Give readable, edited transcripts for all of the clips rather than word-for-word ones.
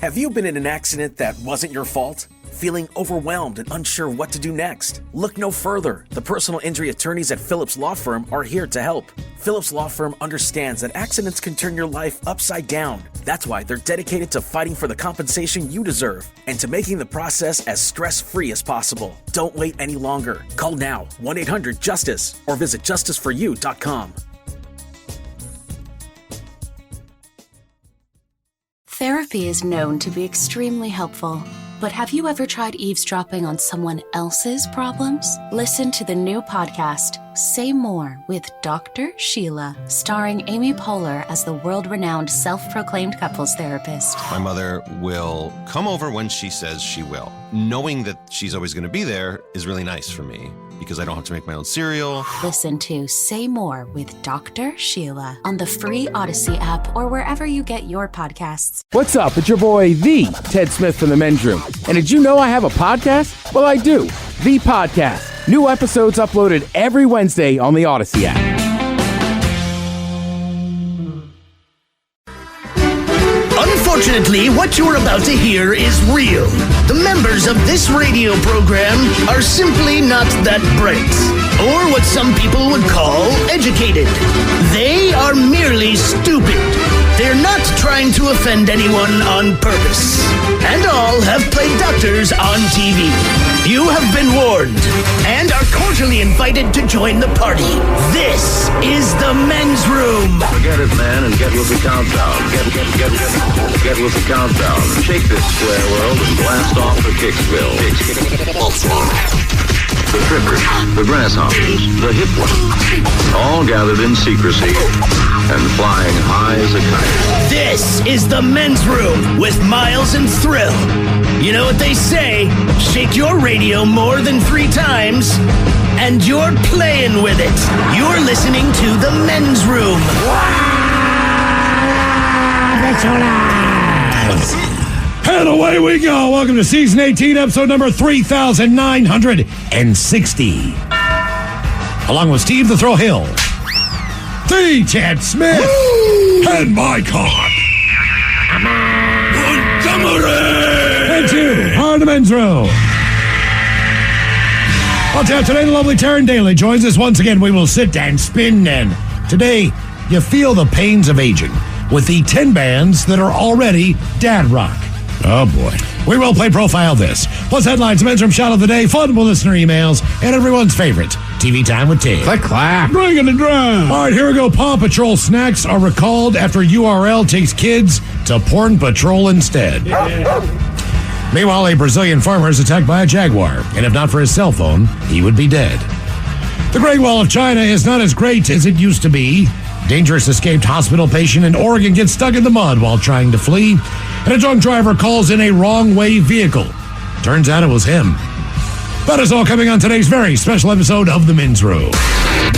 Have you been in an accident that wasn't your fault? Feeling overwhelmed and unsure what to do next? Look no further. The personal injury attorneys at Phillips Law Firm are here to help. Phillips Law Firm understands that accidents can turn your life upside down. That's why they're dedicated to fighting for the compensation you deserve and to making the process as stress-free as possible. Don't wait any longer. Call now, 1-800-JUSTICE, or visit justiceforyou.com. Therapy is known to be extremely helpful. But have you ever tried eavesdropping on someone else's problems? Listen to the new podcast, Say More with Dr. Sheila, starring Amy Poehler as the world-renowned self-proclaimed couples therapist. My mother will come over when she says she will. Knowing that she's always going to be there is really nice for me because I don't have to make my own cereal. Listen to Say More with Dr. Sheila on the free Odyssey app or wherever you get your podcasts. What's up? It's your boy, the Ted Smith from the Men's Room. And did you know I have a podcast? Well, I do. The Podcast. New episodes uploaded every Wednesday on the Odyssey app. Unfortunately, what you're about to hear is real. The members of this radio program are simply not that bright, or what some people would call educated. They are merely stupid. They're not trying to offend anyone on purpose. And all have played doctors on TV. You have been warned and are cordially invited to join the party. This is the Men's Room. Forget it, man, and get with the countdown. Get with the countdown. Shake this square world and blast off for Kicksville. The trippers, the grasshoppers, the hip ones, all gathered in secrecy and flying high as a kite. This is the Men's Room with Miles and Thrill. You know what they say, shake your radio more than 3 times, and you're playing with it. You're listening to the Men's Room. And away we go. Welcome to Season 18, episode number 3,960. Along with Steve the Thrill Hill, the Ted Smith, and my con, Montgomery, and two are the Men's Room. I'll tell you, today the lovely Taryn Daly joins us once again. We will sit and spin, and today you feel the pains of aging with the 10 bands that are already dad rock. Oh, boy. We will play Profile This. Plus headlines, Men's Room Shot of the Day, fun listener emails, and everyone's favorite, TV Time with Ted. Click, clap. Bring in the drum. All right, here we go. Paw Patrol snacks are recalled after URL takes kids to Porn Patrol instead. Meanwhile, a Brazilian farmer is attacked by a jaguar, and if not for his cell phone, he would be dead. The Great Wall of China is not as great as it used to be. Dangerous escaped hospital patient in Oregon gets stuck in the mud while trying to flee. And a drunk driver calls in a wrong-way vehicle. Turns out it was him. That is all coming on today's very special episode of The Men's Room.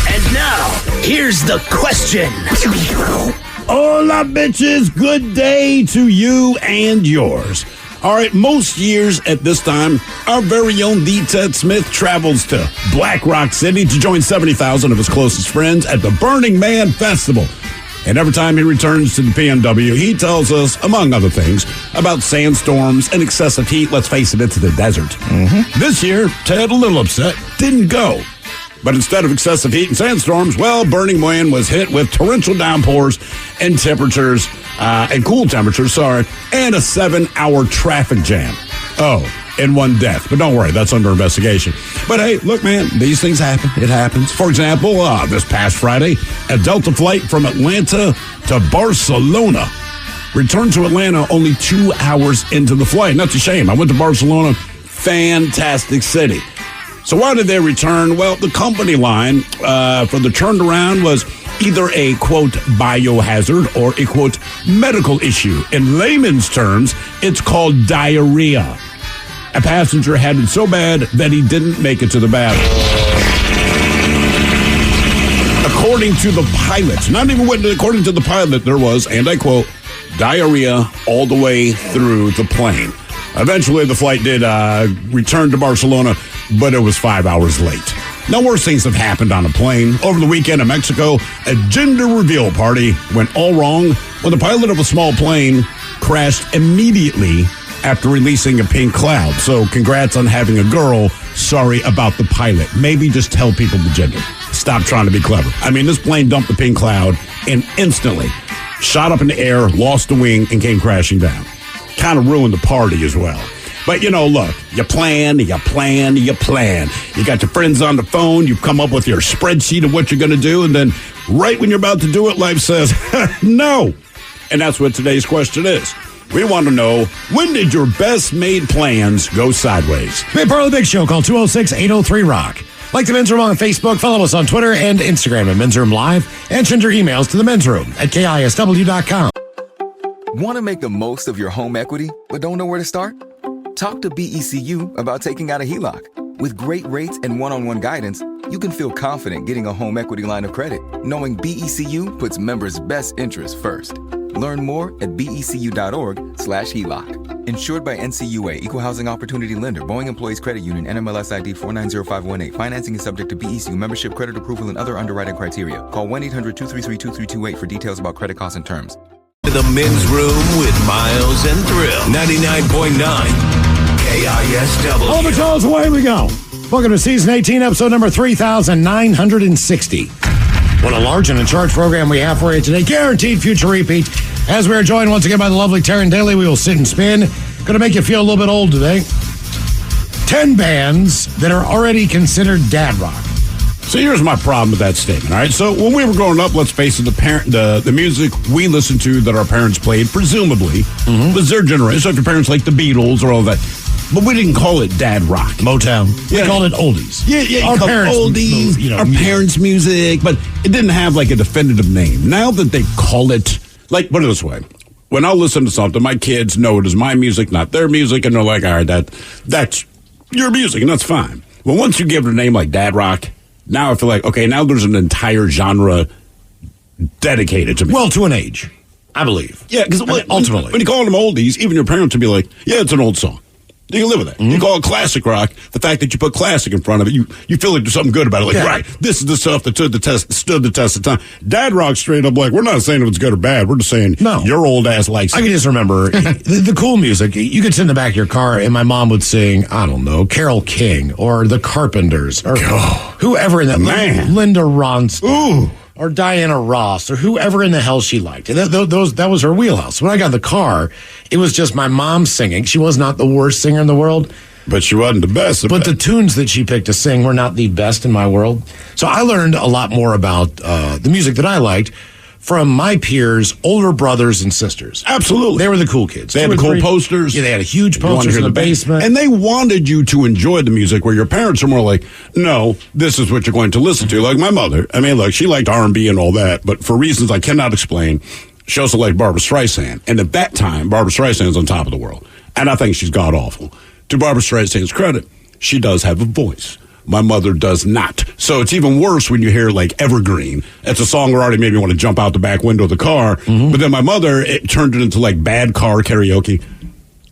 And now, here's the question. Hola, bitches. Good day to you and yours. All right, most years at this time, our very own D. Ted Smith travels to Black Rock City to join 70,000 of his closest friends at the Burning Man Festival. And every time he returns to the PNW, he tells us, among other things, about sandstorms and excessive heat. Let's face it, it's the desert. This year, Ted, a little upset, didn't go. But instead of excessive heat and sandstorms, well, Burning Man was hit with torrential downpours and temperatures, and cool temperatures, and a 7-hour traffic jam. Oh, and 1 death. But don't worry, that's under investigation. But hey, look, man, these things happen. It happens. For example, this past Friday, a Delta flight from Atlanta to Barcelona returned to Atlanta only 2 hours into the flight. And that's a shame. I went to Barcelona. Fantastic city. So why did they return? Well, the company line for the turnaround was either a, quote, biohazard or a, quote, medical issue. In layman's terms, it's called diarrhea. A passenger had it so bad that he didn't make it to the bathroom. According to the pilot, according to the pilot, there was, and I quote, diarrhea all the way through the plane. Eventually, the flight did return to Barcelona, but it was 5 hours late. Now, worse things have happened on a plane. Over the weekend in Mexico, a gender reveal party went all wrong when the pilot of a small plane crashed immediately after releasing a pink cloud. So congrats on having a girl. Sorry about the pilot. Maybe just tell people the gender. Stop trying to be clever. I mean, this plane dumped the pink cloud and instantly shot up in the air, lost the wing, and came crashing down. Kind of ruined the party as well. But, look, you plan. You got your friends on the phone. You come up with your spreadsheet of what you're going to do. And then right when you're about to do it, life says, no. And that's what today's question is. We want to know, when did your best made plans go sideways? Be a part of the big show. Call 206-803-ROCK. Like the Men's Room on Facebook. Follow us on Twitter and Instagram at Men's Room Live. And send your emails to the Men's Room at KISW.com. Want to make the most of your home equity, but don't know where to start? Talk to BECU about taking out a HELOC. With great rates and one-on-one guidance, you can feel confident getting a home equity line of credit, knowing BECU puts members' best interests first. Learn more at becu.org/HELOC. Insured by NCUA, Equal Housing Opportunity Lender, Boeing Employees Credit Union, NMLS ID 490518. Financing is subject to BECU membership, credit approval, and other underwriting criteria. Call 1-800-233-2328 for details about credit costs and terms. The Men's Room with Miles and Thrill. 99.9 KISW. All the calls, away we go. Welcome to Season 18, episode number 3960. What a large and in charge program we have for you today. Guaranteed future repeat. As we are joined once again by the lovely Taryn Daly, we will sit and spin. Going to make you feel a little bit old today. 10 bands that are already considered dad rock. So here's my problem with that statement, all right? So when we were growing up, let's face it, the music we listened to that our parents played, presumably, was their generation. So if your parents liked the Beatles or all that. But we didn't call it dad rock. Motown. We called it oldies. Yeah, our parents' oldies, our parents' music, but it didn't have like a definitive name. Now that they call it, like, put it this way. When I listen to something, my kids know it is my music, not their music, and they're like, all right, that's your music, and that's fine. Well, once you give it a name like dad rock, now I feel like, okay, now there's an entire genre dedicated to me. Well, to an age, I believe. Yeah, because ultimately, when you call them oldies, even your parents would be like, yeah, it's an old song. You can live with it. You call it classic rock. The fact that you put classic in front of it, you feel like there's something good about it. Like, right, this is the stuff that stood the test of time. Dad rock straight up, like, we're not saying if it's good or bad. We're just saying your old ass likes it. I can just remember the cool music. You could sit in the back of your car and my mom would sing, I don't know, Carole King or the Carpenters or whoever in that. Linda Ronstadt. Ooh. Or Diana Ross, or whoever in the hell she liked. And that was her wheelhouse. When I got in the car, it was just my mom singing. She was not the worst singer in the world. But she wasn't the best. But the tunes that she picked to sing were not the best in my world. So I learned a lot more about the music that I liked from my peers, older brothers and sisters. Absolutely. They were the cool kids. They had the cool posters. Yeah, they had a huge posters in the basement. And they wanted you to enjoy the music, where your parents are more like, no, this is what you're going to listen to. Like my mother. I mean, look, she liked R&B and all that, but for reasons I cannot explain, she also liked Barbra Streisand. And at that time, Barbra Streisand's on top of the world. And I think she's god-awful. To Barbra Streisand's credit, she does have a voice. My mother does not. So it's even worse when you hear, like, Evergreen. It's a song where I already made me want to jump out the back window of the car. But then my mother, it turned it into, like, bad car karaoke.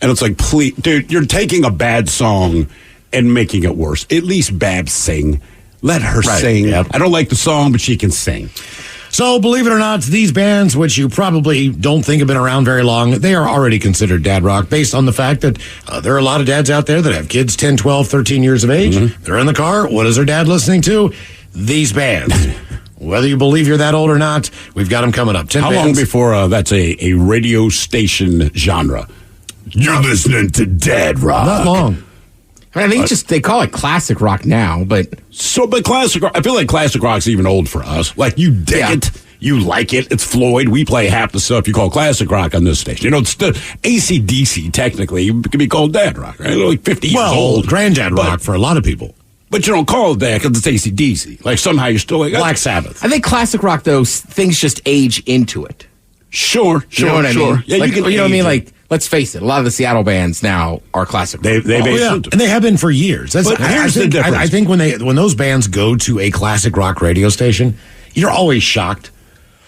And it's like, please, dude, you're taking a bad song and making it worse. At least Babs sing. Let her sing. Yep. I don't like the song, but she can sing. So, believe it or not, these bands, which you probably don't think have been around very long, they are already considered dad rock based on the fact that there are a lot of dads out there that have kids 10, 12, 13 years of age. They're in the car. What is their dad listening to? These bands. Whether you believe you're that old or not, we've got them coming up. 10 How bands. long before that's a radio station genre? You're listening to dad rock. Not long. I mean, they call it classic rock now, but classic rock, I feel like classic rock's even old for us. Like, you dig it, you like it, it's Floyd. We play half the stuff you call classic rock on this station. You know, it's the AC/DC, technically, it can be called dad rock, right? Like 50 years old. Granddad rock for a lot of people. But you don't call it that because it's AC/DC. Like, somehow you're still like... Black Sabbath. I think classic rock, though, things just age into it. Sure. You know what I mean? Yeah, like, you know what I mean? Like, let's face it, a lot of the Seattle bands now are classic rock. And they have been for years. But here's the difference. I think when those bands go to a classic rock radio station, you're always shocked.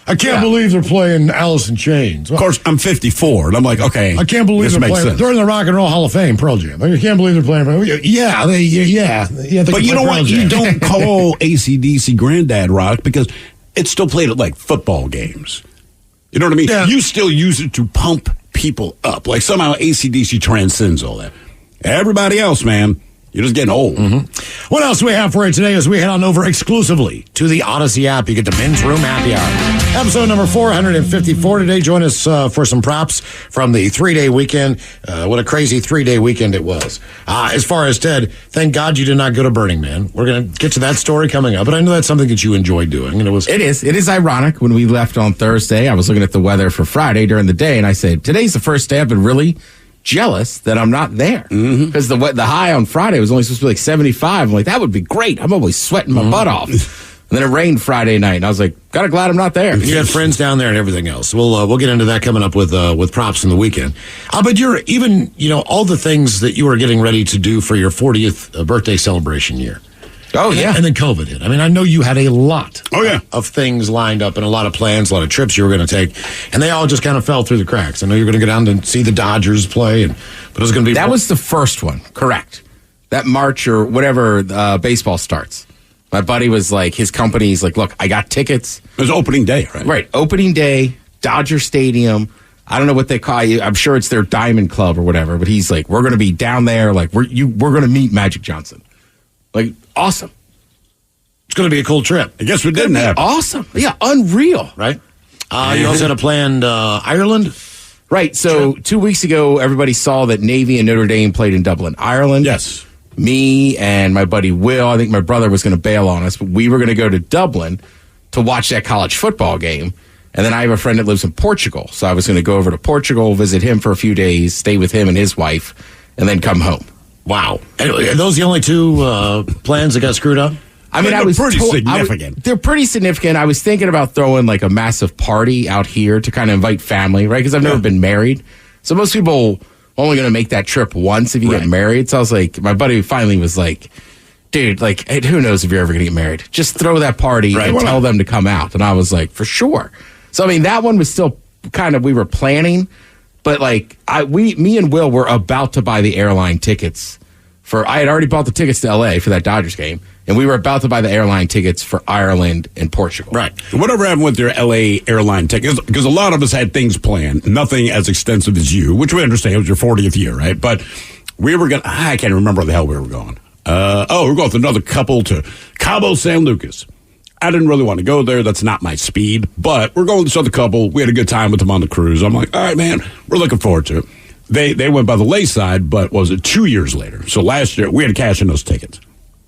I can't believe they're playing Alice in Chains. Of course, I'm 54, and I'm like, okay, I can't believe they're playing. They're in the Rock and Roll Hall of Fame, Pearl Jam. I can't believe they're playing. Yeah. But you know what? You don't call AC/DC granddad rock because it's still played at like football games. You know what I mean? Yeah. You still use it to pump people up. Like somehow AC/DC transcends all that. Everybody else, man, you're just getting old. What else do we have for you today as we head on over exclusively to the Odyssey app? You get the Men's Room Happy Hour. Episode number 454 today. Join us for some props from the 3-day weekend. What a crazy 3-day weekend it was. As far as Ted, thank God you did not go to Burning Man. We're going to get to that story coming up, but I know that's something that you enjoyed doing. And It is ironic. When we left on Thursday, I was looking at the weather for Friday during the day, and I said, today's the first day I've been really jealous that I'm not there, because the high on Friday was only supposed to be like 75. I'm like, that would be great. I'm always sweating my butt off. And then it rained Friday night, and I was like, kind of glad I'm not there. You had friends down there and everything else. We'll get into that coming up with props in the weekend. But you're even, all the things that you were getting ready to do for your 40th birthday celebration year. Oh, yeah. And then COVID hit. I mean, I know you had a lot of things lined up and a lot of plans, a lot of trips you were going to take, and they all just kind of fell through the cracks. I know you were going to go down and see the Dodgers play, but it was going to be... That was the first one, correct. That March or whatever baseball starts. My buddy was like, his company's like, look, I got tickets. It was opening day, right? Right, opening day, Dodger Stadium. I don't know what they call you. I'm sure it's their Diamond Club or whatever, but he's like, we're going to be down there. Like, we're going to meet Magic Johnson. Like, awesome. It's going to be a cool trip. I guess we didn't have awesome. Yeah, unreal. Right? You also had a planned Ireland? Right. So 2 weeks ago, everybody saw that Navy and Notre Dame played in Dublin, Ireland. Yes. Me and my buddy Will, I think my brother was going to bail on us, but we were going to go to Dublin to watch that college football game. And then I have a friend that lives in Portugal. So I was going to go over to Portugal, visit him for a few days, stay with him and his wife, and then come home. Wow. And are those the only two plans that got screwed up? I mean, they're pretty significant. They're pretty significant. I was thinking about throwing like a massive party out here to kind of invite family, right? Because I've never been married. So most people only going to make that trip once if you get married. So I was like, my buddy finally was like, dude, like, hey, who knows if you're ever going to get married? Just throw that party and tell them to come out. And I was like, for sure. So, I mean, that one was still kind of, we were planning. But like, me and Will were about to buy the airline tickets I had already bought the tickets to LA for that Dodgers game, and we were about to buy the airline tickets for Ireland and Portugal. Right. Whatever happened with your LA airline tickets, because a lot of us had things planned, nothing as extensive as you, which we understand, it was your 40th year, right? But we were going I can't remember where the hell we were going. We're going with another couple to Cabo San Lucas. I didn't really want to go there. That's not my speed. But we're going with this other couple. We had a good time with them on the cruise. I'm like, all right, man, we're looking forward to it. They went by the lay side, but was it 2 years later? So last year, we had to cash in those tickets.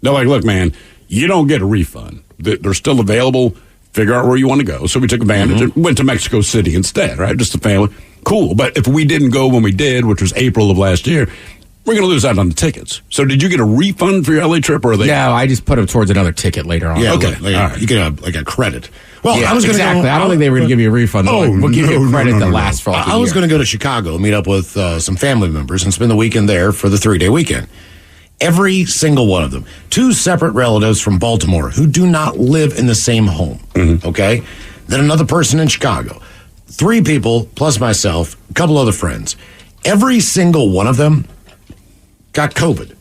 They're like, look, man, you don't get a refund. They're still available. Figure out where you want to go. So we took advantage and went to Mexico City instead, right? Just the family. Cool. But if we didn't go when we did, which was April of last year, we're going to lose out on the tickets. So did you get a refund for your LA trip, or are they? No, I just put them towards another ticket later on. Yeah, okay. You get a credit. Well, yeah, I was going to I don't think they were going to give you a refund. We'll give you a credit that lasts for like a year. I was going to go to Chicago, meet up with some family members, and spend the weekend there for the 3-day weekend. Every single one of them. 2 separate relatives from Baltimore who do not live in the same home. Okay? Then another person in Chicago. 3 people, plus myself, a couple other friends. Every single one of them got COVID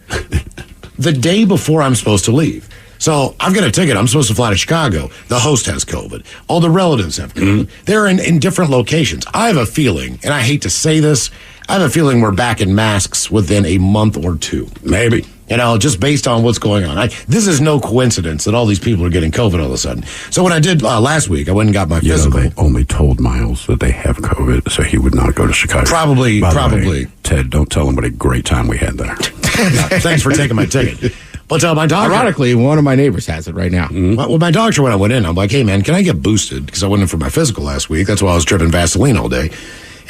the day before I'm supposed to leave. So I've got a ticket. I'm supposed to fly to Chicago. The host has COVID. All the relatives have COVID. They're in different locations. I have a feeling, and I hate to say this, I have a feeling we're back in masks within a month or 2. Maybe. Just based on what's going on. This is no coincidence that all these people are getting COVID all of a sudden. So what I did last week, I went and got my physical. They only told Miles that they have COVID, so he would not go to Chicago. Probably. Ted, don't tell him what a great time we had there. Thanks for taking my ticket. But my doctor... Ironically, one of my neighbors has it right now. Well, my doctor, when I went in, I'm like, hey, man, can I get boosted? Because I went in for my physical last week. That's why I was dripping Vaseline all day.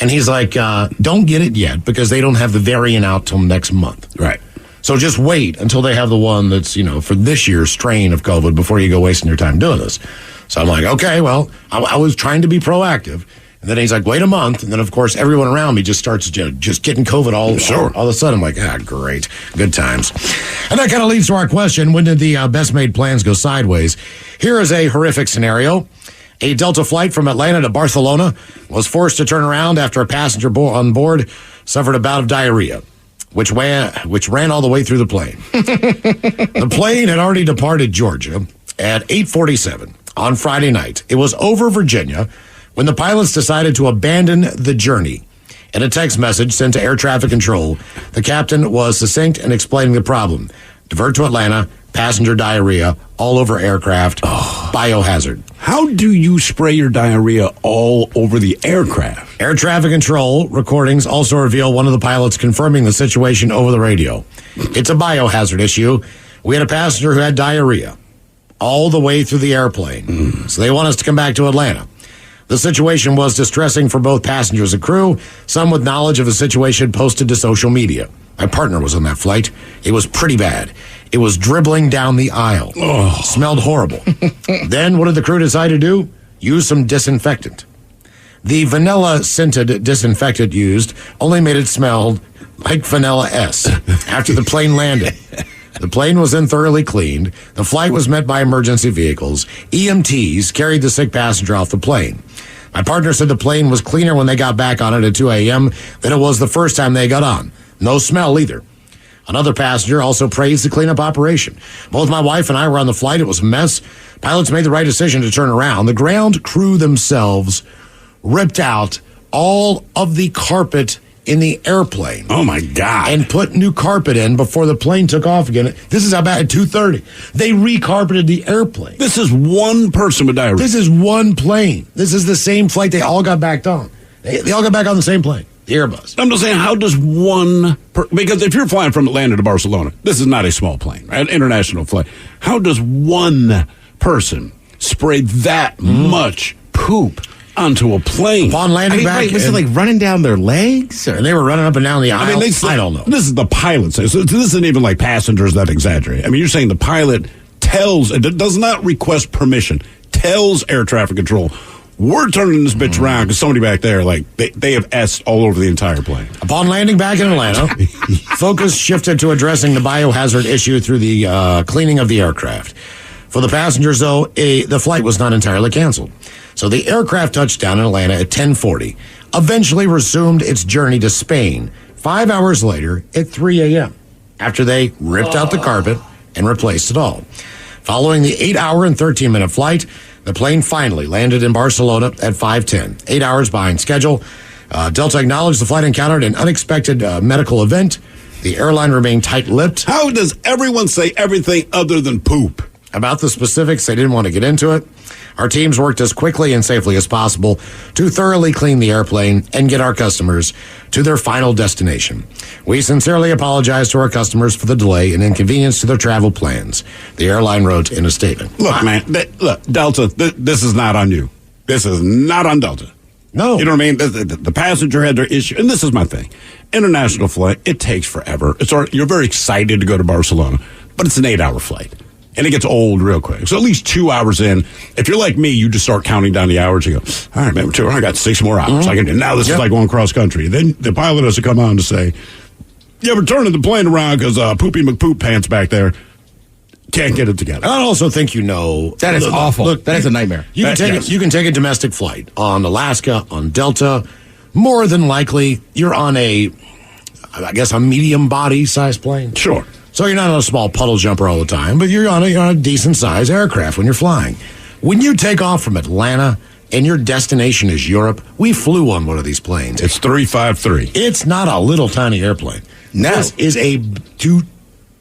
And he's like, don't get it yet because they don't have the variant out till next month. Right. So just wait until they have the one that's, for this year's strain of COVID before you go wasting your time doing this. So I'm like, okay, well, I was trying to be proactive. And then he's like, wait a month. And then, of course, everyone around me just starts just getting COVID all of a sudden. I'm like, great. Good times. And that kind of leads to our question. When did the best made plans go sideways? Here is a horrific scenario. A Delta flight from Atlanta to Barcelona was forced to turn around after a passenger on board suffered a bout of diarrhea, which ran all the way through the plane. The plane had already departed Georgia at 8:47 on Friday night. It was over Virginia when the pilots decided to abandon the journey In a text message sent to air traffic control, the captain was succinct in explaining the problem. Divert to Atlanta, passenger diarrhea, all over aircraft, biohazard. How do you spray your diarrhea all over the aircraft? Air traffic control recordings also reveal one of the pilots confirming the situation over the radio. It's a biohazard issue. We had a passenger who had diarrhea all the way through the airplane. So they want us to come back to Atlanta. The situation was distressing for both passengers and crew. Some with knowledge of the situation posted to social media. My partner was on that flight. It was pretty bad. It was dribbling down the aisle. Smelled horrible. Then what did the crew decide to do? Use some disinfectant. The vanilla-scented disinfectant used only made it smell like Vanilla S after the plane landed. The plane was then thoroughly cleaned. The flight was met by emergency vehicles. EMTs carried the sick passenger off the plane. My partner said the plane was cleaner when they got back on it at 2 a.m. than it was the first time they got on. No smell either. Another passenger also praised the cleanup operation. Both my wife and I were on the flight. It was a mess. Pilots made the right decision to turn around. The ground crew themselves ripped out all of the carpet in the airplane. Oh, my God. And put new carpet in before the plane took off again. This is how bad, at 2:30. They re-carpeted the airplane. This is one person with diarrhea. This is one plane. This is the same flight they all got back on. They all got back on the same plane, the Airbus. I'm just saying, how does because if you're flying from Atlanta to Barcelona, this is not a small plane, right? International flight. How does one person spray that much poop onto a plane? Upon landing back, was it like running down their legs? Or? And they were running up and down the aisle. I mean, I don't know. This is the pilot saying. So this isn't even like passengers that exaggerate. I mean, you're saying the pilot does not request permission, tells air traffic control, we're turning this bitch around because somebody back there, like, they have S all over the entire plane. Upon landing back in Atlanta, focus shifted to addressing the biohazard issue through the cleaning of the aircraft. For the passengers, though, the flight was not entirely canceled. So the aircraft touched down in Atlanta at 10:40, eventually resumed its journey to Spain 5 hours later at 3 a.m., after they ripped out the carpet and replaced it all. Following the 8-hour and 13-minute flight, the plane finally landed in Barcelona at 5:10, 8 hours behind schedule. Delta acknowledged the flight encountered an unexpected medical event. The airline remained tight-lipped. How does everyone say everything other than poop? About the specifics, they didn't want to get into it. Our teams worked as quickly and safely as possible to thoroughly clean the airplane and get our customers to their final destination. We sincerely apologize to our customers for the delay and inconvenience to their travel plans, the airline wrote in a statement. Look, man, Delta, this is not on you. This is not on Delta. No. You know what I mean? The passenger had their issue. And this is my thing. International flight, it takes forever. You're very excited to go to Barcelona, but it's an 8-hour flight. And it gets old real quick. So at least 2 hours in, if you're like me, you just start counting down the hours. You go, all right, man, I got 6 more hours. I can do. Now this is like going cross country. Then the pilot has to come on to say, yeah, we're turning the plane around because Poopy McPoop Pants back there can't get it together. I also think that is awful. Look, that is a nightmare. You can take a domestic flight on Alaska, on Delta. More than likely, you're on a medium body size plane. Sure. So you're not on a small puddle jumper all the time, but you're on a decent size aircraft when you're flying. When you take off from Atlanta and your destination is Europe, we flew on one of these planes. It's 353. It's not a little tiny airplane. No. This is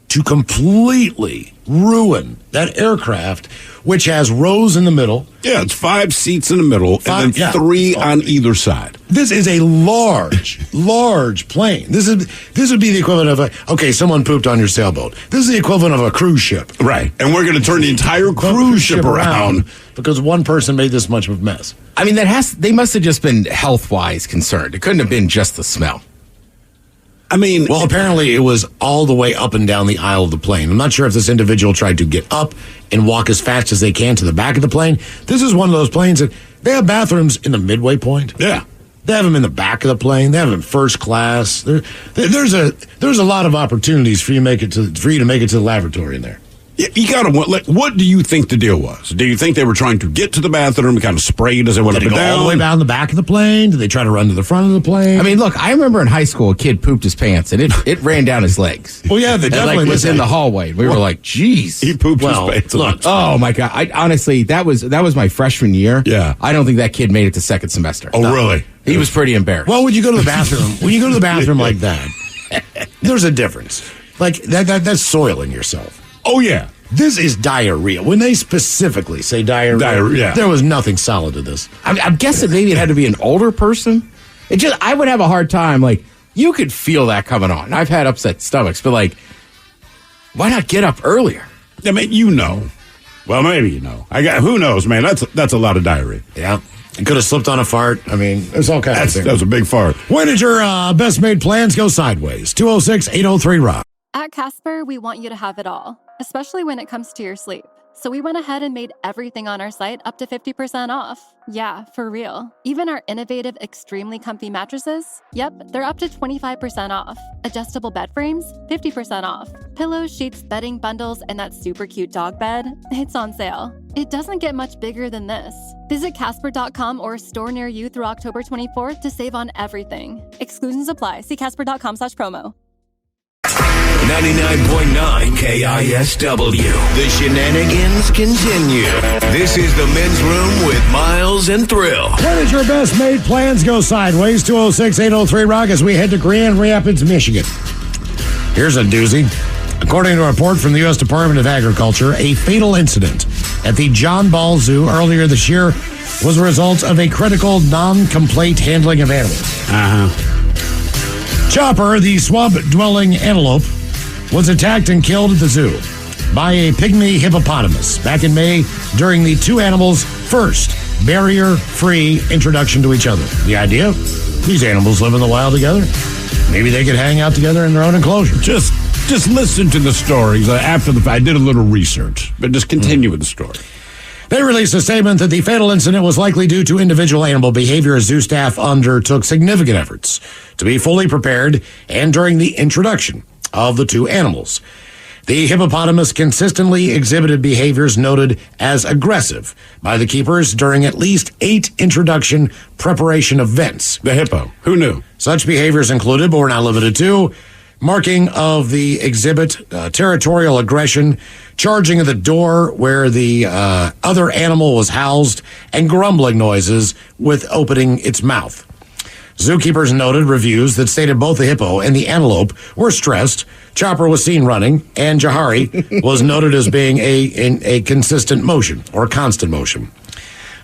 to completely ruin that aircraft, which has rows in the middle. Yeah, it's 5 seats in the middle and then 3 on either side. This is a large plane. This would be the equivalent of someone pooped on your sailboat. This is the equivalent of a cruise ship. Right. And we're going to turn the entire cruise ship around because one person made this much of a mess. I mean, they must have just been health-wise concerned. It couldn't have been just the smell. I mean, well, apparently it was all the way up and down the aisle of the plane. I'm not sure if this individual tried to get up and walk as fast as they can to the back of the plane. This is one of those planes that they have bathrooms in the midway point. Yeah. They have them in the back of the plane. They have them in first class. There's a lot of opportunities for you to make it to the laboratory in there. You gotta, what do you think the deal was? Do you think they were trying to get to the bathroom and kind of sprayed as they went up and Did it go down? all the way down the back of the plane? Did they try to run to the front of the plane? I mean, look, I remember in high school a kid pooped his pants and it ran down his legs. Well, yeah, they definitely was in the hallway. We were like, "Geez, he pooped his pants." Look, oh my god! Honestly, that was my freshman year. Yeah, I don't think that kid made it to second semester. Oh, really? He was pretty embarrassed. Well, when you go to the bathroom, like that, there's a difference. Like that's soiling yourself. Oh yeah. This is diarrhea. When they specifically say diarrhea, there was nothing solid to this. I'm guessing maybe it had to be an older person. I would have a hard time. Like, you could feel that coming on. I've had upset stomachs, but like, why not get up earlier? I mean, you know. Well, maybe you know. Who knows, man? That's a lot of diarrhea. Yeah. You could have slipped on a fart. I mean, there's all kinds of things. That was a big fart. When did your best made plans go sideways? 206-803-ROCK. At Casper, we want you to have it all, especially when it comes to your sleep. So we went ahead and made everything on our site up to 50% off. Yeah, for real. Even our innovative, extremely comfy mattresses, yep, they're up to 25% off. Adjustable bed frames, 50% off. Pillows, sheets, bedding, bundles, and that super cute dog bed, it's on sale. It doesn't get much bigger than this. Visit Casper.com or a store near you through October 24th to save on everything. Exclusions apply. See Casper.com/promo. 99.9 KISW. The shenanigans continue. This is the men's room with Miles and Thrill. When did your best made plans go sideways? 206-803-ROCK as we head to Grand Rapids, Michigan. Here's a doozy. According to a report from the U.S. Department of Agriculture, a fatal incident at the John Ball Zoo earlier this year was a result of a critical non-complaint handling of animals. Chopper, the swamp-dwelling antelope, was attacked and killed at the zoo by a pygmy hippopotamus back in May during the two animals' first barrier-free introduction to each other. The idea? These animals live in the wild together. Maybe they could hang out together in their own enclosure. Just listen to the stories after the fact. I did a little research, but just continue with the story. They released a statement that the fatal incident was likely due to individual animal behavior as zoo staff undertook significant efforts to be fully prepared and during the introduction of the two animals. The hippopotamus consistently exhibited behaviors noted as aggressive by the keepers during at least 8 introduction preparation events. The hippo. Who knew? Such behaviors included, but were not limited to, marking of the exhibit, territorial aggression, charging of the door where the other animal was housed, and grumbling noises with opening its mouth. Zookeepers noted reviews that stated both the hippo and the antelope were stressed. Chopper was seen running, and Jahari was noted as being a consistent motion or constant motion.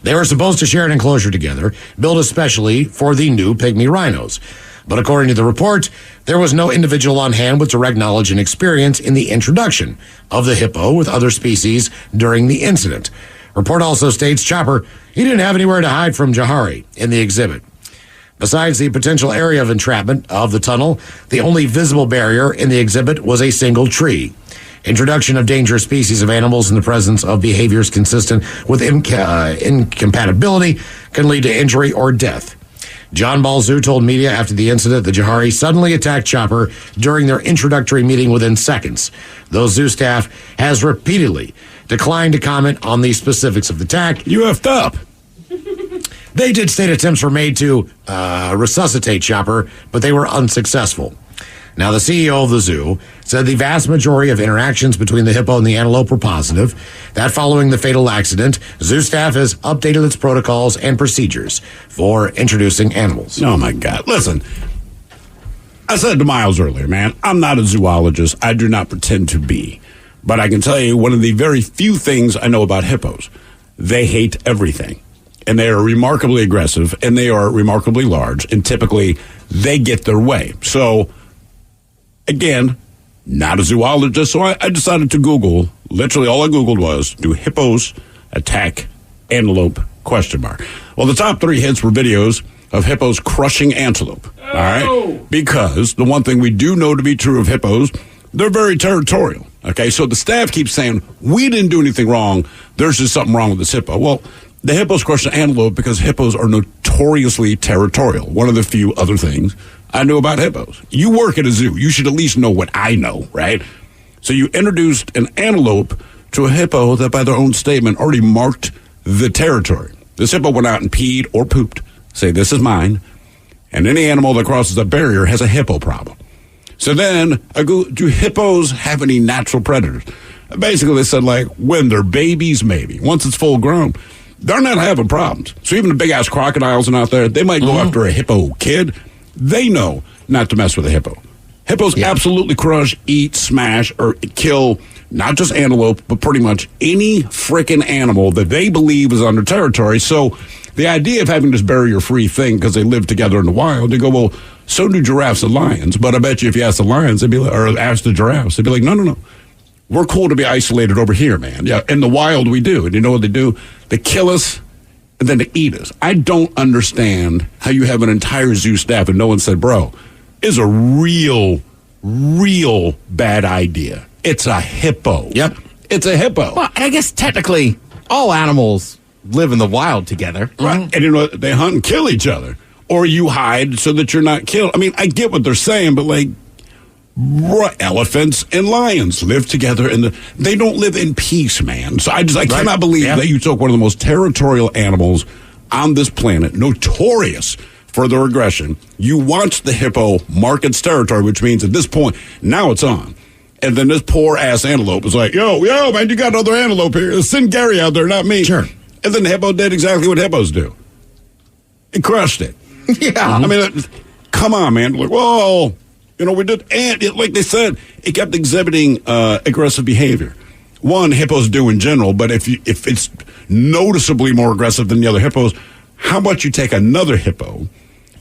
They were supposed to share an enclosure together, built especially for the new pygmy rhinos. But according to the report, there was no individual on hand with direct knowledge and experience in the introduction of the hippo with other species during the incident. Report also states Chopper, he didn't have anywhere to hide from Jahari in the exhibit. Besides the potential area of entrapment of the tunnel, the only visible barrier in the exhibit was a single tree. Introduction of dangerous species of animals in the presence of behaviors consistent with incompatibility can lead to injury or death. John Ball Zoo told media after the incident that Jahari suddenly attacked Chopper during their introductory meeting within seconds. Though zoo staff has repeatedly declined to comment on the specifics of the attack. You effed up. They did state attempts were made to resuscitate Chopper, but they were unsuccessful. Now, the CEO of the zoo said the vast majority of interactions between the hippo and the antelope were positive. That following the fatal accident, zoo staff has updated its protocols and procedures for introducing animals. Oh, my God. Listen, I said to Miles earlier, man, I'm not a zoologist. I do not pretend to be. But I can tell you one of the very few things I know about hippos. They hate everything. And they are remarkably aggressive, and they are remarkably large, and typically they get their way. So, again, not a zoologist, so I decided to Google. Literally all I Googled was, do hippos attack antelope? ? Well, the top 3 hits were videos of hippos crushing antelope. All right? Because the one thing we do know to be true of hippos, they're very territorial. Okay? So the staff keeps saying, we didn't do anything wrong. There's just something wrong with this hippo. Well, the hippos crush the antelope because hippos are notoriously territorial. One of the few other things I know about hippos. You work at a zoo. You should at least know what I know, right? So you introduced an antelope to a hippo that, by their own statement, already marked the territory. This hippo went out and peed or pooped, say, this is mine, and any animal that crosses the barrier has a hippo problem. So then I go, do hippos have any natural predators? Basically, they said, like, when they're babies, maybe. Once it's full grown, they're not having problems. So even the big-ass crocodiles out there, they might go after a hippo kid. They know not to mess with a hippo. Hippos absolutely crush, eat, smash, or kill not just antelope, but pretty much any frickin' animal that they believe is on their territory. So the idea of having this barrier-free thing because they live together in the wild, they go, well, so do giraffes and lions. But I bet you if you ask the lions, they'd be like, or ask the giraffes, they'd be like, no. We're cool to be isolated over here, man. Yeah, in the wild we do. And you know what they do? They kill us and then they eat us. I don't understand how you have an entire zoo staff and no one said, bro, it's a real bad idea. It's a hippo. Yep. It's a hippo. Well, and I guess technically all animals live in the wild together. Right. And you know, they hunt and kill each other. Or you hide so that you're not killed. I mean, I get what they're saying, but like, elephants and lions live together and they don't live in peace, man. So I cannot believe that you took one of the most territorial animals on this planet, notorious for their aggression. You watched the hippo mark its territory, which means at this point, now it's on. And then this poor ass antelope was like, yo, man, you got another antelope here. Send Gary out there, not me. Sure. And then the hippo did exactly what hippos do. It crushed it. Yeah. I mean, come on, man. Like, whoa. You know, we did, and like they said, it kept exhibiting aggressive behavior. One, hippos do in general, but if it's noticeably more aggressive than the other hippos, how about you take another hippo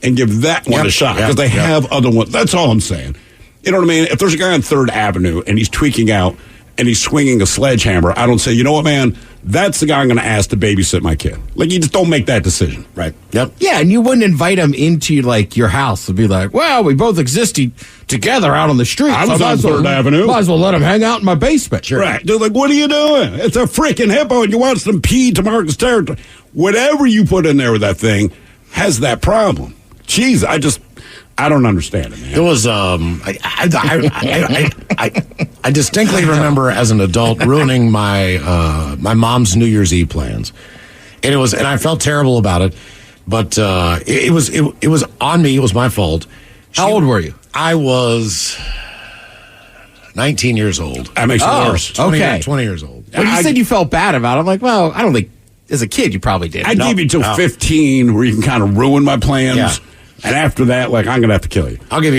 and give that one a shot? Because they have other ones. That's all I'm saying. You know what I mean? If there's a guy on 3rd Avenue and he's tweaking out and he's swinging a sledgehammer, I don't say, you know what, man? That's the guy I'm going to ask to babysit my kid. Like, you just don't make that decision. Right. Yep. Yeah, and you wouldn't invite him into, like, your house and be like, well, we both existed together out on the street. I was on 3rd Avenue. Might as well let him hang out in my basement. Sure. Right. They're like, what are you doing? It's a freaking hippo and you watch them pee to Marcus territory. Whatever you put in there with that thing has that problem. Jeez, I don't understand it, man. It was, I distinctly remember as an adult ruining my my mom's New Year's Eve plans, and I felt terrible about it, but it was on me. It was my fault. How old were you? I was 19 years old. That makes it worse. 20 years old. When you said you felt bad about it, I'm like, well, I don't think as a kid you probably did. I gave you till 15 where you can kind of ruin my plans. Yeah. And after that, like, I'm going to have to kill you. I'll give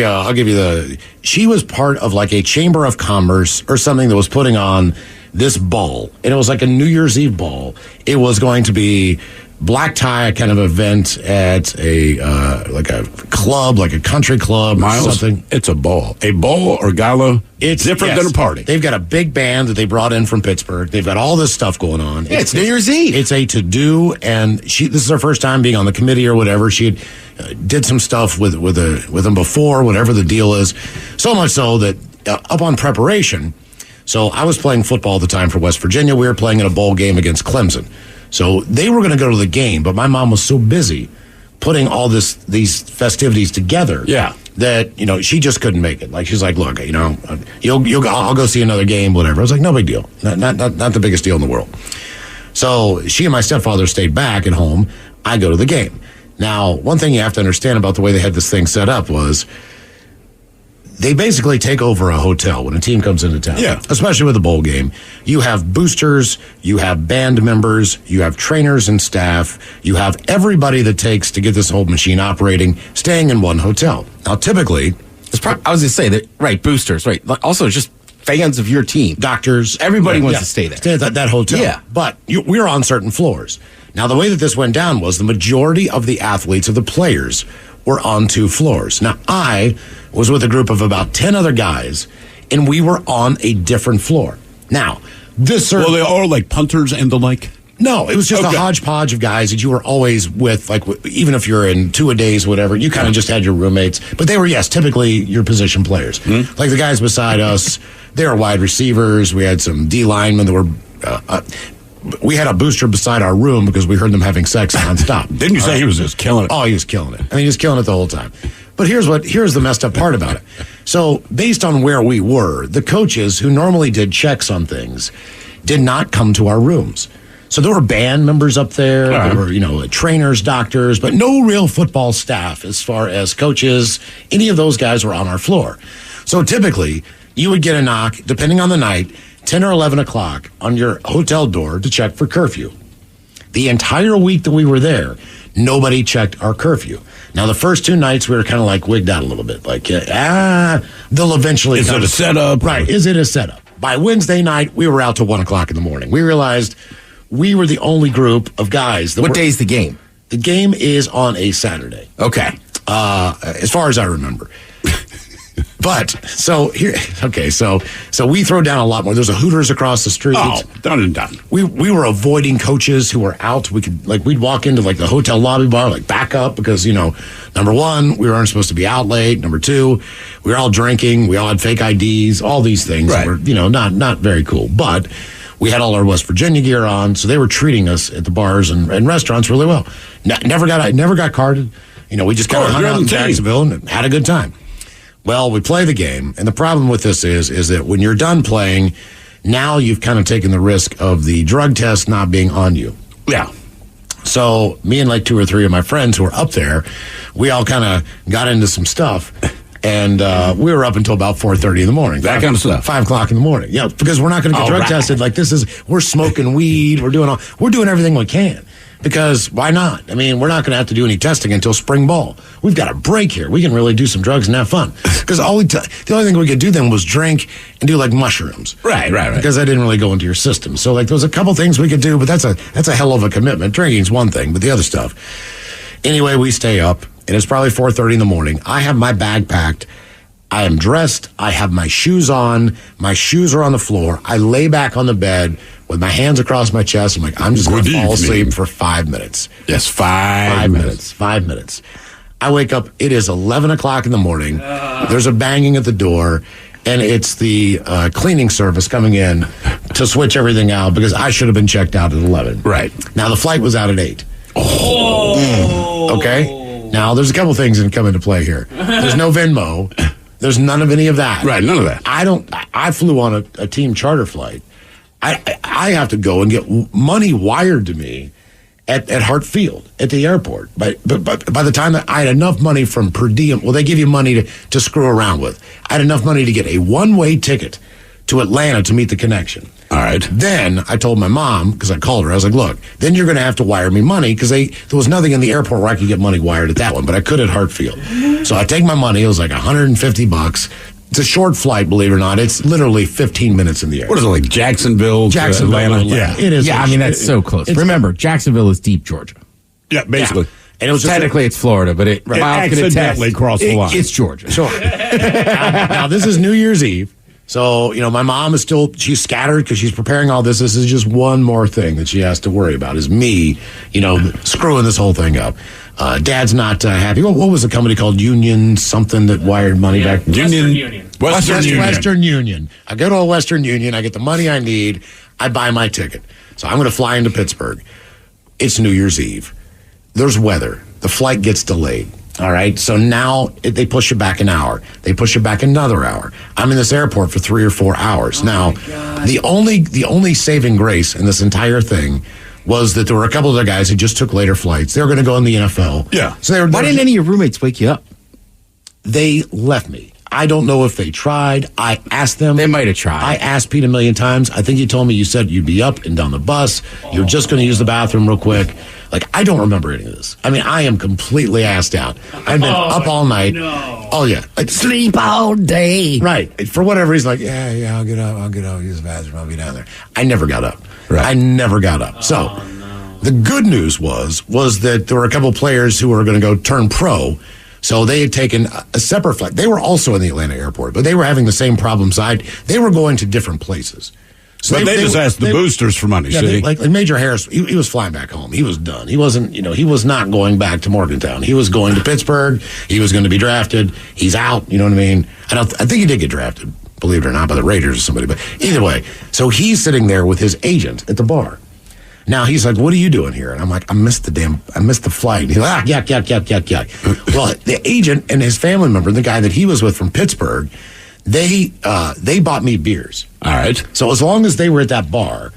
you she was part of like a Chamber of Commerce or something that was putting on this ball. And it was like a New Year's Eve ball. It was going to be black tie kind of event at like a club, like a country club Miles, or something. It's a ball. A ball or gala, it's different than a party. They've got a big band that they brought in from Pittsburgh. They've got all this stuff going on. Yeah, it's New Year's Eve. It's a to-do, and this is her first time being on the committee or whatever. She had did some stuff with them before, whatever the deal is. So much so that up on preparation, so I was playing football at the time for West Virginia. We were playing in a bowl game against Clemson. So they were going to go to the game, but my mom was so busy putting all these festivities together that, she just couldn't make it. Like, she's like, look, I'll go see another game, whatever. I was like, no big deal. Not the biggest deal in the world. So she and my stepfather stayed back at home. I go to the game. Now, one thing you have to understand about the way they had this thing set up was they basically take over a hotel when a team comes into town. Yeah. Especially with a bowl game. You have boosters, you have band members, you have trainers and staff, you have everybody that takes to get this whole machine operating, staying in one hotel. Now, typically, I was going to say that, right, boosters, right. Also, just fans of your team. Doctors. Everybody wants to stay there. Stay at that hotel. Yeah. But we're on certain floors. Now, the way that this went down was the majority of the athletes, of the players, were on 2 floors. Now, I was with a group of about 10 other guys, and we were on a different floor. Now, Well, they are like punters and the like? No, it was just a hodgepodge of guys that you were always with, like, even if you're in 2-a-days, whatever, you kind of just had your roommates. But they were, typically your position players. Mm-hmm. Like the guys beside us, they were wide receivers. We had some D linemen that were... we had a booster beside our room because we heard them having sex nonstop. Didn't you say he was just killing it? Oh, he was killing it. I mean, he was killing it the whole time. But here's the messed up part about it. So based on where we were, the coaches who normally did checks on things did not come to our rooms. So there were band members up there, there were, trainers, doctors, but no real football staff as far as coaches. Any of those guys were on our floor. So typically, you would get a knock, depending on the night, 10 or 11 o'clock on your hotel door to check for curfew. The entire week that we were there, nobody checked our curfew. Now, the first 2 nights, we were kind of like wigged out a little bit. Like, they'll eventually Is it a setup? Right. Is it a setup? By Wednesday night, we were out till 1 o'clock in the morning. We realized we were the only group of guys. What day is the game? The game is on a Saturday. Okay. As far as I remember. But so here, okay, so we throw down a lot more. There's a Hooters across the street. Oh, done and done. We were avoiding coaches who were out. We'd walk into like the hotel lobby bar, like back up because number one, we weren't supposed to be out late. Number two, we were all drinking. We all had fake IDs. All these things were not very cool. But we had all our West Virginia gear on, so they were treating us at the bars and restaurants really well. Never got carded. We just kind of hung out in Jacksonville and had a good time. Well, we play the game, and the problem with this is that when you're done playing, now you've kind of taken the risk of the drug test not being on you. Yeah. So me and like 2 or 3 of my friends who were up there, we all kind of got into some stuff, and we were up until about 4:30 in the morning. That kind of stuff. 5 o'clock in the morning. Yeah, because we're not going to get drug tested. Like we're smoking weed. We're doing everything we can. Because why not? I mean, we're not going to have to do any testing until spring ball. We've got a break here. We can really do some drugs and have fun. Because the only thing we could do then was drink and do like mushrooms. Right. Because that didn't really go into your system. So like there was a couple things we could do, but that's a hell of a commitment. Drinking's one thing, but the other stuff. Anyway, we stay up, and it's probably 4:30 in the morning. I have my bag packed. I am dressed. I have my shoes on. My shoes are on the floor. I lay back on the bed with my hands across my chest. I'm like, I'm just going to fall asleep for 5 minutes. Yes, 5 minutes. 5 minutes. I wake up. It is 11 o'clock in the morning. There's a banging at the door, and it's the cleaning service coming in to switch everything out because I should have been checked out at 11. Right. Now, the flight was out at 8. Okay? Now, there's a couple things that come into play here. There's no Venmo. There's none of any of that. Right, none of that. I flew on a team charter flight. I have to go and get money wired to me at Hartfield at the airport. But by the time that I had enough money from per diem, well, they give you money to screw around with. I had enough money to get a one-way ticket to Atlanta to meet the connection. All right. Then I told my mom, because I called her, I was like, look, then you're going to have to wire me money because there was nothing in the airport where I could get money wired at that one, but I could at Hartfield. So I take my money. It was like $150. It's a short flight, believe it or not. It's literally 15 minutes in the air. What is it, like Jacksonville to Atlanta? Yeah, it is. Yeah, I mean, that's so close. Remember, Jacksonville is deep Georgia. Yeah, basically. Yeah. And it was technically it's Florida, but it accidentally crossed the line. It's Georgia. Sure. now, this is New Year's Eve. So, my mom is she's scattered because she's preparing all this. This is just one more thing that she has to worry about is me, screwing this whole thing up. Dad's not happy. What was the company called? Union something that wired money back? Western Union. Western Union. I go to a Western Union. I get the money I need. I buy my ticket. So I'm going to fly into Pittsburgh. It's New Year's Eve. There's weather. The flight gets delayed. All right. So now they push it back an hour. They push it back another hour. I'm in this airport for 3 or 4 hours. Now, the only saving grace in this entire thing was that there were a couple of the guys who just took later flights. They were going to go in the NFL. Yeah. So why didn't any of your roommates wake you up? They left me. I don't know if they tried. I asked them. They might have tried. I asked Pete a million times. I think you told me you said you'd be up and down the bus. You're just going to use the bathroom real quick. Like, I don't remember any of this. I mean, I am completely assed out. I've been up all night. No. Oh, yeah. Sleep all day. Right. For whatever reason, like, yeah, I'll get up, use the bathroom, I'll be down there. I never got up. Right. I never got up. So, the good news was that there were a couple players who were going to go turn pro. So they had taken a separate flight. They were also in the Atlanta airport, but they were having the same problems. They were going to different places. So but they just asked the boosters for money, see? Like Major Harris, he was flying back home. He was done. He wasn't, he was not going back to Morgantown. He was going to Pittsburgh. He was going to be drafted. He's out, you know what I mean? I think he did get drafted, believe it or not, by the Raiders or somebody. But either way, so he's sitting there with his agent at the bar. Now he's like, what are you doing here? And I'm like, I missed the flight. He's like, yuck. Well, the agent and his family member, the guy that he was with from Pittsburgh, they bought me beers. All right. So as long as they were at that bar,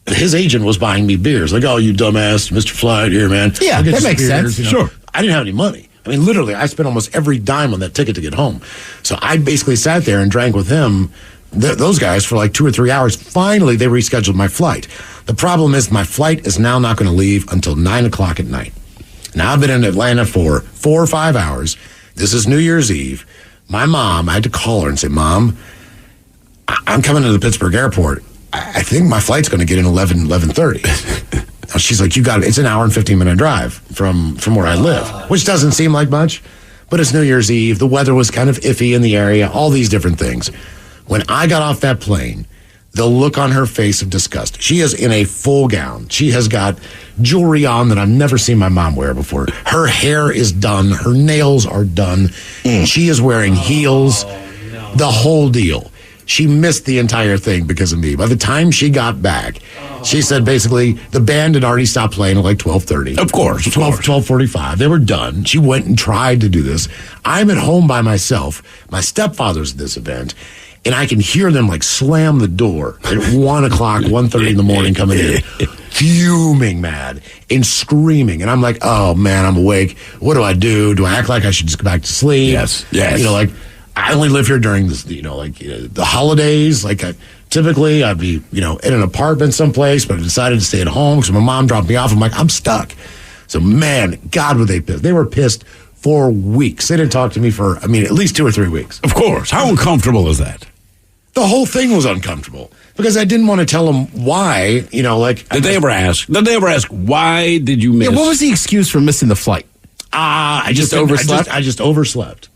his agent was buying me beers. Like, oh, you dumbass, Mr. Flight here, man. Yeah, that makes sense. Sure. I didn't have any money. I mean, literally, I spent almost every dime on that ticket to get home. So I basically sat there and drank with him, those guys, for like 2 or 3 hours. Finally, they rescheduled my flight. The problem is my flight is now not going to leave until 9 o'clock at night. Now, I've been in Atlanta for 4 or 5 hours. This is New Year's Eve. My mom, I had to call her and say, Mom, I'm coming to the Pittsburgh airport. I think my flight's going to get in 11:30. She's like, you got it. It's an hour and 15-minute drive from where I live, which doesn't seem like much, but it's New Year's Eve. The weather was kind of iffy in the area, all these different things. When I got off that plane, the look on her face of disgust. She is in a full gown. She has got jewelry on that I've never seen my mom wear before. Her hair is done. Her nails are done. She is wearing heels, the whole deal. She missed the entire thing because of me. By the time she got back, she said basically the band had already stopped playing at like 12:30. Of course. 12:45. They were done. She went and tried to do this. I'm at home by myself. My stepfather's at this event. And I can hear them like slam the door at 1 o'clock, 1:30 in the morning coming in, fuming mad and screaming. And I'm like, oh man, I'm awake. What do I do? Do I act like I should just go back to sleep? Yes. You know, like I only live here during this, the holidays. Like typically I'd be, in an apartment someplace, but I decided to stay at home because my mom dropped me off. I'm like, I'm stuck. So man, God, were they pissed. They were pissed for weeks. They didn't talk to me for, at least 2 or 3 weeks. Of course. How uncomfortable is that? The whole thing was uncomfortable because I didn't want to tell them why, Did they ever ask, why did you miss? Yeah, what was the excuse for missing the flight? I just overslept? I just overslept.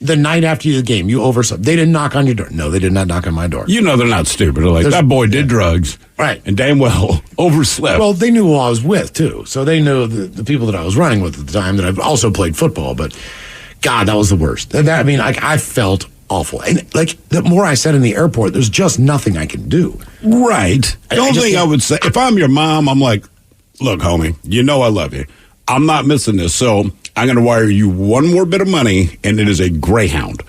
The night after the game, you overslept. They didn't knock on your door. No, they did not knock on my door. You know they're not stupid. They're like, that boy did drugs. Right. And damn well overslept. Well, they knew who I was with, too. So they knew the people that I was running with at the time that I've also played football. But, God, that was the worst. I felt awful. And, the more I said in the airport, there's just nothing I can do. Right. The only thing I would say, if I'm your mom, I'm like, look, homie, I love you. I'm not missing this. So I'm going to wire you one more bit of money, and it is a Greyhound.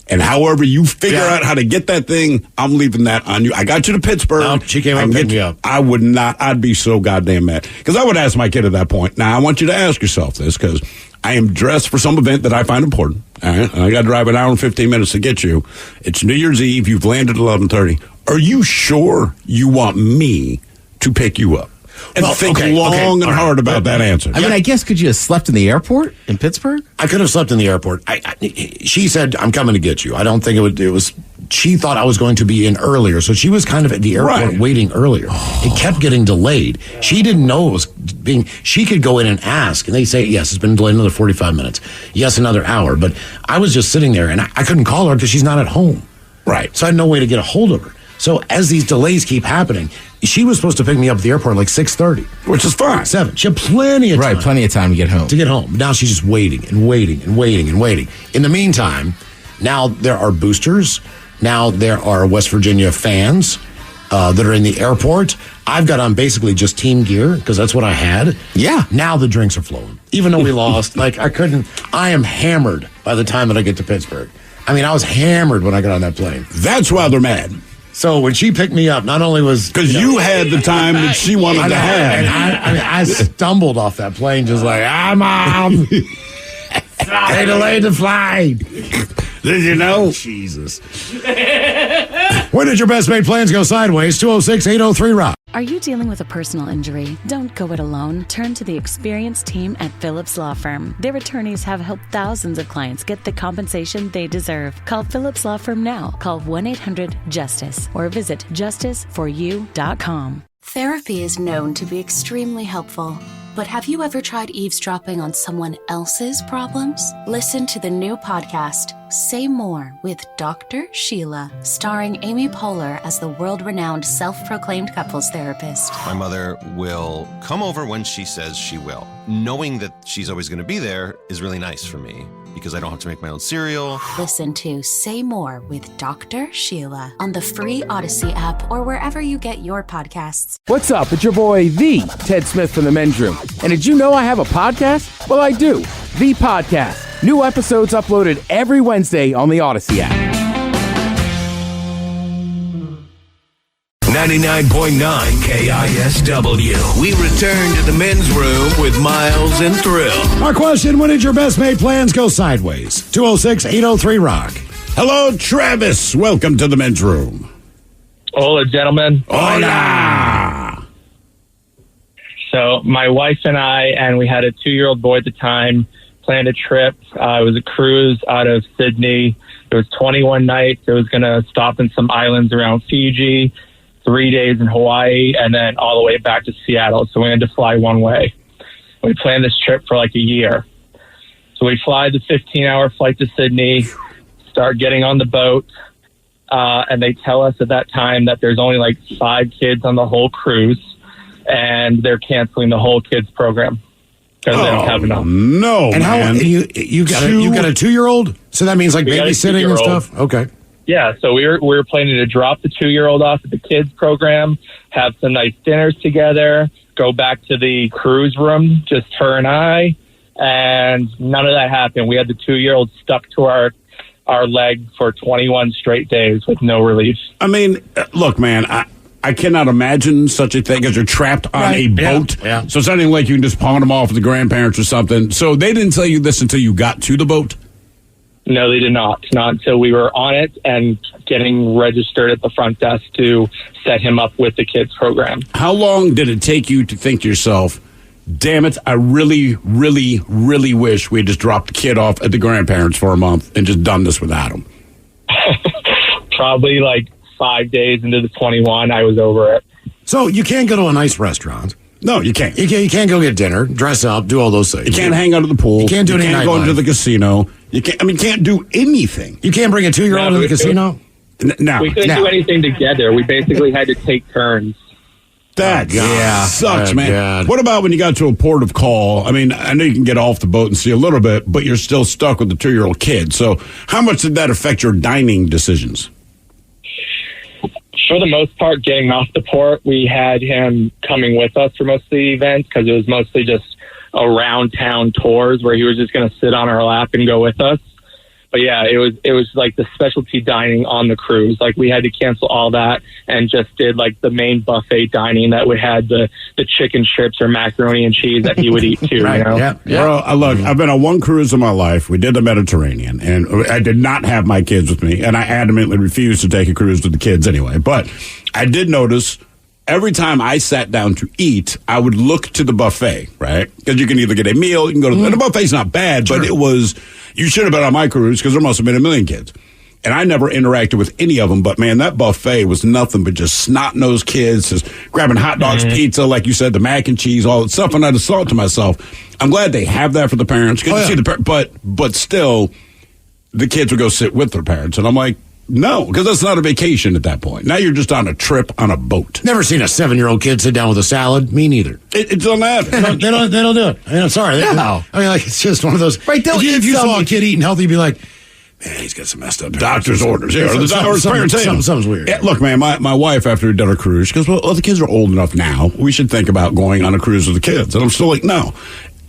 And however you figure out how to get that thing, I'm leaving that on you. I got you to Pittsburgh. No, she came up and picked me up. I would not. I'd be so goddamn mad. Because I would ask my kid at that point. Now, I want you to ask yourself this, because I am dressed for some event that I find important. All right? And I got to drive an hour and 15 minutes to get you. It's New Year's Eve. You've landed at 11:30. Are you sure you want me to pick you up? And think long and hard about that answer. I guess could you have slept in the airport in Pittsburgh? I could have slept in the airport. She said, I'm coming to get you. I don't think it was, she thought I was going to be in earlier. So she was kind of at the airport waiting earlier. It kept getting delayed. She didn't know it was she could go in and ask. And they say, yes, it's been delayed another 45 minutes. Yes, another hour. But I was just sitting there and I couldn't call her because she's not at home. Right. So I had no way to get a hold of her. So as these delays keep happening, she was supposed to pick me up at the airport like 6:30. Which is fine. 7. She had plenty of time. Right, plenty of time to get home. Now she's just waiting and waiting and waiting and waiting. In the meantime, now there are boosters. Now there are West Virginia fans that are in the airport. I've got on basically just team gear because that's what I had. Yeah. Now the drinks are flowing. Even though we lost, I am hammered by the time that I get to Pittsburgh. I was hammered when I got on that plane. That's why they're mad. So when she picked me up, not only was... Because you had the time that she wanted to have. And I stumbled off that plane just like, Mom. They delayed the flight. Did you know? Jesus. When did your best made plans go sideways? 206-803-ROCK. Are you dealing with a personal injury? Don't go it alone. Turn to the experienced team at Phillips Law Firm. Their attorneys have helped thousands of clients get the compensation they deserve. Call Phillips Law Firm now. Call 1-800-JUSTICE or visit justiceforyou.com. Therapy is known to be extremely helpful. But have you ever tried eavesdropping on someone else's problems? Listen to the new podcast, Say More with Dr. Sheila, starring Amy Poehler as the world-renowned self-proclaimed couples therapist. My mother will come over when she says she will. Knowing that she's always going to be there is really nice for me because I don't have to make my own cereal. Listen to Say More with Dr. Sheila on the free Odyssey app or wherever you get your podcasts. What's up? It's your boy, the Ted Smith from the Men's Room. And did you know I have a podcast? Well, I do. The Podcast. New episodes uploaded every Wednesday on the Odyssey app. 99.9 KISW. We return to the men's room with Miles and Thrill. Our question, when did your best made plans go sideways? 206-803-ROCK. Hello, Travis. Welcome to the men's room. Hola, gentlemen. Hola. So my wife and I, and we had a 2-year-old boy at the time, planned a trip. It was a cruise out of Sydney. It was 21 nights. It was going to stop in some islands around Fiji, 3 days in Hawaii, and then all the way back to Seattle. So we had to fly one way. We planned this trip for like a year. So we fly the 15-hour flight to Sydney, start getting on the boat, and they tell us at that time that there's only like 5 kids on the whole cruise, and they're canceling the whole kids program because they don't have enough. No, and man. how you got a 2-year-old? So that means like We got a babysitting and 2-year-old. stuff? Okay. Yeah, so we were planning to drop the 2-year-old off at the kids program, have some nice dinners together, go back to the cruise room, just her and I, and none of that happened. We had the 2-year-old stuck to our leg for 21 straight days with no relief. I mean, look, man, I cannot imagine such a thing because you're trapped on a boat. Yeah. So it's not even like you can just pawn them off with the grandparents or something. So they didn't tell you this until you got to the boat? No, they did not. Not until we were on it and getting registered at the front desk to set him up with the kids program. How long did it take you to think to yourself, damn it, I really, really, really wish we had just dropped the kid off at the grandparents for a month and just done this without him? Probably like 5 days into the 21, I was over it. So you can't go to a nice restaurant. No, you can't. You can't go get dinner, dress up, do all those things. You can't hang out at the pool. You can't do any can't go into the casino. You can't do anything. You can't bring a 2-year-old to the casino? No. We couldn't do anything together. We basically had to take turns. That sucks, Oh, man. God. What about when you got to a port of call? I mean, I know you can get off the boat and see a little bit, but you're still stuck with the 2-year-old kid. So how much did that affect your dining decisions? For the most part, getting off the port, we had him coming with us for most of the events because it was mostly just around town tours where he was just going to sit on our lap and go with us. But yeah, it was like the specialty dining on the cruise. Like we had to cancel all that and just did like the main buffet dining that would have the chicken strips or macaroni and cheese that he would eat too. Right, you know? yeah. Well, look, I've been on one cruise in my life. We did the Mediterranean, and I did not have my kids with me, and I adamantly refused to take a cruise with the kids anyway. But I did notice every time I sat down to eat, I would look to the buffet, right? Because you can either get a meal, you can go to the buffet's not bad, but it was, you should have been on my cruise because there must have been a million kids. And I never interacted with any of them, but man, that buffet was nothing but just snot-nosed kids, just grabbing hot dogs, pizza, like you said, the mac and cheese, all that stuff. And I just thought to myself, I'm glad they have that for the parents. You see but still, the kids would go sit with their parents. And I'm like, no, because that's not a vacation at that point. Now you're just on a trip on a boat. Never seen a 7-year-old kid sit down with a salad. Me neither. It doesn't happen. They don't do it. I mean, I'm sorry. No. I mean, like, it's just one of those. Right, if you saw a kid eating healthy, you'd be like, man, he's got some messed up Doctor's orders. Yeah, or his parents say something's weird. Yeah, look, man, my wife, after we did our cruise, she goes, well, the kids are old enough now. We should think about going on a cruise with the kids. And I'm still like, no.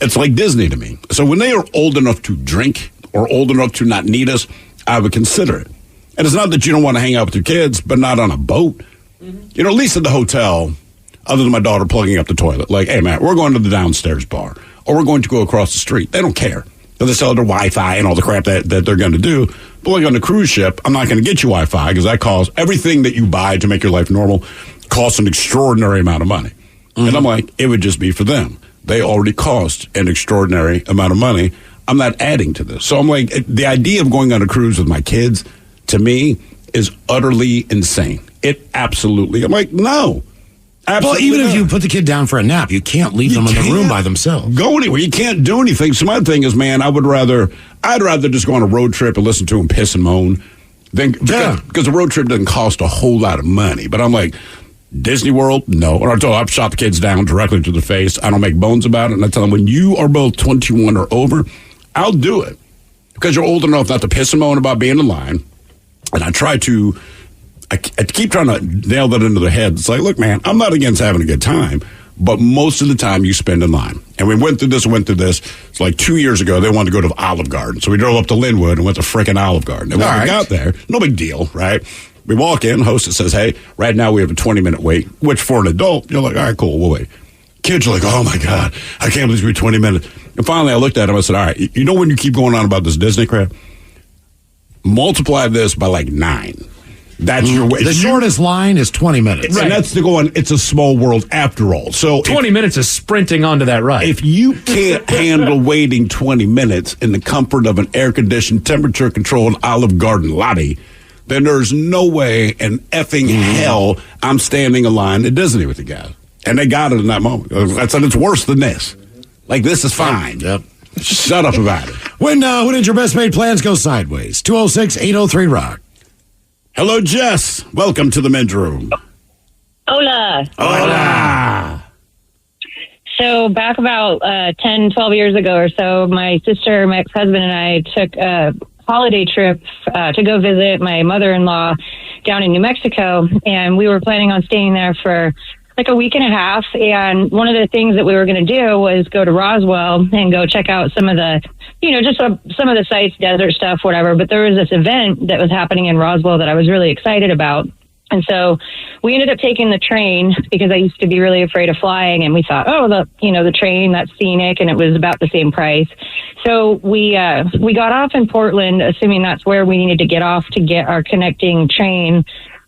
It's like Disney to me. So when they are old enough to drink or old enough to not need us, I would consider it. And it's not that you don't want to hang out with your kids, but not on a boat. Mm-hmm. You know, at least at the hotel, other than my daughter plugging up the toilet, like, hey, man, we're going to the downstairs bar, or we're going to go across the street. They don't care. They sell their Wi-Fi and all the crap that they're going to do. But like on the cruise ship, I'm not going to get you Wi-Fi because that costs everything that you buy to make your life normal costs an extraordinary amount of money. Mm-hmm. And I'm like, it would just be for them. They already cost an extraordinary amount of money. I'm not adding to this. So I'm like, the idea of going on a cruise with my kids, to me, is utterly insane. It absolutely, I'm like, no. Well, even if you put the kid down for a nap, you can't leave them in the room by themselves. Go anywhere. You can't do anything. So my thing is, man, I'd rather just go on a road trip and listen to him piss and moan. Because a road trip doesn't cost a whole lot of money. But I'm like, Disney World, no. Or I've shot the kids down directly to the face. I don't make bones about it. And I tell them, when you are both 21 or over, I'll do it. because you're old enough not to piss and moan about being in line. And I keep trying to nail that into their head. It's like, look, man, I'm not against having a good time, but most of the time you spend in line. And we went through this. It's like 2 years ago, they wanted to go to Olive Garden. So we drove up to Linwood and went to frickin' Olive Garden. And when we got there, no big deal, right? We walk in, hostess says, hey, right now we have a 20-minute wait, which for an adult, you're like, all right, cool, we'll wait. Kids are like, oh, my God, I can't believe it's 20 minutes. And finally, I looked at him. I said, all right, you know when you keep going on about this Disney crap? Multiply this by like 9. That's your way. The shortest line is 20 minutes. Right. And that's the going, it's a small world after all. So 20 minutes is sprinting onto that ride. If you can't handle waiting 20 minutes in the comfort of an air-conditioned, temperature-controlled Olive Garden lobby, then there's no way in effing hell I'm standing in line at Disney with you guys. And they got it in that moment. I said, it's worse than this. Like, this is fine. Yep. Shut up about it. When did your best made plans go sideways? 206-803-ROCK. Hello, Jess. Welcome to the men's room. Hola. Hola. So back about 10, 12 years ago or so, my sister, my ex-husband, and I took a holiday trip to go visit my mother-in-law down in New Mexico, and we were planning on staying there for like a week and a half. And one of the things that we were going to do was go to Roswell and go check out some of the, just some of the sites, desert stuff, whatever. But there was this event that was happening in Roswell that I was really excited about. And so we ended up taking the train because I used to be really afraid of flying. And we thought, the train, that's scenic. And it was about the same price. So we got off in Portland, assuming that's where we needed to get off to get our connecting train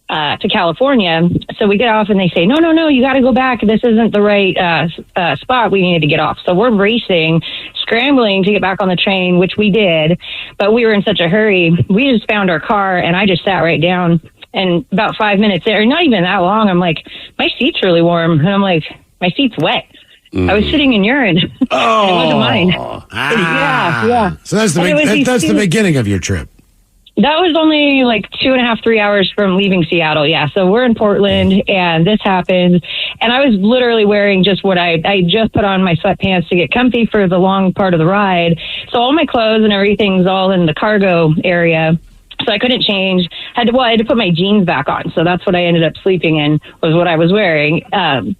to California. So we get off and they say, no, you got to go back. This isn't the right spot. We needed to get off. So we're racing, scrambling to get back on the train, which we did. But we were in such a hurry. We just found our car and I just sat right down. And about 5 minutes there, not even that long, I'm like, my seat's really warm. And I'm like, my seat's wet. I was sitting in urine. Oh, it wasn't mine. Yeah. So that's the beginning of your trip. That was only like 2.5, 3 hours from leaving Seattle. Yeah. So we're in Portland and this happened. And I was literally wearing just what I just put on my sweatpants to get comfy for the long part of the ride. So all my clothes and everything's all in the cargo area. So I couldn't change. I had to put my jeans back on. So that's what I ended up sleeping in, was what I was wearing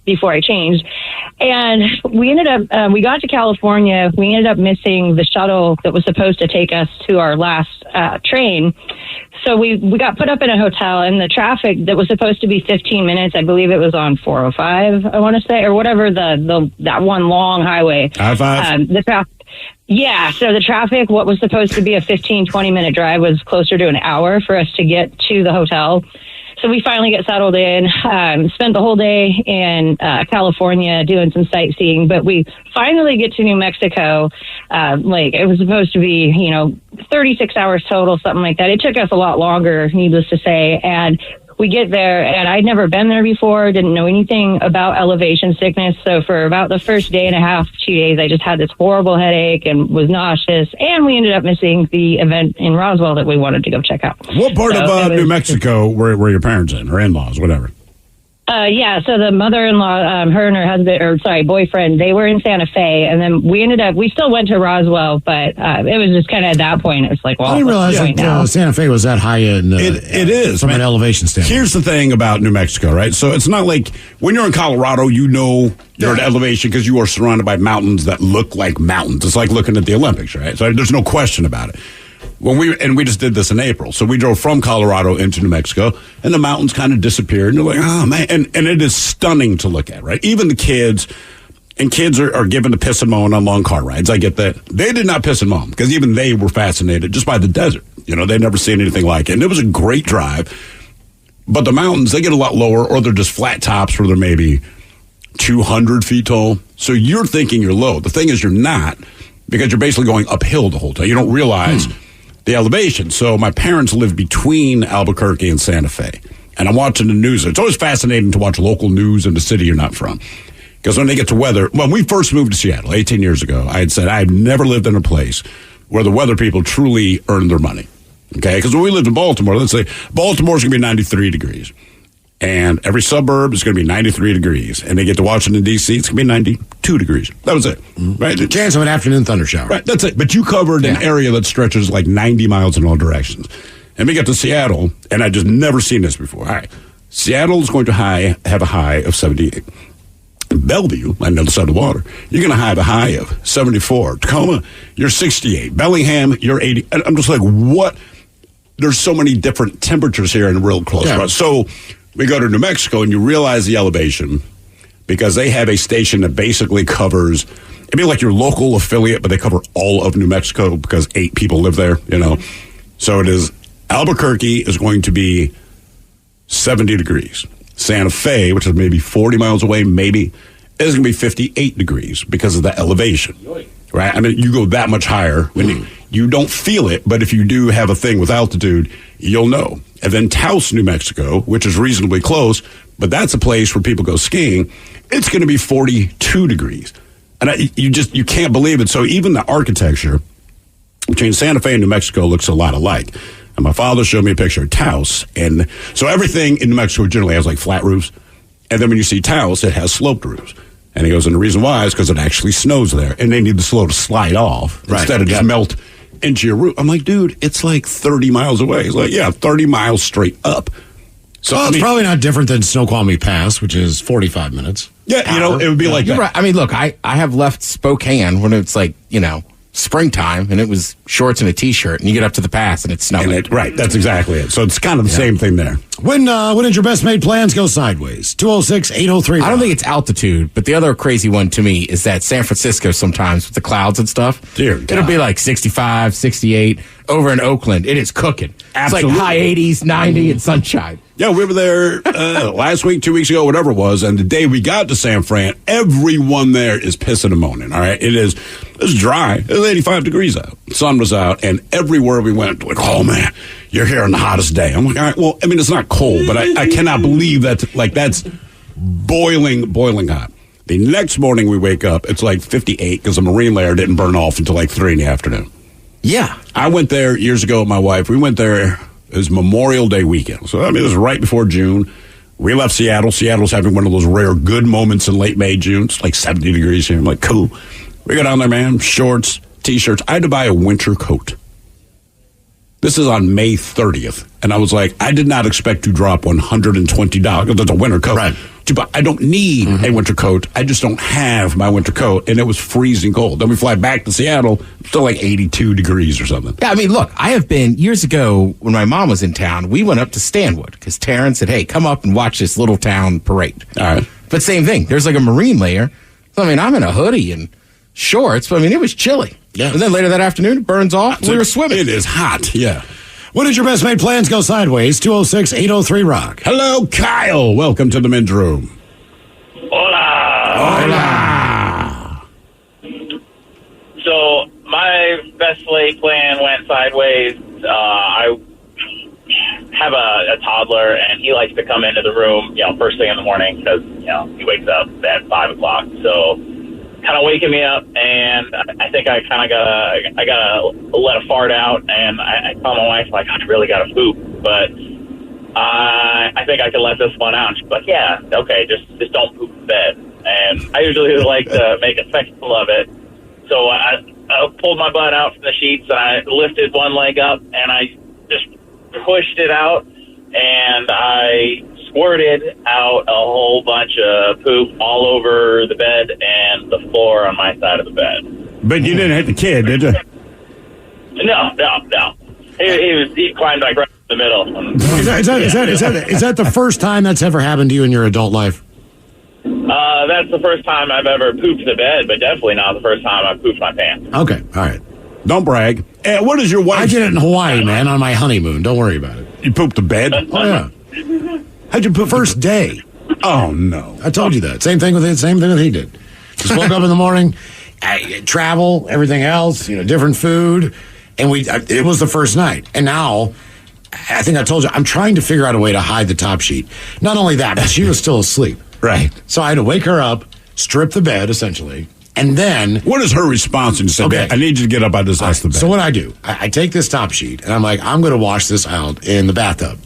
before I changed. And we we got to California. We ended up missing the shuttle that was supposed to take us to our last train. So we got put up in a hotel, and the traffic that was supposed to be 15 minutes, I believe it was on 405, I want to say, or whatever, that one long highway. I-5? The traffic. Yeah, so the traffic, what was supposed to be a 15, 20-minute drive was closer to an hour for us to get to the hotel. So we finally get settled in, spent the whole day in California doing some sightseeing, but we finally get to New Mexico. It was supposed to be, 36 hours total, something like that. It took us a lot longer, needless to say, and we get there, and I'd never been there before, didn't know anything about elevation sickness. So for about the first day and a half, 2 days, I just had this horrible headache and was nauseous. And we ended up missing the event in Roswell that we wanted to go check out. What part of New Mexico were your parents in, or in-laws, whatever? So the mother-in-law, her and her boyfriend, they were in Santa Fe, and then we still went to Roswell, but it was just kind of at that point, it was like, well, I didn't realize that Santa Fe was that high in. It is from an elevation standpoint. Here's the thing about New Mexico, right? So it's not like when you're in Colorado, you're at elevation because you are surrounded by mountains that look like mountains. It's like looking at the Olympics, right? So there's no question about it. We just did this in April. So we drove from Colorado into New Mexico, and the mountains kind of disappeared. And you're like, oh, man. And it is stunning to look at, right? Even the kids are given to piss and moan on long car rides. I get that. They did not piss and moan because even they were fascinated just by the desert. They'd never seen anything like it. And it was a great drive. But the mountains, they get a lot lower, or they're just flat tops where they're maybe 200 feet tall. So you're thinking you're low. The thing is you're not, because you're basically going uphill the whole time. You don't realize the elevation. So my parents live between Albuquerque and Santa Fe. And I'm watching the news. It's always fascinating to watch local news in the city you're not from. Because when they get to weather, when we first moved to Seattle 18 years ago, I had said I've never lived in a place where the weather people truly earn their money. Okay? Because when we lived in Baltimore, let's say Baltimore's going to be 93 degrees. And every suburb is going to be 93 degrees. And they get to Washington, D.C., it's going to be 92 degrees. That was it. Right? Chance of an afternoon thunder shower. Right, that's it. But you covered an area that stretches like 90 miles in all directions. And we get to Seattle, and I just never seen this before. All right. Seattle is going to have a high of 78. Bellevue, on the other side of the water, you're going to have a high of 74. Tacoma, you're 68. Bellingham, you're 80. And I'm just like, what? There's so many different temperatures here in real close. Yeah. So we go to New Mexico, and you realize the elevation because they have a station that basically covers, I mean, like your local affiliate, but they cover all of New Mexico because 8 people live there, you know. So it is, Albuquerque is going to be 70 degrees. Santa Fe, which is maybe 40 miles away, maybe, is going to be 58 degrees because of the elevation. Right? I mean, you go that much higher when you don't feel it, but if you do have a thing with altitude, you'll know. And then Taos, New Mexico, which is reasonably close, but that's a place where people go skiing, it's going to be 42 degrees. And you can't believe it. So even the architecture between Santa Fe and New Mexico looks a lot alike. And my father showed me a picture of Taos. And so everything in New Mexico generally has like flat roofs. And then when you see Taos, it has sloped roofs. And he goes, and the reason why is because it actually snows there. And they need the snow to slide off instead of just melt into your roof. I'm like, dude, it's like 30 miles away. He's like, yeah, 30 miles straight up. So well, it's probably not different than Snoqualmie Pass, which is 45 minutes. Yeah, you know, it would be like You're that. right. I mean, look, I have left Spokane when it's like, you know, springtime, and it was shorts and a T-shirt, and you get up to the pass, and it's snowing. Right, that's exactly it. So it's kind of the same thing there. When did your best made plans go sideways? 206-803. I don't think it's altitude, but the other crazy one to me is that San Francisco sometimes with the clouds and stuff, Dear God. it'll be like 65, 68. Over in Oakland, it is cooking. Absolutely. It's like high 80s, 90, and sunshine. Yeah, we were there last week, 2 weeks ago, whatever it was, and the day we got to San Fran, everyone there is pissing and moaning, all right? It's dry. It was 85 degrees out. The sun was out, and everywhere we went, like, oh, man, you're here on the hottest day. I'm like, all right, well, I mean, it's not cold, but I cannot believe that's boiling hot. The next morning we wake up, it's like 58 because the marine layer didn't burn off until like 3 in the afternoon. Yeah. I went there years ago with my wife. We went there. It was Memorial Day weekend. So, I mean, it was right before June. We left Seattle. Seattle's having one of those rare good moments in late May, June. It's like 70 degrees here. I'm like, cool. We go down there, man. Shorts, T-shirts. I had to buy a winter coat. This is on May 30th. And I was like, I did not expect to drop $120. That's a winter coat. Right. But I don't need a winter coat. I just don't have my winter coat. And it was freezing cold. Then we fly back to Seattle. Still like 82 degrees or something. Yeah, I mean, look, I have been, years ago, when my mom was in town, we went up to Stanwood because Taryn said, hey, come up and watch this little town parade. All right. But same thing. There's like a marine layer. So, I mean, I'm in a hoodie and shorts, but I mean, it was chilly. Yeah. And then later that afternoon, it burns off. We were swimming. It is hot. Yeah. When did your best made plans go sideways? 206-803-ROCK. Hello, Kyle. Welcome to the men's room. Hola. So my best laid plan went sideways. I have a toddler, and he likes to come into the room, first thing in the morning because, he wakes up at 5 o'clock. So kind of waking me up, and I think I kind of gotta let a fart out, and I tell my wife, like, I really gotta poop, but I think I can let this one out. She's like, yeah, okay, just don't poop in bed. And I usually like to make a spectacle of it. So I pulled my butt out from the sheets, and I lifted one leg up, and I just pushed it out, and I squirted out a whole bunch of poop all over the bed and the floor on my side of the bed. But you didn't hit the kid, did you? No. He climbed like right in the middle. Is that the first time that's ever happened to you in your adult life? That's the first time I've ever pooped the bed, but definitely not the first time I've pooped my pants. Okay, all right. Don't brag. Hey, what is your wife? I did it in Hawaii, man, on my honeymoon. Don't worry about it. You pooped the bed? Oh, yeah. How'd you poop? First day. Oh, no. I told you that. Same thing with he did. Just woke up in the morning, travel, everything else, different food. And it was the first night. And now, I think I told you, I'm trying to figure out a way to hide the top sheet. Not only that, but she was still asleep. Right. So I had to wake her up, strip the bed, essentially. And then... What is her response when you say, okay, I need you to get up out of this the bed? So what I do, I take this top sheet, and I'm like, I'm going to wash this out in the bathtub.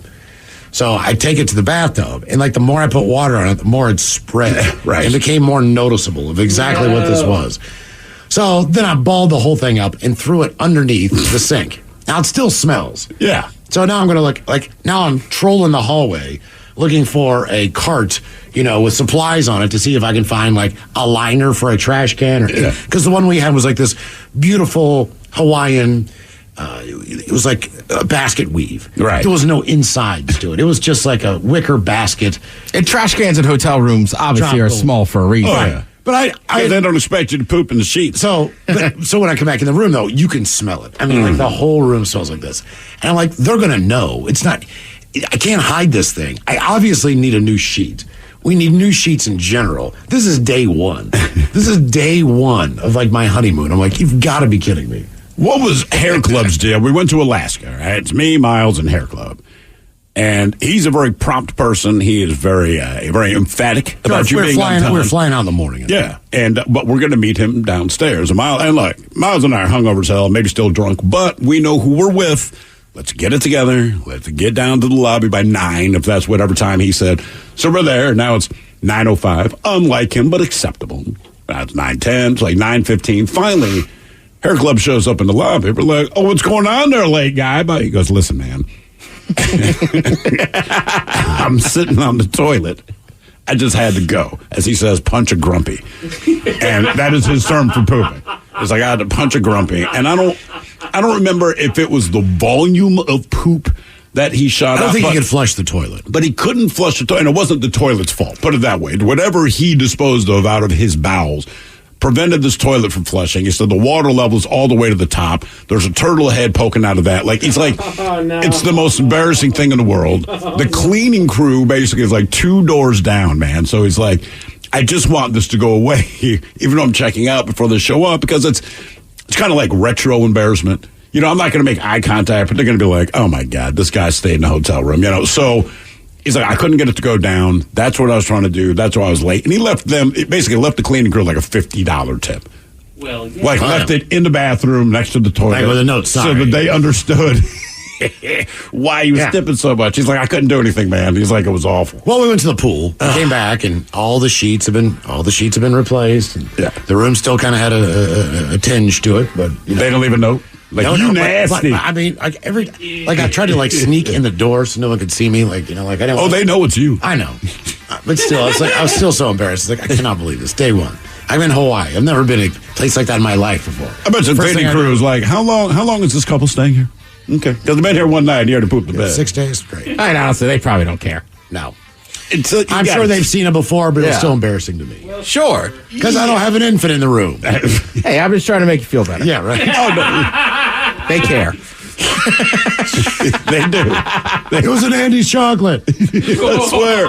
So I take it to the bathtub, and like the more I put water on it, the more it spread. Right. It became more noticeable of exactly what this was. So then I balled the whole thing up and threw it underneath the sink. Now it still smells. Yeah. So now I'm going to look now I'm trolling the hallway looking for a cart, with supplies on it to see if I can find like a liner for a trash can. Because the one we had was like this beautiful Hawaiian, it was like a basket weave. Right. There was no insides to it. It was just like a wicker basket. And trash cans in hotel rooms obviously are small for a reason. Oh, yeah. But they don't expect you to poop in the sheets. So when I come back in the room, though, you can smell it. I mean, like the whole room smells like this. And I'm like, they're going to know. It's not, I can't hide this thing. I obviously need a new sheet. We need new sheets in general. This is day one. This is day one of like my honeymoon. I'm like, you've got to be kidding me. What was Hair Club's deal? We went to Alaska, right? It's me, Miles, and Hair Club. And he's a very prompt person. He is very emphatic about you being on time. We're flying out in the morning. Yeah, but we're going to meet him downstairs. And Miles and I are hungover as hell, maybe still drunk, but we know who we're with. Let's get it together. Let's get down to the lobby by 9, if that's whatever time he said. So we're there. Now it's 9:05. Unlike him, but acceptable. Now it's 9:10. It's like 9:15. Finally, Hair Club shows up in the lobby. We're like, oh, what's going on there, late guy? But he goes, listen, man. I'm sitting on the toilet. I just had to go. As he says, punch a grumpy. And that is his term for pooping. It's like I had to punch a grumpy. And I don't remember if it was the volume of poop that he shot out. I don't think he could flush the toilet. But he couldn't flush the toilet. And it wasn't the toilet's fault. Put it that way. Whatever he disposed of out of his bowels prevented this toilet from flushing. He said the water level's all the way to the top. There's a turtle head poking out of that. It's the most embarrassing thing in the world. The cleaning crew basically is like 2 doors down, man. So he's like, I just want this to go away, even though I'm checking out before they show up, because it's kind of like retro embarrassment. I'm not going to make eye contact, but they're going to be like, oh my God, this guy stayed in the hotel room, So he's like, I couldn't get it to go down. That's what I was trying to do. That's why I was late. And he left the cleaning crew like a $50 tip. Well, yeah. Left it in the bathroom next to the toilet. Like with a note, so that they understood why he was tipping so much. He's like, I couldn't do anything, man. He's like, it was awful. Well, we went to the pool, came back, and all the sheets have been replaced. And the room still kind of had a tinge to it, but they don't even know. Nasty. But, I mean, I tried to sneak in the door so no one could see me. I didn't. Oh, they know it's you. I know, but still, I was still so embarrassed. I cannot believe this. Day one, I'm in Hawaii. I've never been in a place like that in my life before. I bet the cleaning crew was like, how long is this couple staying here? Okay, because they've been here one night and you had to poop the bed. 6 days, great. Honestly, they probably don't care. No. I'm sure they've seen it before, but it's still embarrassing to me. Well, sure. Because I don't have an infant in the room. Hey, I'm just trying to make you feel better. Yeah, right. Oh, no. They care. They do. It was an Andy's chocolate. I swear.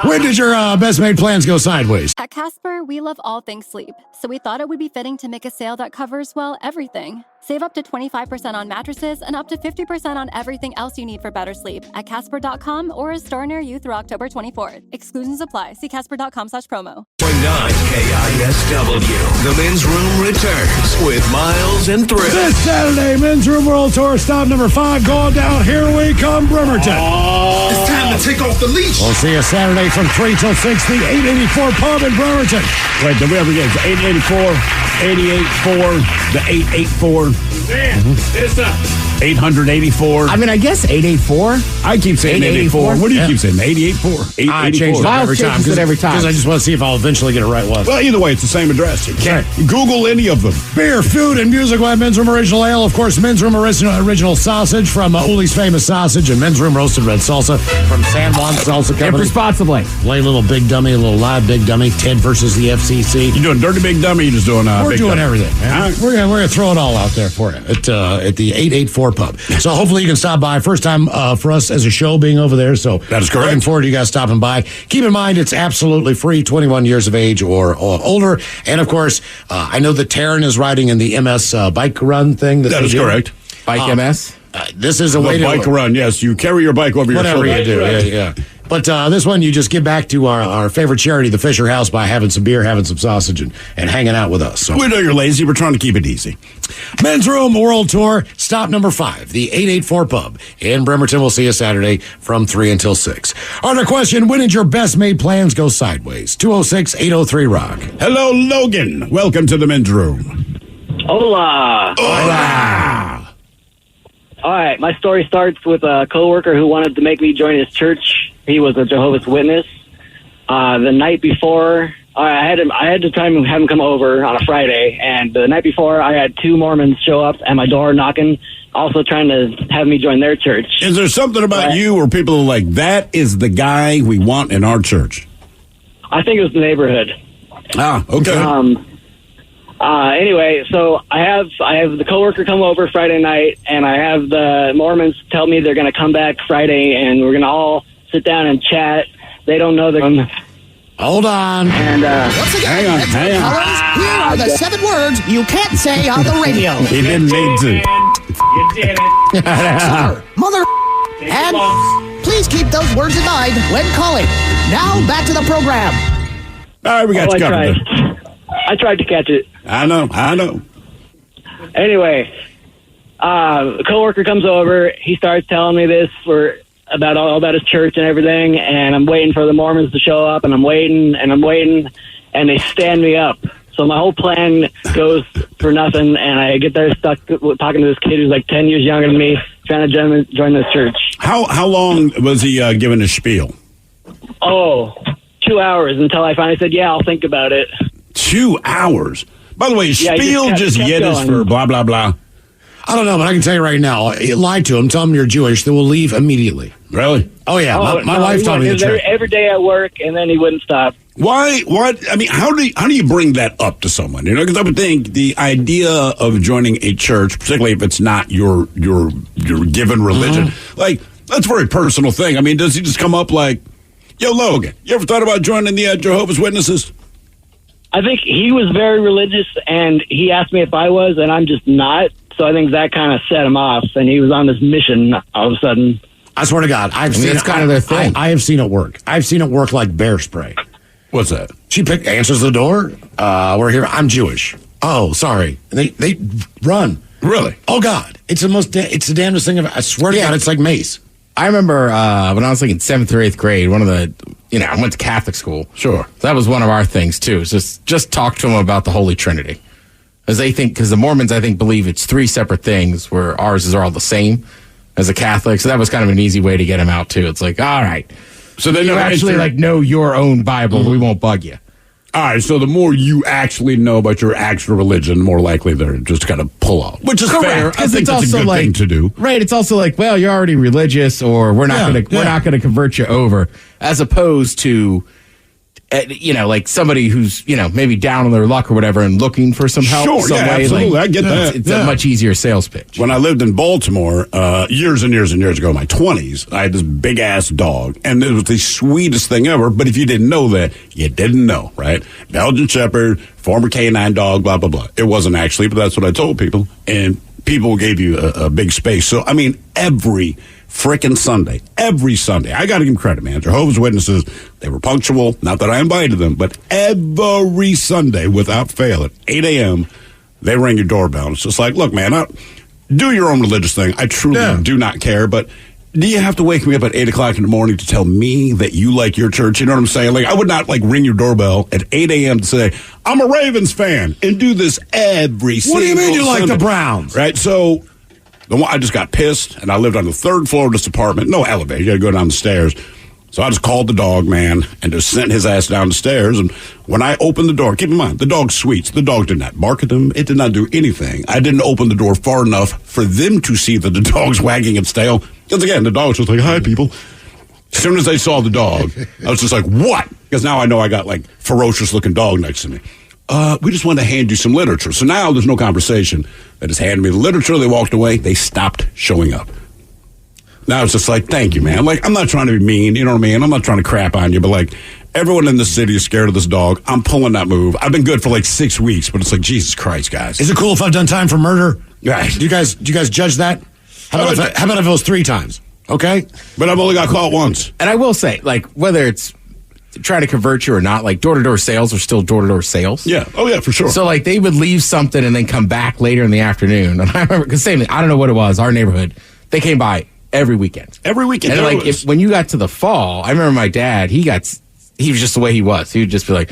When did your best made plans go sideways? At Casper, we love all things sleep, so we thought it would be fitting to make a sale that covers, everything. Save up to 25% on mattresses and up to 50% on everything else you need for better sleep at Casper.com or a store near you through October 24th. Exclusions apply. See Casper.com/promo. 9 KISW. The Men's Room returns with Miles and Thrill. This Saturday, Men's Room World Tour, stop number 5, going down. Here we come, Bremerton. It's time to take off the leash. We'll see you Saturday from 3 till 6, the 884 Pub in Bremerton. Wait, did we ever get the 884, 884, the 884? It's 884. I mean, I guess 884. I keep saying 884. What do you keep saying? 884. I change it every time. Because I just want to see if I'll eventually get it right once. Well, either way, it's the same address. You can't Google any of them. Beer, food, and music by Men's Room Original Ale. Of course, Men's Room Original Sausage from Uli's Famous Sausage, and Men's Room Roasted Red Salsa from San Juan Salsa Company. Get responsibly. Play a little Big Dummy, a little live Big Dummy. Ted versus the FCC. You doing Dirty Big Dummy? You just doing We're Big doing Dummy? Everything, man. Right. We're gonna throw it all out there for you at the 884 Pub. So hopefully you can stop by. First time for us as a show being over there. So that is correct. Looking forward to you guys stopping by. Keep in mind it's absolutely free, 21 years of age or older. And of course, I know that Taryn is riding in the MS bike run thing. That is correct. Bike MS. This is a way to bike run. Yes, you carry your bike over your shoulder. Whatever you do, yeah. But this one, you just give back to our favorite charity, the Fisher House, by having some beer, having some sausage, and hanging out with us. So We know you're lazy. We're trying to keep it easy. Men's Room World Tour, stop number 5, the 884 Pub in Bremerton. We'll see you Saturday from 3 until 6. Our question, when did your best made plans go sideways? 206-803-ROCK. Hello, Logan. Welcome to the Men's Room. Hola. Hola. All right, my story starts with a coworker who wanted to make me join his church. He was a Jehovah's Witness. The night before, I had to try and have him come over on a Friday, and the night before, I had 2 Mormons show up at my door knocking, also trying to have me join their church. Is there something about you where people are like, that is the guy we want in our church? I think it was the neighborhood. Ah, okay. Anyway, so I have the coworker come over Friday night, and I have the Mormons tell me they're going to come back Friday, and we're going to all sit down and chat. They don't know they're going to... Hold on. And, Once again, hang on. here are the 7 words you can't say on the radio. He didn't need to. You did it. Sir, mother, and please keep those words in mind when calling. Now, back to the program. All right, we got you covered. I tried to catch it. I know. Anyway, a coworker comes over. He starts telling me this all about his church and everything, and I'm waiting for the Mormons to show up, and I'm waiting, and they stand me up. So my whole plan goes for nothing, and I get there stuck talking to this kid who's like 10 years younger than me, trying to join this church. How long was he giving his spiel? 2 hours until I finally said, yeah, I'll think about it. 2 hours? By the way, Yeah, spiel just Yiddish going. for blah, blah, blah. I don't know, but I can tell you right now, lie to them, tell them you're Jewish, they will leave immediately. Really? Oh, yeah. My wife told me the truth. Every day at work, and then he wouldn't stop. Why? What? I mean, how do you bring that up to someone? You know, because I would think the idea of joining a church, particularly if it's not your given religion, like that's a very personal thing. I mean, does he just come up like, "Yo, Logan, you ever thought about joining the Jehovah's Witnesses?" I think he was very religious, and he asked me if I was, and I'm just not. So I think that kind of set him off, and he was on this mission all of a sudden. I swear to God, I've seen it's kind of their thing. I have seen it work. I've seen it work like bear spray. What's that? She answers the door. We're here. I'm Jewish. Oh, sorry. And they run. Really? Oh God, it's it's the damnedest thing. I swear to God, it's like mace. I remember when I was like in 7th or 8th grade, I went to Catholic school. Sure. That was one of our things too. Just talk to them about the Holy Trinity. Because the Mormons, I think, believe it's 3 separate things, where ours is all the same as a Catholic. So that was kind of an easy way to get them out too. It's like, all right, so then you actually know your own Bible. We won't bug you. All right, so the more you actually know about your actual religion, the more likely they're just going to pull out, which is fair. I think that's a good thing to do. Right? It's also like, well, you're already religious, or we're not going to convert you over, as opposed to, like somebody who's maybe down on their luck or whatever and looking for some help. Sure, absolutely. I get that. It's a much easier sales pitch. When I lived in Baltimore years and years and years ago, in my 20s, I had this big ass dog, and it was the sweetest thing ever. But if you didn't know that, you didn't know, right? Belgian Shepherd, former canine dog, blah blah blah. It wasn't actually, but that's what I told people, and people gave you a big space. So I mean, every Sunday, I got to give them credit, man. Jehovah's Witnesses, they were punctual. Not that I invited them, but every Sunday, without fail, at 8 a.m., they ring your doorbell. It's just like, look, man, do your own religious thing. I truly do not care, but do you have to wake me up at 8 o'clock in the morning to tell me that you like your church? You know what I'm saying? Like, I would not ring your doorbell at 8 a.m. to say, I'm a Ravens fan, and do this every single Sunday. What do you mean you like the Browns? Right, so I just got pissed, and I lived on the 3rd floor of this apartment. No elevator. You got to go down the stairs. So I just called the dog, man, and just sent his ass down the stairs. And when I opened the door, keep in mind, the dog's sweet. The dog did not bark at them. It did not do anything. I didn't open the door far enough for them to see that the dog's wagging its tail. Because, again, the dog's just like, hi, people. As soon as they saw the dog, I was just like, what? Because now I know I got, ferocious-looking dog next to me. We just wanted to hand you some literature. So now there's no conversation. They just handed me the literature. They walked away. They stopped showing up. Now it's just like, thank you, man. I'm not trying to be mean. You know what I mean? I'm not trying to crap on you. But, everyone in this city is scared of this dog. I'm pulling that move. I've been good for, 6 weeks. But it's like, Jesus Christ, guys. Is it cool if I've done time for murder? Right. Do you guys judge that? How about if it was 3 times? Okay. But I've only got caught once. And I will say, like, whether it's trying to convert you or not, like door-to-door sales are still door-to-door sales. Yeah. Oh, yeah, for sure. So, like, they would leave something and then come back later in the afternoon. And I remember, because same thing, I don't know what it was, our neighborhood, they came by every weekend. Every weekend. And, like, when you got to the fall, I remember my dad, he was just the way he was. He would just be like,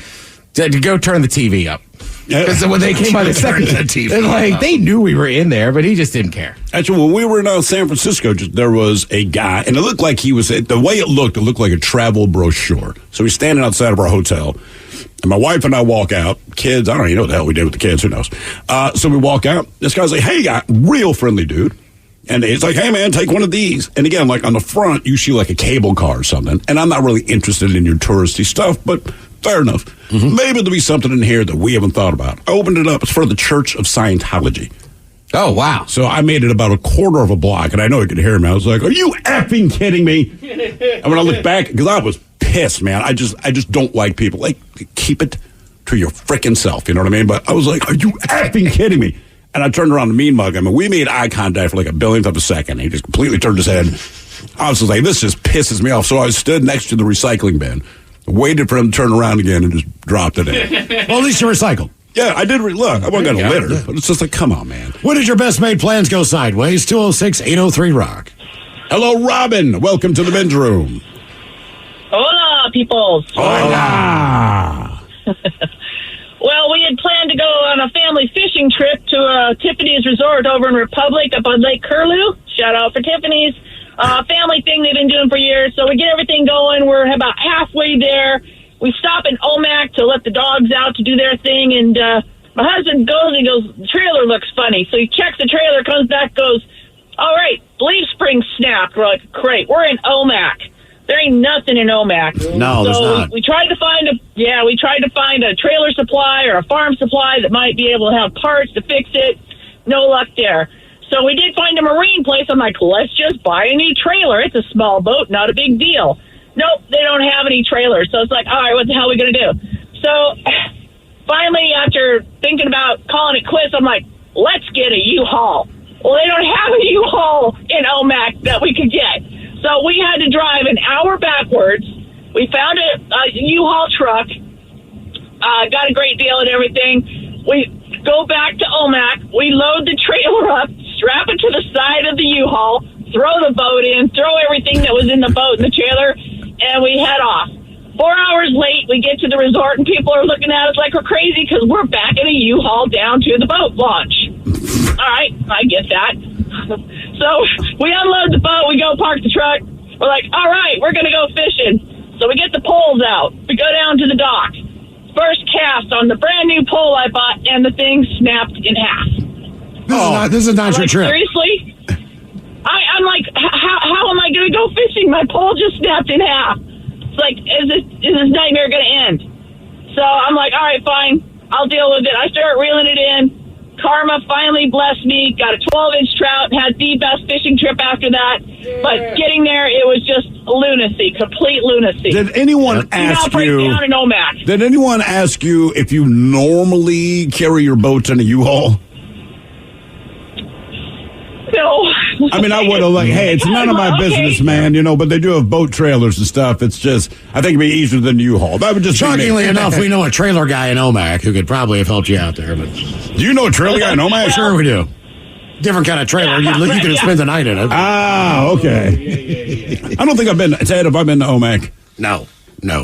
go turn the TV up. Because when they came by the second TV, and like they knew we were in there, but he just didn't care. Actually, when we were in San Francisco, there was a guy, and it looked like he was, the way it looked like a travel brochure. So he's standing outside of our hotel, and my wife and I walk out. Kids, I don't even know what the hell we did with the kids, who knows. So we walk out. This guy's like, hey, guy, real friendly dude. And it's like, hey, man, take one of these. And again, like on the front, you see like a cable car or something. And I'm not really interested in your touristy stuff, but fair enough. Mm-hmm. Maybe there'll be something in here that we haven't thought about. I opened it up. It's for the Church of Scientology. Oh, wow. So I made it about a quarter of a block, and I know you could hear me. I was like, are you effing kidding me? And when I look back, because I was pissed, man. I just don't like people. Like, keep it to your frickin' self, you know what I mean? But I was like, are you effing kidding me? And I turned around to mean mug him, and we made eye contact for like a billionth of a second. He just completely turned his head. I was just like, this just pisses me off. So I stood next to the recycling bin, waited for him to turn around again, and just dropped it in. Well, at least you recycled. Yeah, I did. Look, I wasn't going to litter, but it's just like, come on, man. When did your best made plans go sideways? 206-803-ROCK. Hello, Robin. Welcome to the men's room. Hola, peoples. Hola. Well, we had planned to go on a family fishing trip to Tiffany's Resort over in Republic up on Lake Curlew. Shout out for Tiffany's. Family thing they've been doing for years. So we get everything going. We're about halfway there. We stop in Omak to let the dogs out to do their thing. And my husband goes and he goes, the trailer looks funny. So he checks the trailer, comes back, goes, all right, leaf spring snapped. We're like, great. We're in Omak. There ain't nothing in Omak. No, there's not. We tried to find a trailer supply or a farm supply that might be able to have parts to fix it. No luck there. So we did find a marine place. I'm like, let's just buy a new trailer. It's a small boat, not a big deal. Nope, they don't have any trailers. So it's like, all right, what the hell are we going to do? So finally, after thinking about calling it quits, I'm like, let's get a U-Haul. Well, they don't have a U-Haul in Omak that we could get. So we had to drive an hour backwards. We found a U-Haul truck, got a great deal and everything. We go back to Omak. We load the trailer up, strap it to the side of the U-Haul, throw the boat in, throw everything that was in the boat in the trailer, and we head off. 4 hours late, we get to the resort, and people are looking at us like we're crazy because we're back in a U-Haul down to the boat launch. All right, I get that. So we unload the boat, we go park the truck. We're like, all right, we're going to go fishing. So we get the poles out. We go down to the dock. First cast on the brand new pole I bought, and the thing snapped in half. This is not your like, trip. Seriously? I'm like, how am I going to go fishing? My pole just snapped in half. It's like, is this nightmare going to end? So I'm like, all right, fine. I'll deal with it. I start reeling it in. Karma finally blessed me, got a 12-inch trout, had the best fishing trip after that. But getting there, it was just lunacy, complete lunacy. Did anyone ask you? Down in Omak. Did anyone ask you if you normally carry your boat in a U-Haul? No. I mean, I would have like, hey, it's none of my business, man, you know, but they do have boat trailers and stuff. It's just, I think it'd be easier than U-Haul. That would just Shockingly enough, we know a trailer guy in Omak who could probably have helped you out there. But do you know a trailer guy in Omak? Sure we do. Different kind of trailer. You could have spent the night in it. Ah, okay. I don't think I've been, Ted, have I been to Omak? No.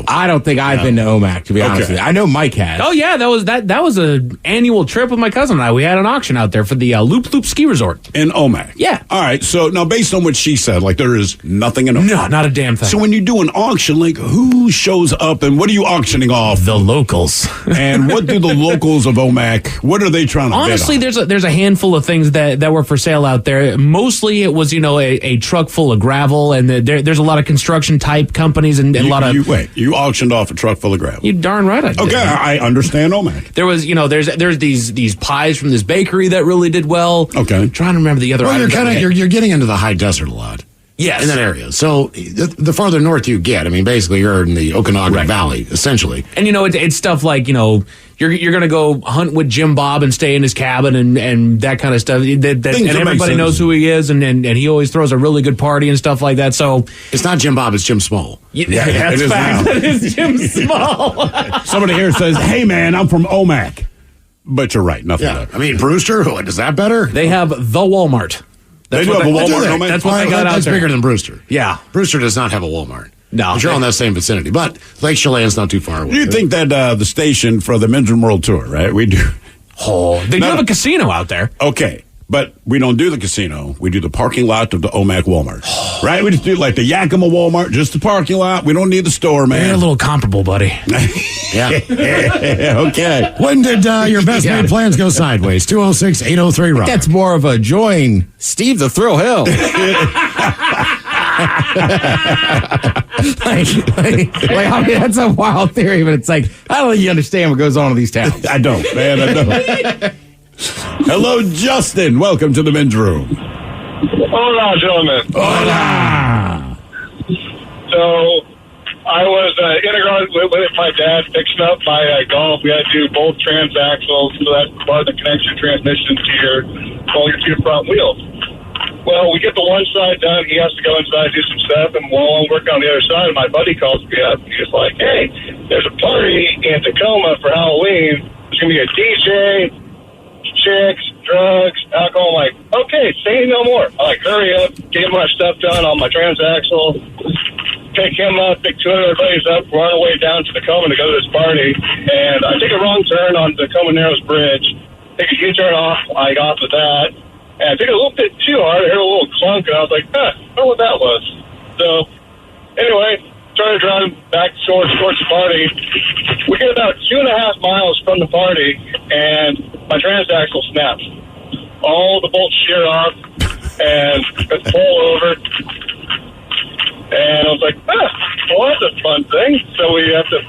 I don't think I've been to Omak, to be honest with you. I know Mike has. Oh yeah, that was an annual trip with my cousin and I. We had an auction out there for the Loop Loop Ski Resort in Omak. Yeah. All right. So now, based on what she said, like there is nothing in Omak. No, not a damn thing. So when you do an auction, like who shows up and what are you auctioning off? The locals. And what do the locals of Omak? What are they trying to? Honestly, bid on? there's a handful of things that were for sale out there. Mostly, it was a truck full of gravel, and there's a lot of construction type companies and a lot of. You auctioned off a truck full of gravel. You darn right I did. Okay, I understand Omak. There was, there's these pies from this bakery that really did well. Okay. I'm trying to remember the other. Well, you're getting into the high desert a lot. Yes. In that area. So the farther north you get, I mean, basically you're in the Okanagan Valley, essentially. And, it's stuff like, you're going to go hunt with Jim Bob and stay in his cabin and that kind of stuff. And everybody knows who he is, and he always throws a really good party and stuff like that. So it's not Jim Bob, it's Jim Small. Yeah, that's fact. That is Jim Small. Somebody here says, hey, man, I'm from OMAC. But you're right, nothing better. I mean, Brewster, is that better? They have the Walmart. They do have a Walmart. That's what they got out That's there. bigger than Brewster. Yeah. Brewster does not have a Walmart. No. But you're on that same vicinity. But Lake Chelan's not too far away. You think that the station for the Men's Room World Tour, right? We do. They do have a casino out there. Okay. But we don't do the casino. We do the parking lot of the OMAC Walmart. Right? We just do like the Yakima Walmart, just the parking lot. We don't need the store, man. They're a little comparable, buddy. Yeah. Okay. When did your best made plans go sideways? 206-803 Rock. That's more of a join Steve the Thrill Hill. I mean, that's a wild theory, but it's like, I don't think you understand what goes on in these towns. I don't, man. I don't. Hello, Justin. Welcome to the Men's Room. Hola, gentlemen. Hola. So, I was in a garage with my dad fixing up my Golf. We had to do both transaxles, so that's part of the connection transmission to your two front wheels. Well, we get the one side done. He has to go inside and do some stuff. And while I'm working on the other side, my buddy calls me up. He's like, hey, there's a party in Tacoma for Halloween. There's going to be a DJ, chicks, drugs, alcohol. I'm like, okay, say no more. I hurry up, get my stuff done on my transaxle, pick him up, pick two other buddies up, we're on our way down to Tacoma to go to this party. And I take a wrong turn on Tacoma Narrows Bridge, take a U-turn off of that. And I took it a little bit too hard. I heard a little clunk, and I was like, I don't know what that was. So, anyway, started driving back towards the party. We get about 2.5 miles from the party, and my transaxle snaps. All the bolts shear off, and it's pull over. And I was like, well, that's a fun thing. So we have to,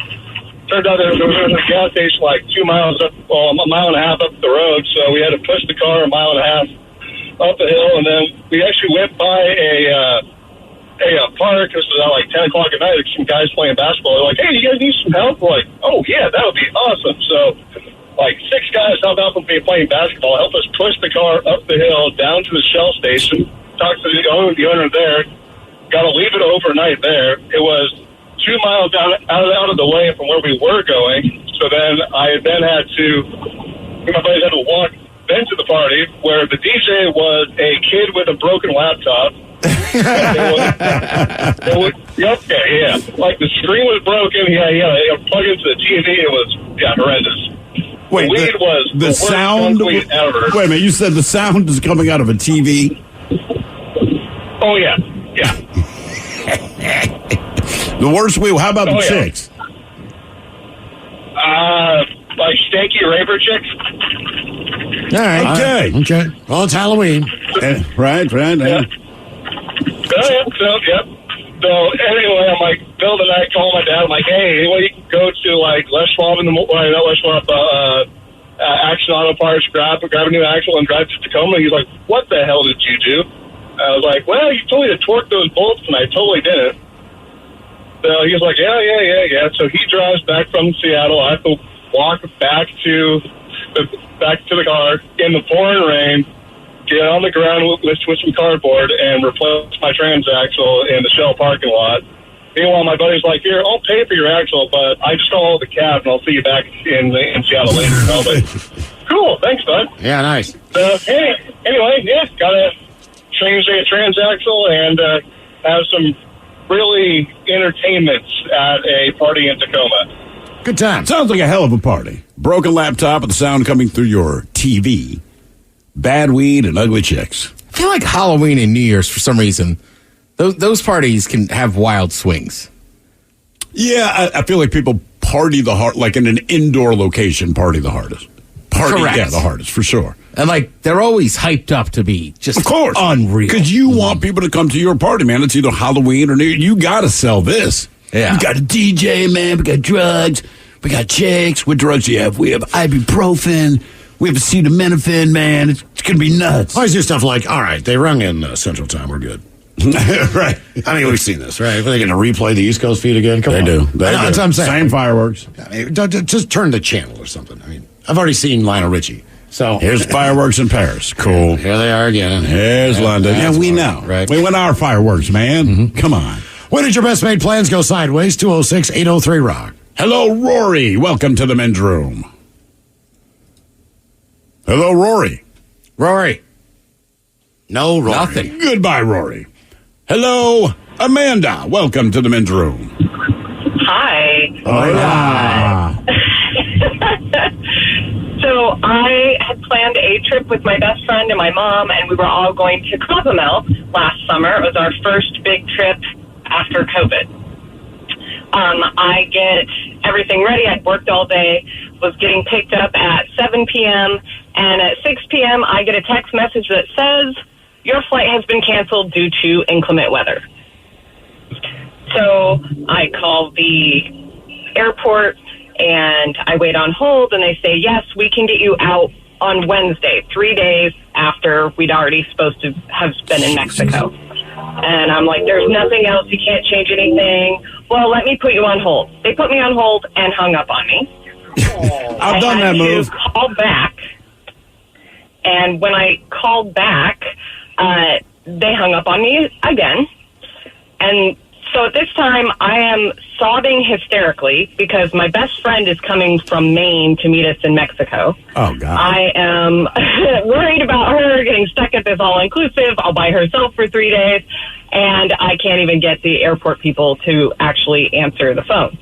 turned out there was a gas station like 2 miles up, a mile and a half up the road. So we had to push the car a mile and a half up the hill, and then we actually went by a park. This was at like 10 o'clock at night. Some guys playing basketball. They're like, hey, you guys need some help? We're like, oh, yeah, that would be awesome. So, like, 6 guys helped out with me playing basketball, helped us push the car up the hill down to the Shell station, talked to the owner there, got to leave it overnight there. It was 2 miles out of the way from where we were going. So then I had to, my buddies had to walk then to the party where the DJ was a kid with a broken laptop. Yeah. Like the screen was broken. Yeah. Plug into the TV. It was horrendous. Wait, the weed was the worst sound weed ever. Wait a minute, you said the sound is coming out of a TV? Oh yeah. The worst weed. How about the chicks? Like stanky raver chicks. All right. Okay. Well, it's Halloween. Right. Yeah. So anyway, I'm like, Bill and I call my dad. I'm like, hey, anyway, you can go to like Les Schwab Action Auto Parts, grab a new axle and drive to Tacoma. He's like, what the hell did you do? I was like, well, you told me to torque those bolts, and I totally didn't. So he was like, yeah. So he drives back from Seattle. I have to walk back to the car in the pouring rain, get on the ground with some cardboard, and replace my transaxle in the Shell parking lot. Meanwhile, my buddy's like, here, I'll pay for your axle, but I just don't hold the cab, and I'll see you back in Seattle later. And I was like, cool, thanks, bud. Yeah, nice. So, anyway, got to change the transaxle and have some really entertainments at a party in Tacoma. Good time. Sounds like a hell of a party. Broken laptop with the sound coming through your TV. Bad weed and ugly chicks. I feel like Halloween and New Year's, for some reason, those parties can have wild swings. Yeah, I feel like people party the hard, like in an indoor location, party the hardest. Correct. Yeah, the hardest, for sure. And like, they're always hyped up to be just of course. Unreal. Because you want people to come to your party, man. It's either Halloween or New Year. You got to sell this. Yeah. We got a DJ, man. We got drugs. We got chicks. What drugs do you have? We have ibuprofen. We have acetaminophen, man. It's going to be nuts. I always do stuff like, all right, they rung in Central Time. We're good. Right. I mean, we've seen this, right? Are they going to replay the East Coast feed again? Come on. They do. That's what I'm saying. Same fireworks. I mean, just turn the channel or something. I mean, I've already seen Lionel Richie. So here's fireworks in Paris. Cool. Here they are again. Here's London. Yeah, we know. Right. We win our fireworks, man. Come on. When did your best made plans go sideways? 206-803-ROCK. Hello, Rory. Welcome to the men's room. Hello, Rory. Rory. No, Rory. Nothing. Goodbye, Rory. Hello, Amanda. Welcome to the men's room. Hi. Hola. So I had planned a trip with my best friend and my mom, and we were all going to Cozumel last summer. It was our first big trip after COVID. I get everything ready. I'd worked all day, was getting picked up at 7 p.m., and at 6 p.m., I get a text message that says, your flight has been canceled due to inclement weather. So I call the airport, and I wait on hold, and they say, yes, we can get you out on Wednesday, 3 days after we'd already supposed to have been in Mexico. And I'm like, there's nothing else. You can't change anything. Well, let me put you on hold. They put me on hold and hung up on me. I've done that move. I had to call back. And when I called back, they hung up on me again. And so at this time, I am sobbing hysterically because my best friend is coming from Maine to meet us in Mexico. Oh, God. I am worried about her getting stuck at this all-inclusive. I'll buy herself for 3 days, and I can't even get the airport people to actually answer the phone.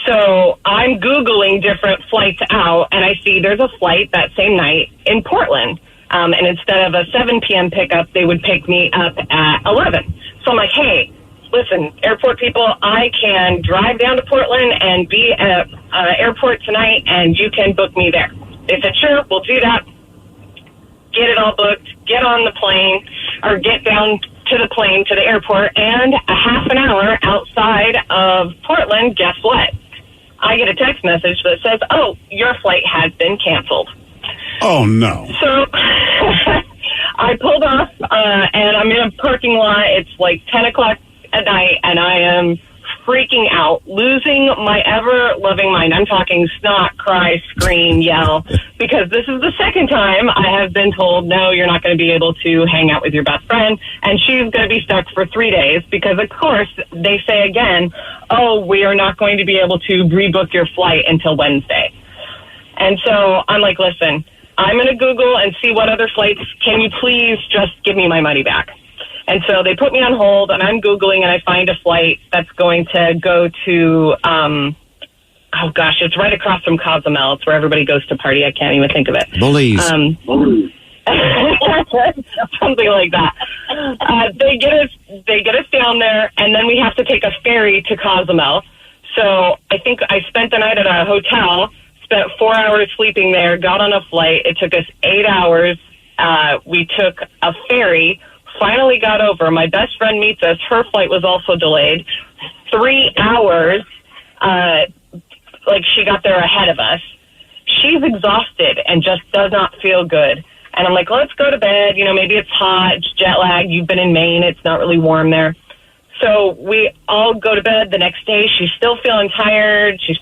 So I'm Googling different flights out, and I see there's a flight that same night in Portland. And instead of a 7 p.m. pickup, they would pick me up at 11. So I'm like, hey, listen, airport people, I can drive down to Portland and be at airport tonight, and you can book me there. They said, sure, we'll do that. Get it all booked, get on the plane, or get down to the plane to the airport, and a half an hour outside of Portland, guess what? I get a text message that says, oh, your flight has been canceled. Oh, no. So I pulled off, and I'm in a parking lot. It's like 10 o'clock at night, and I am freaking out, losing my ever-loving mind. I'm talking snot, cry, scream, yell, because this is the second time I have been told, no, you're not going to be able to hang out with your best friend, and she's going to be stuck for 3 days because, of course, they say again, oh, we are not going to be able to rebook your flight until Wednesday. And so I'm like, listen, I'm going to Google and see what other flights. Can you please just give me my money back? And so they put me on hold, and I'm Googling, and I find a flight that's going to go to, oh, gosh, it's right across from Cozumel. It's where everybody goes to party. I can't even think of it. Belize. Something like that. They get us down there, and then we have to take a ferry to Cozumel. So I think I spent the night at a hotel, spent 4 hours sleeping there, got on a flight. It took us 8 hours. We took a ferry, finally got over. My best friend meets us. Her flight was also delayed. 3 hours, she got there ahead of us. She's exhausted and just does not feel good. And I'm like, let's go to bed. You know, maybe it's hot, it's jet lag. You've been in Maine. It's not really warm there. So we all go to bed the next day. She's still feeling tired. She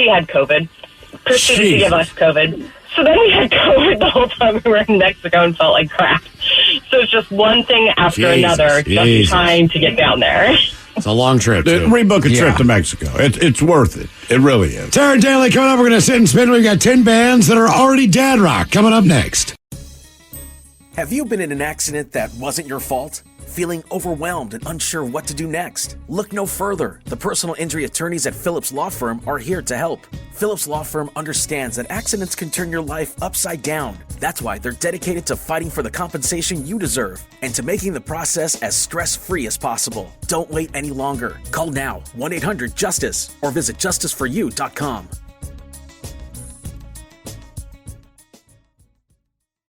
had COVID. Proceeded to give us COVID. So then we had COVID the whole time we were in Mexico and felt like crap. So it's just one thing after another, just trying to get down there. It's a long trip, too. Rebook a trip to Mexico. It's worth it. It really is. Tara Daly coming up. We're going to sit and spin. We've got 10 bands that are already dad rock coming up next. Have you been in an accident that wasn't your fault? Feeling overwhelmed and unsure what to do next? Look no further. The personal injury attorneys at Phillips Law Firm are here to help. Phillips Law Firm understands that accidents can turn your life upside down. That's why they're dedicated to fighting for the compensation you deserve and to making the process as stress-free as possible. Don't wait any longer. Call now, 1-800-JUSTICE, or visit justiceforyou.com.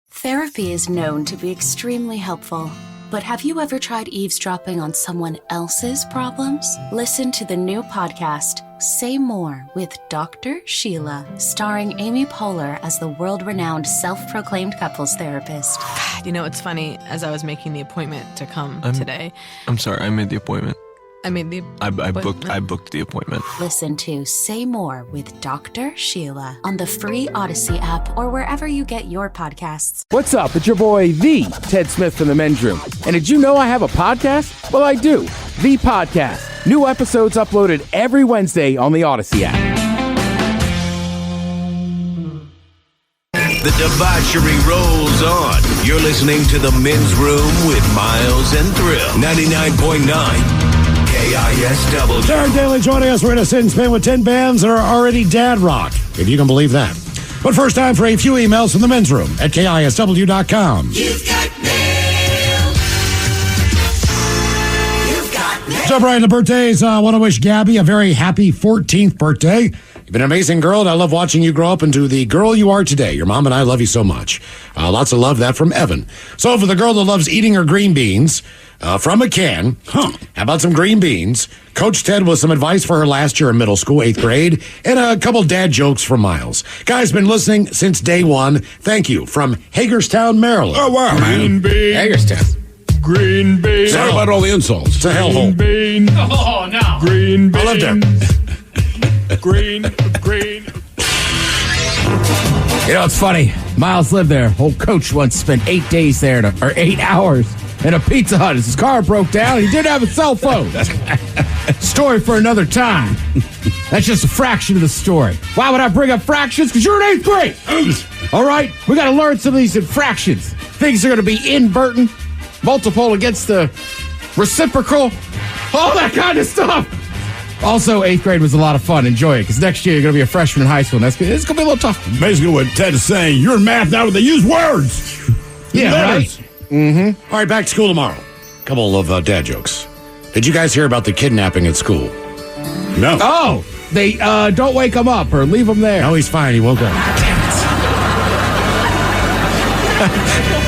Therapy is known to be extremely helpful. But have you ever tried eavesdropping on someone else's problems? Listen to the new podcast, Say More with Dr. Sheila, starring Amy Poehler as the world-renowned self-proclaimed couples therapist. You know, it's funny, as I was making the appointment to come today. I'm sorry, I made the appointment. I booked the appointment. Listen to Say More with Dr. Sheila on the free Odyssey app or wherever you get your podcasts. What's up? It's your boy, the Ted Smith from the Men's Room. And did you know I have a podcast? Well, I do. The Podcast. New episodes uploaded every Wednesday on the Odyssey app. The debauchery rolls on. You're listening to The Men's Room with Miles and Thrill. 99.9 KISW. Jared Daly joining us. We're in a sit and spin with 10 bands that are already dad rock, if you can believe that. But first, time for a few emails from the men's room at KISW.com. You've got mail. You've got mail. Jump right into birthdays. I want to wish Gabby a very happy 14th birthday. You've been an amazing girl, and I love watching you grow up into the girl you are today. Your mom and I love you so much. Lots of love, that from Evan. So for the girl that loves eating her green beans from a can, how about some green beans? Coach Ted with some advice for her last year in middle school, 8th grade, and a couple dad jokes from Miles. Guys, been listening since day one. Thank you. From Hagerstown, Maryland. Oh, wow, man. Hagerstown. Green bean. Sorry about all the insults. It's a hellhole. Bean. Oh, no. Green bean. I lived there. Green. You know, it's funny. Miles lived there. Old Coach once spent 8 days there, or 8 hours in a Pizza Hut. His car broke down. He didn't have a cell phone. Story for another time. That's just a fraction of the story. Why would I bring up fractions? Because you're in 8th grade. All right? We got to learn some of these fractions. Things are going to be inverting, multiple against the reciprocal, all that kind of stuff. Also, 8th grade was a lot of fun. Enjoy it, because next year you're going to be a freshman in high school, and it's going to be a little tough. Basically what Ted is saying, you're in math now, but they use words. Yeah, letters. right. Mm-hmm. All right, back to school tomorrow. Couple of dad jokes. Did you guys hear about the kidnapping at school? No. Oh, they don't wake him up or leave him there. No, he's fine. He woke up.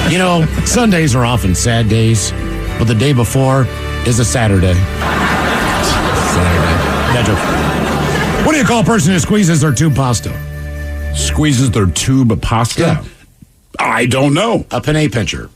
You know, Sundays are often sad days, but the day before is a Saturday. Dad joke. What do you call a person who squeezes their tube pasta? Squeezes their tube of pasta? Yeah. I don't know. A penne pincher.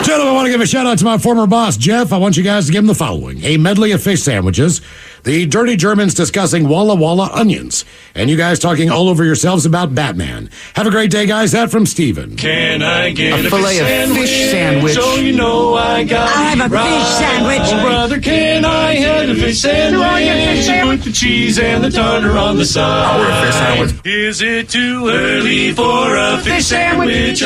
Gentlemen, I want to give a shout out to my former boss, Jeff. I want you guys to give him the following: a medley of fish sandwiches, the Dirty Germans discussing Walla Walla onions, and you guys talking all over yourselves about Batman. Have a great day, guys. That from Steven. Can I get A filet of fish sandwich. So you know I got I'll have a fish sandwich. Oh, brother, can I have a fish sandwich? Put the cheese and the tartar on the side. I want a fish sandwich. Is it too early for a fish sandwich?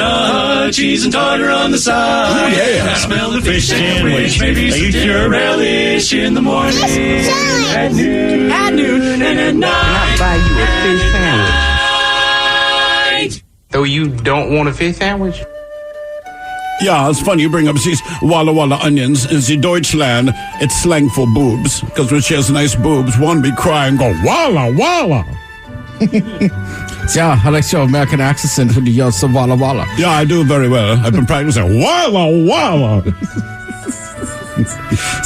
Cheese and tartar on the side. Oh, yeah. I smell the fish sandwich. Maybe some dinner relish in the morning. At noon, and at night. I'll buy you a fish sandwich. So you don't want a fish sandwich? Yeah, it's funny you bring up these Walla Walla onions. In the Deutschland, it's slang for boobs. Because when she has nice boobs, one be crying, go, Walla Walla. Yeah, I like your American accent when you yell so Walla Walla. Yeah, I do very well. I've been practicing Walla Walla.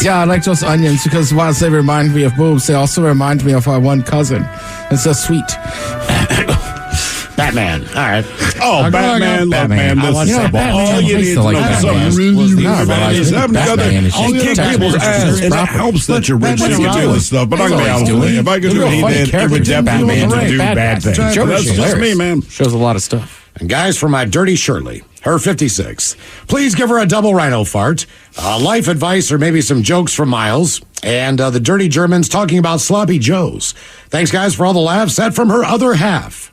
Yeah, I like those onions because whilst they remind me of boobs, they also remind me of our one cousin. It's so sweet. Batman. All right. Oh, Batman, Batman. This is all you need to know. Something really I'll kick people's ass, and it helps that you're rich and you do this stuff. But I'm going to be honest with you. If I could do what he did, it would definitely do bad things. That's just me, man. Shows a lot of stuff. And guys, for my dirty Shirley, her 56th, please give her a double rhino fart, life advice, or maybe some jokes from Miles, and the Dirty Germans talking about sloppy joes. Thanks, guys, for all the laughs. That from her other half.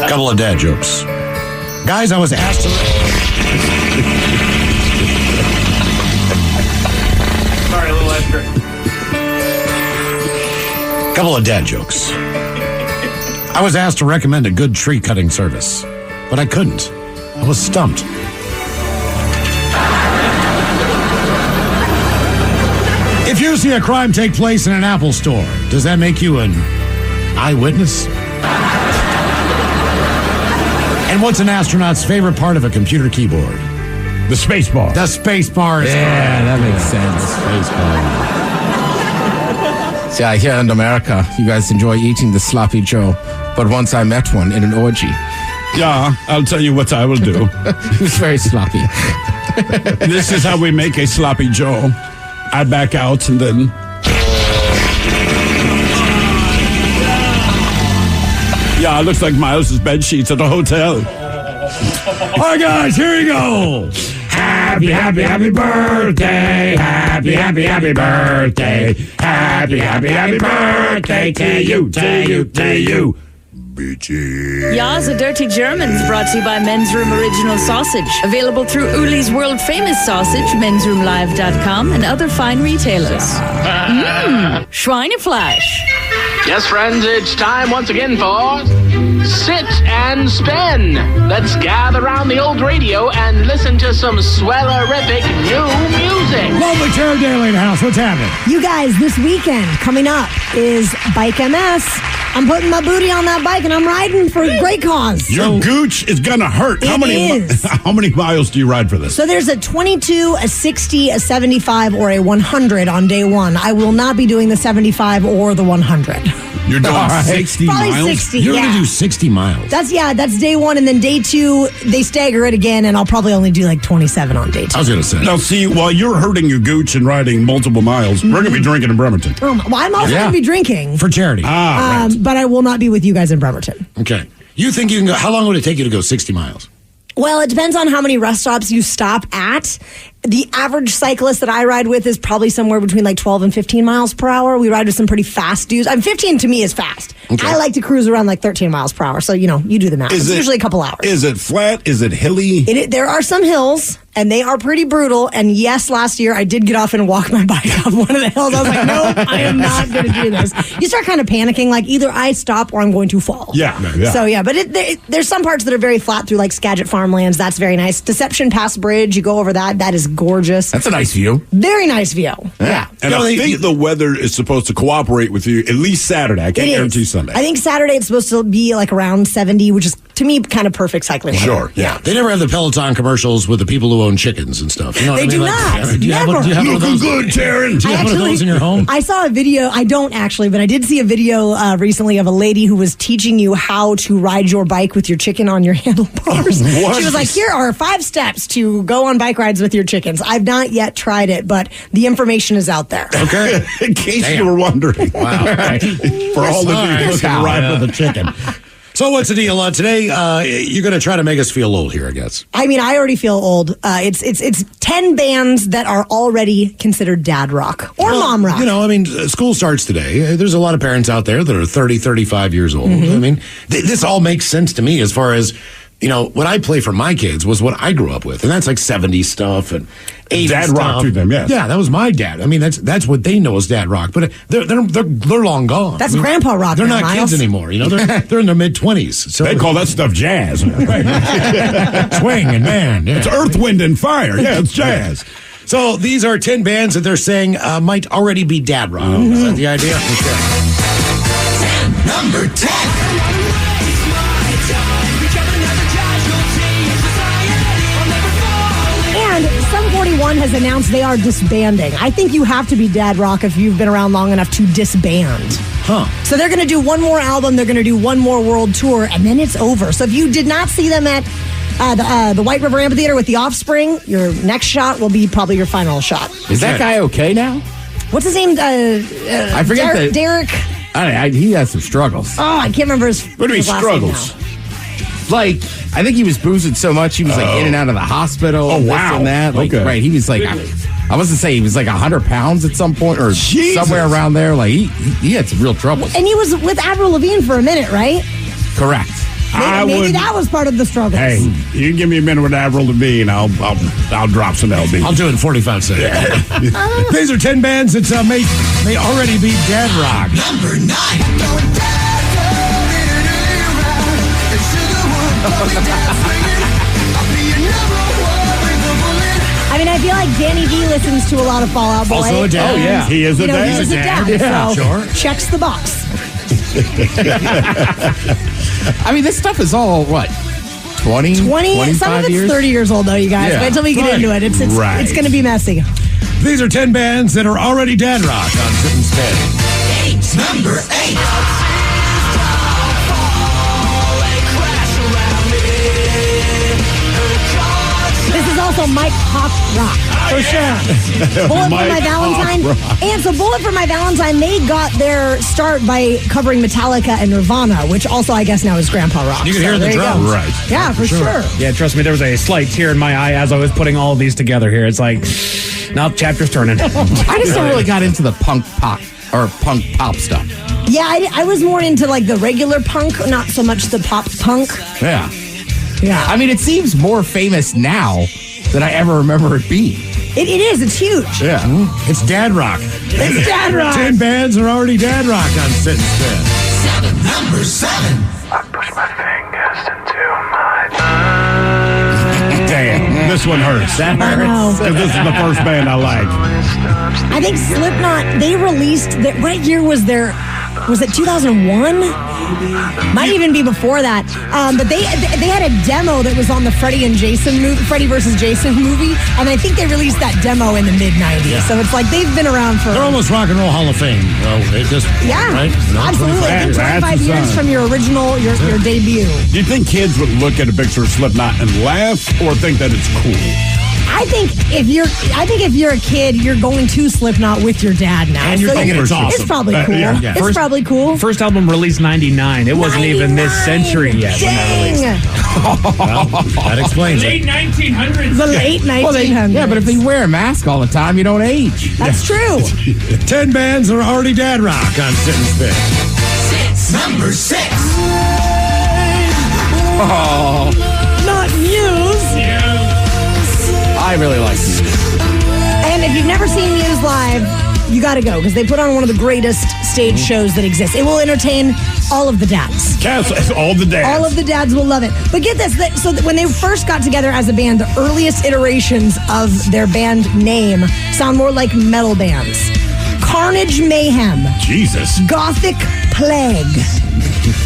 Couple of dad jokes. Guys, I was asked to... Sorry, a little extra. Couple of dad jokes. I was asked to recommend a good tree cutting service, but I couldn't. I was stumped. If you see a crime take place in an Apple store, does that make you an eyewitness? And what's an astronaut's favorite part of a computer keyboard? The space bar. The space bar. Yeah, that makes sense. Space bar. See, here in America, you guys enjoy eating the sloppy Joe. But once I met one in an orgy. Yeah, I'll tell you what I will do. He was very sloppy. This is how we make a sloppy Joe. I back out and then... Yeah, it looks like Miles' bed sheets at a hotel. All right, guys, here you go. Happy, happy, happy birthday. Happy, happy, happy birthday. Happy, happy, happy birthday to you, to you, to you. Ya's a Dirty Germans brought to you by Men's Room Original Sausage. Available through Uli's world famous sausage, mensroomlive.com, and other fine retailers. Schweinefleisch. Yes, friends, it's time once again for Sit and Spin. Let's gather around the old radio and listen to some swellerific new music. Lovely Tara Daly in the house. What's happening? You guys, this weekend coming up is Bike MS. I'm putting my booty on that bike and I'm riding for a great cause. Your gooch is gonna hurt. How many miles do you ride for this? So there's a 22, a 60, a 75, or a 100 on day one. I will not be doing the 75 or the 100. You're doing 60 Probably miles? 60, You're yeah. going to do 60 miles. That's day one, and then day two, they stagger it again, and I'll probably only do like 27 on day two. I was going to say. Now, see, while you're hurting your gooch and riding multiple miles, we're going to be drinking in Bremerton. Well, I'm also going to be drinking. For charity. Right. But I will not be with you guys in Bremerton. Okay. You think you can go, how long would it take you to go 60 miles? Well, it depends on how many rest stops you stop at. The average cyclist that I ride with is probably somewhere between like 12 and 15 miles per hour. We ride with some pretty fast dudes. 15 to me is fast. Okay. I like to cruise around like 13 miles per hour. So, you do the math. It's usually a couple hours. Is it flat? Is it hilly? There are some hills, and they are pretty brutal. And yes, last year I did get off and walk my bike off one of the hills. I was like, no, I am not going to do this. You start kind of panicking, like either I stop or I'm going to fall. Yeah. So, yeah, but there's some parts that are very flat through like Skagit farmlands. That's very nice. Deception Pass Bridge, you go over that. That is gorgeous. That's a nice view. Very nice view. Yeah. And I think the weather is supposed to cooperate with you at least Saturday. I can't guarantee Sunday. I think Saturday it's supposed to be like around 70, which is to me kind of perfect cycling weather. Sure. Yeah. They never have the Peloton commercials with the people who own chickens and stuff. You know They what I mean? do not. Do you have one of those? Good, Taryn. Do you have one of those in your home? I saw a video. I don't actually, but I did see a video recently of a lady who was teaching you how to ride your bike with your chicken on your handlebars. What? She was like, here are 5 steps to go on bike rides with your chickens. I've not yet tried it, but the information is out there. Okay. In case you were wondering. Wow. For all the people who can ride with a chicken. So what's the deal? Today, you're going to try to make us feel old here, I guess. I mean, I already feel old. It's 10 bands that are already considered dad rock or mom rock. School starts today. There's a lot of parents out there that are 30, 35 years old. Mm-hmm. I mean, this all makes sense to me as far as, what I play for my kids was what I grew up with. And that's like 70s stuff and 80s dad stuff. rock to them, yes. Yeah, that was my dad. I mean, that's what they know as dad rock. But they're long gone. That's grandpa rock. They're now, not Miles. kids anymore. They're in their mid-20s. So They call that stuff jazz. Swing and band. Yeah. It's Earth, Wind, and Fire. Yeah, it's jazz. So these are 10 bands that they're saying might already be dad rock. Is that the idea? Okay. Number 10. And Sum 41 has announced they are disbanding. I think you have to be dad rock if you've been around long enough to disband. Huh. So they're going to do one more album, they're going to do one more world tour, and then it's over. So if you did not see them at the White River Amphitheater with The Offspring, your next shot will be probably your final shot. Is that guy okay now? What's his name? I forget Derek. He has some struggles. Oh, I can't remember his. What do you mean his last name struggles? now. Like, I think he was boozing so much he was like in and out of the hospital. Oh, and wow. This and that. Like, Okay. right. He was like, I wasn't saying he was like 100 pounds at some point or Jesus. somewhere around there. Like, he had some real troubles. And he was with Avril Lavigne for a minute, right? Correct. Maybe that was part of the struggles. Hey, you can give me a minute with Avril Lavigne, I'll drop some LB. I'll do it in 45 seconds. These are 10 bands that may already be dad rock. Number 9. I mean, I feel feel like Danny D listens to a lot of Fall Out Boy. Also a dad. And, Oh, yeah. He is a dad. He's a dad. Yeah, so sure. checks the box. I mean, this stuff is all, what, 20, 25 some of it's years? 30 years old, though, you guys. Yeah. Wait till we get into it. It's going to be messy. These are 10 bands that are already dad rock on Sit and Spin. Number 8. This is also Mike Pop Rock, for sure. Bullet for My Valentine. And so Bullet for My Valentine, they got their start by covering Metallica and Nirvana, which also, I guess, now is Grandpa Rock. You can So hear the there you drums. go. Right. Yeah, for sure. Yeah, trust me, there was a slight tear in my eye as I was putting all of these together here. It's like, nope, chapter's turning. I just never really got into the punk pop or punk pop stuff. Yeah, I was more into like the regular punk, not so much the pop punk. Yeah. Yeah. I mean, it seems more famous now than I ever remember it being. It is. It's huge. Yeah. It's dad rock. It's dad rock. 10 bands are already dad rock on Sit and Spin. Number 7. I push my fingers into my Damn, this one hurts. That hurts. Because this is the first band I like. I think Slipknot, they released, what year was their, was it 2001? Might even be before that. But they had a demo that was on the Freddy versus Jason movie, and I think they released that demo in the mid-90s. Yeah. So it's like they've been around for... They're almost Rock and Roll Hall of Fame. Well, they just, Yeah, right? No, absolutely. I think 25 years from your original, your debut. Do you think kids would look at a picture of Slipknot and laugh, or think that it's cool? I think if you're a kid, you're going to Slipknot with your dad now. And you're thinking it's awesome. It's probably cool. Yeah. It's probably cool. First album released 99. It wasn't even this century yet when that released. Dang. Well, that explains Late it. 1900s. The late 1900s. Well, yeah, but if you wear a mask all the time, you don't age. That's true. 10 bands are already dad rock on Sit and Spin. Number 6. Oh, Not Muse. I really like these. And if you've never seen Muse live, you got to go because they put on one of the greatest stage shows that exist. It will entertain all of the dads. All the dads. All of the dads will love it. But get this, when they first got together as a band, the earliest iterations of their band name sound more like metal bands. Carnage Mayhem. Jesus. Gothic Plague.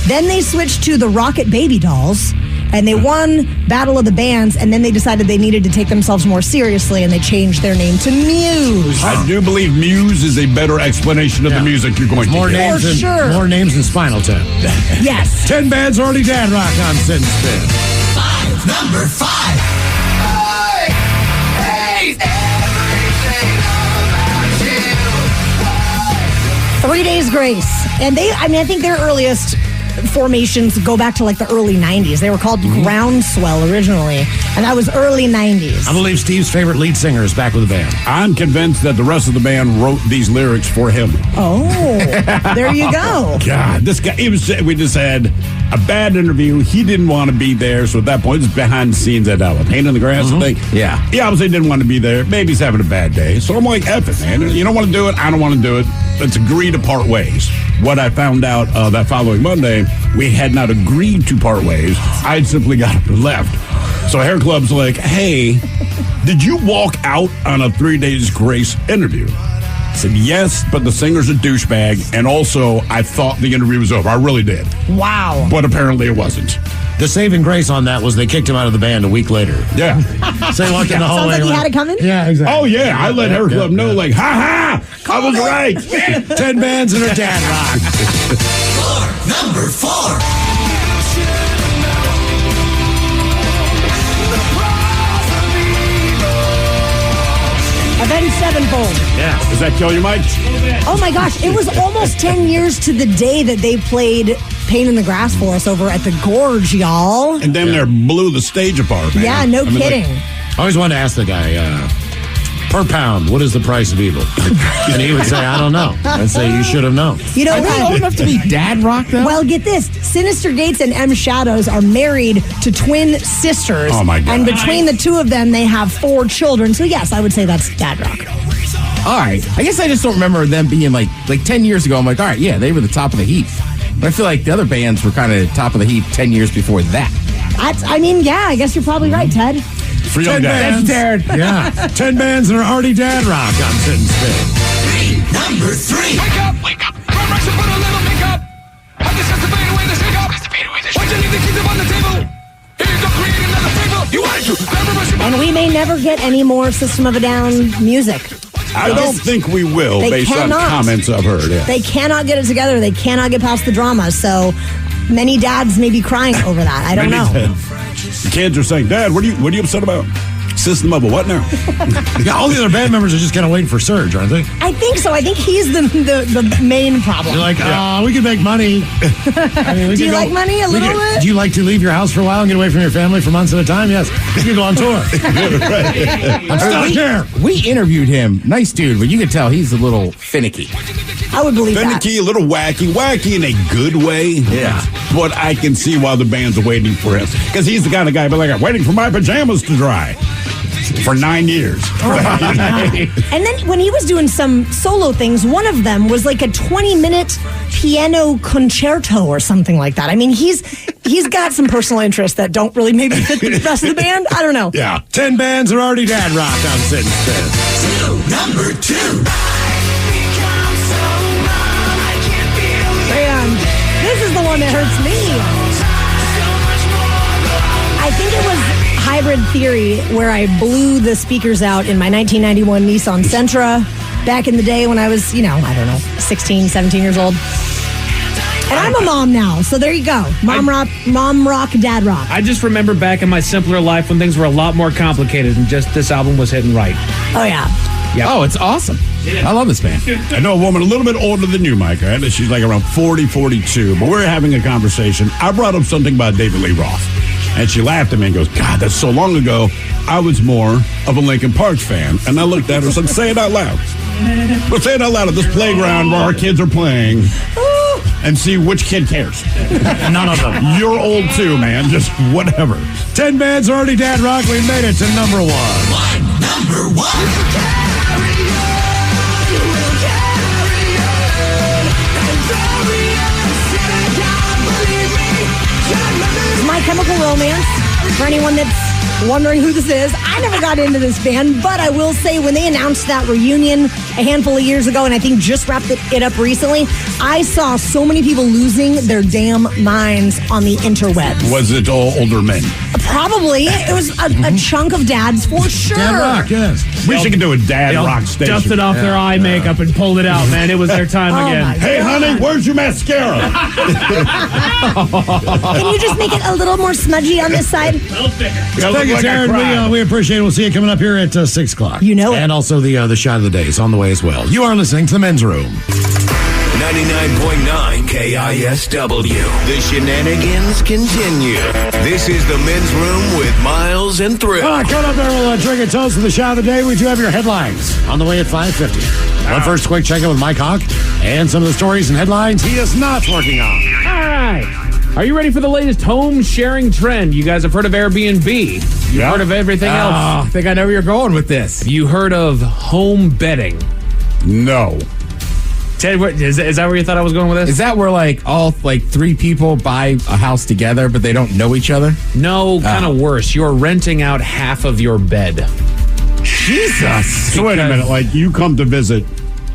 Then they switched to the Rocket Baby Dolls, and they won Battle of the Bands, and then they decided they needed to take themselves more seriously, and they changed their name to Muse. I do believe Muse is a better explanation of the music you're going to More get. names, For sure. more names than Spinal Tap. Yes. 10 bands already dad rock on Sit and Spin. Number 5. Hey, everything about you. 3 Days Grace. And I think their earliest formations go back to like the early 90s. They were called Groundswell originally, and that was early 90s. I believe Steve's favorite lead singer is back with the band. I'm convinced that the rest of the band wrote these lyrics for him. Oh, there you go. God, this guy, we just had a bad interview. He didn't want to be there, so at that point, it's behind the scenes at that Pain in the Grass thing. Yeah. He obviously didn't want to be there. Maybe he's having a bad day. So I'm like, F it, man. You don't want to do it. I don't want to do it. Let's agree to part ways. What I found out that following Monday, we had not agreed to part ways. I had simply got up and left. So Hair Club's like, hey, did you walk out on a 3 Days Grace interview? I said, yes, but the singer's a douchebag. And also, I thought the interview was over. I really did. Wow. But apparently it wasn't. The saving grace on that was they kicked him out of the band a week later. Yeah. So he walked in the Sounds hallway. like he had it coming? Yeah, exactly. Oh, yeah. I let Hair Club know, like, ha ha, I was right. 10 bands and a dad rock. Number 4. Avenged Sevenfold. Yeah. Does that kill you, Mike? Oh my gosh, it was almost 10 years to the day that they played Pain in the Grass for us over at the Gorge, y'all. And then there blew the stage apart, man. Yeah, no kidding. I always wanted to ask the guy, per pound, what is the price of evil? And he would say, I don't know. I'd say, you should have known. You know Are they old enough to be dad rock, though? Well, get this. Sinister Gates and M. Shadows are married to twin sisters. Oh, my God. And between the two of them, they have 4 children. So, yes, I would say that's dad rock. All right. I guess I just don't remember them being like 10 years ago. I'm like, all right, yeah, they were the top of the heap. But I feel like the other bands were kind of top of the heap 10 years before that. I mean, yeah, I guess you're probably right, Ted. For young 10 dads. bands. Yeah. 10 bands that are already dad rock on Sit and Spin. Number 3. Wake up! Wake up! Run, rush, and put a little makeup. I'm just to fade away the shake up. Why'd you leave the keys up on the table? Here you go, create another fable. You wanted to. Never rush, And we may never get any more System of a Down music. I don't think we will, they based cannot. on comments I've heard. Yeah. They cannot get it together. They cannot get past the drama. So many dads may be crying over that. I don't know. The kids are saying, Dad, what are you upset about? System of a what now? Yeah, all the other band members are just kind of waiting for Serge, aren't they? I think so. I think he's the main problem. You're like, we could make money. I mean, Do you like money a little bit? Do you like to leave your house for a while and get away from your family for months at a time? Yes. You could go on tour. I'm stuck here. We interviewed him. Nice dude, but you could tell he's a little finicky. I would believe that. Finicky, a little wacky in a good way. Yeah. But I can see why the band's waiting for him. Because he's the kind of guy, but like, I'm waiting for my pajamas to dry. For 9 years. And then when he was doing some solo things, one of them was like a 20-minute piano concerto or something like that. I mean, he's got some personal interests that don't really maybe fit the rest of the band. I don't know. Yeah. 10 bands are already dad rock on Sit and Spin. Number 2. Man, this is the one that hurts me. I think it was Hybrid Theory where I blew the speakers out in my 1991 Nissan Sentra back in the day when I was, 16, 17 years old. And I'm a mom now, so there you go. Mom rock, dad rock. I just remember back in my simpler life when things were a lot more complicated and just this album was hitting right. Oh, yeah. Yep. Oh, it's awesome. I love this band. I know a woman a little bit older than you, Mike. Right? She's like around 40, 42. But we're having a conversation. I brought up something about David Lee Roth. And she laughed at me and goes, God, that's so long ago. I was more of a Linkin Park fan. And I looked at her and said, say it out loud. But say it out loud at this playground where our kids are playing. And see which kid cares. None of them. You're old too, man. Just whatever. 10 bands are already dad rock. We made it to number 1. Number 1. My Chemical Romance, for anyone that's wondering who this is, I never got into this band, but I will say when they announced that reunion a handful of years ago, and I think just wrapped it up recently, I saw so many people losing their damn minds on the interwebs. Was it all older men? Probably. It was a chunk of dads for sure. Dad rock, yes. We should do a dad rock station. Dusted off their eye makeup and pulled it out, man. It was their time again. Hey, honey, where's your mascara? Can you just make it a little more smudgy on this side? Thank you, Taryn. We appreciate it. We'll see you coming up here at 6 o'clock. You know it. And also the shot of the day is on the way as well. You are listening to The Men's Room. 99.9 KISW. The shenanigans continue. This is the Men's Room with Miles and Thrill. All right, coming up there, we'll drink a toast for the shot of the day. We do have your headlines on the way at 5:50. But first, quick check-in with Mike Hawk and some of the stories and headlines he is not working on. All right. Are you ready for the latest home sharing trend? You guys have heard of Airbnb. You've heard of everything else. I think I know where you're going with this. Have you heard of home bedding? No. Ted, is that where you thought I was going with this? Is that where all three people buy a house together, but they don't know each other? No, kind of worse. You're renting out half of your bed. Jesus. So wait a minute. Like you come to visit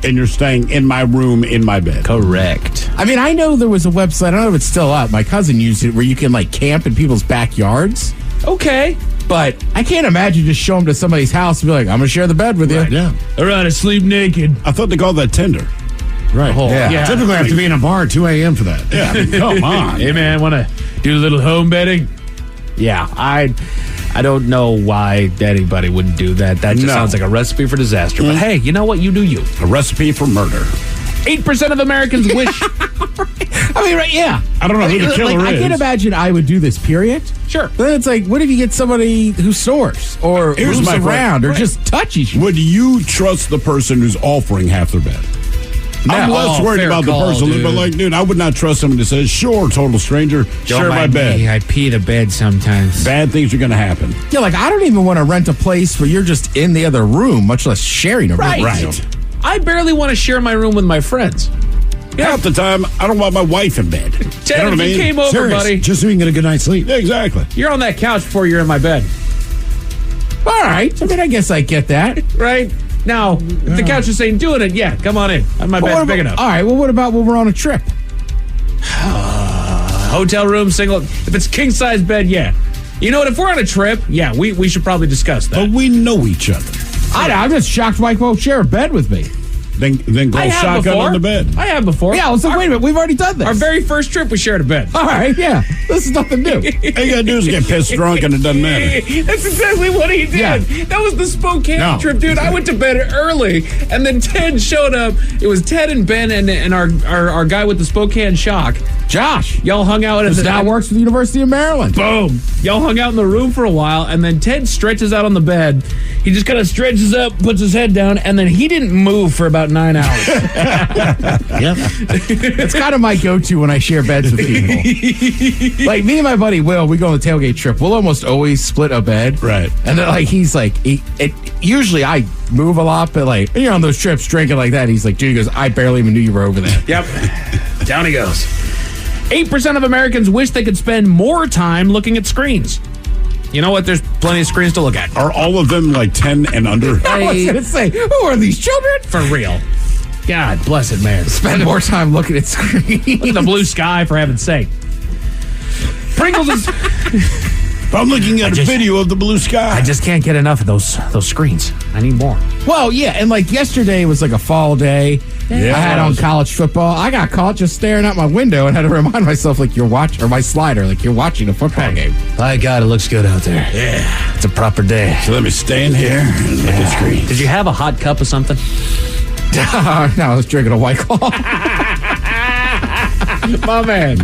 and you're staying in my room, in my bed. Correct. I mean, I know there was a website. I don't know if it's still up. My cousin used it where you can camp in people's backyards. Okay. But I can't imagine just show them to somebody's house and be like, I'm going to share the bed with you. Yeah. All right, I sleep naked. I thought they called that Tinder. Right. Yeah. Typically, I have to be in a bar at 2 a.m. for that. Yeah. I mean, come on. Hey, man, want to do a little home bedding? Yeah, I don't know why anybody wouldn't do that. That just sounds like a recipe for disaster. But hey, you know what? You do you. A recipe for murder. 8% of Americans wish. I mean, right? Yeah. I don't know who the killer is. I can't imagine I would do this, period. Sure. But then it's like, what if you get somebody who snores or moves around or just touches you? Would you trust the person who's offering half their bed? I'm less worried about the person, but dude, I would not trust someone that says, sure, total stranger, share my bed. I pee the bed sometimes. Bad things are going to happen. Yeah, I don't even want to rent a place where you're just in the other room, much less sharing a room. Right. I barely want to share my room with my friends. Half the time, I don't want my wife in bed. Ted, you know what I mean? Came over, buddy. Just so you can get a good night's sleep. Yeah, exactly. You're on that couch before you're in my bed. All right. I mean, I guess I get that. Right? Now, if the couch is ain't doing it, yeah, come on in. My bed's big enough. All right. Well, what about when we're on a trip? Hotel room, single. If it's king-size bed, yeah. You know what? If we're on a trip, yeah, we should probably discuss that. But we know each other. I'm just shocked Mike won't share a bed with me. Then go shotgun on the bed. I have before. Yeah, wait a minute. We've already done this. Our very first trip, we shared a bed. All right, yeah. This is nothing new. All you gotta do is get pissed drunk and it doesn't matter. That's exactly what he did. Yeah. That was the Spokane trip, dude. I went to bed early, and then Ted showed up. It was Ted and Ben and our guy with the Spokane shock. Josh. Y'all hung out. This now works for the University of Maryland. Boom. Y'all hung out in the room for a while, and then Ted stretches out on the bed. He just kind of stretches up, puts his head down, and then he didn't move for about 9 hours. Yep. It's kind of my go-to when I share beds with people. Like me and my buddy Will, we go on the tailgate trip. We'll almost always split a bed. Right. And then usually I move a lot, but like, you're on those trips drinking like that. He's like, dude, he goes, I barely even knew you were over there. Yep. Down he goes. 8% of Americans wish they could spend more time looking at screens. You know what? There's plenty of screens to look at. Are all of them like 10 and under? I was going to say, who are these children? For real. God bless it, man. Spend more time looking at screens. Look at the blue sky, for heaven's sake. Pringles is... I'm looking at a video of the blue sky. I just can't get enough of those screens. I need more. Well, yeah, and like yesterday was like a fall day. Yeah. I had on college football. I got caught just staring out my window and had to remind myself, like, you're watching, or my slider, like, you're watching a football game. My God, it looks good out there. Yeah. It's a proper day. So let me stand here and look at screens. Did you have a hot cup of something? No, I was drinking a White Claw. My man.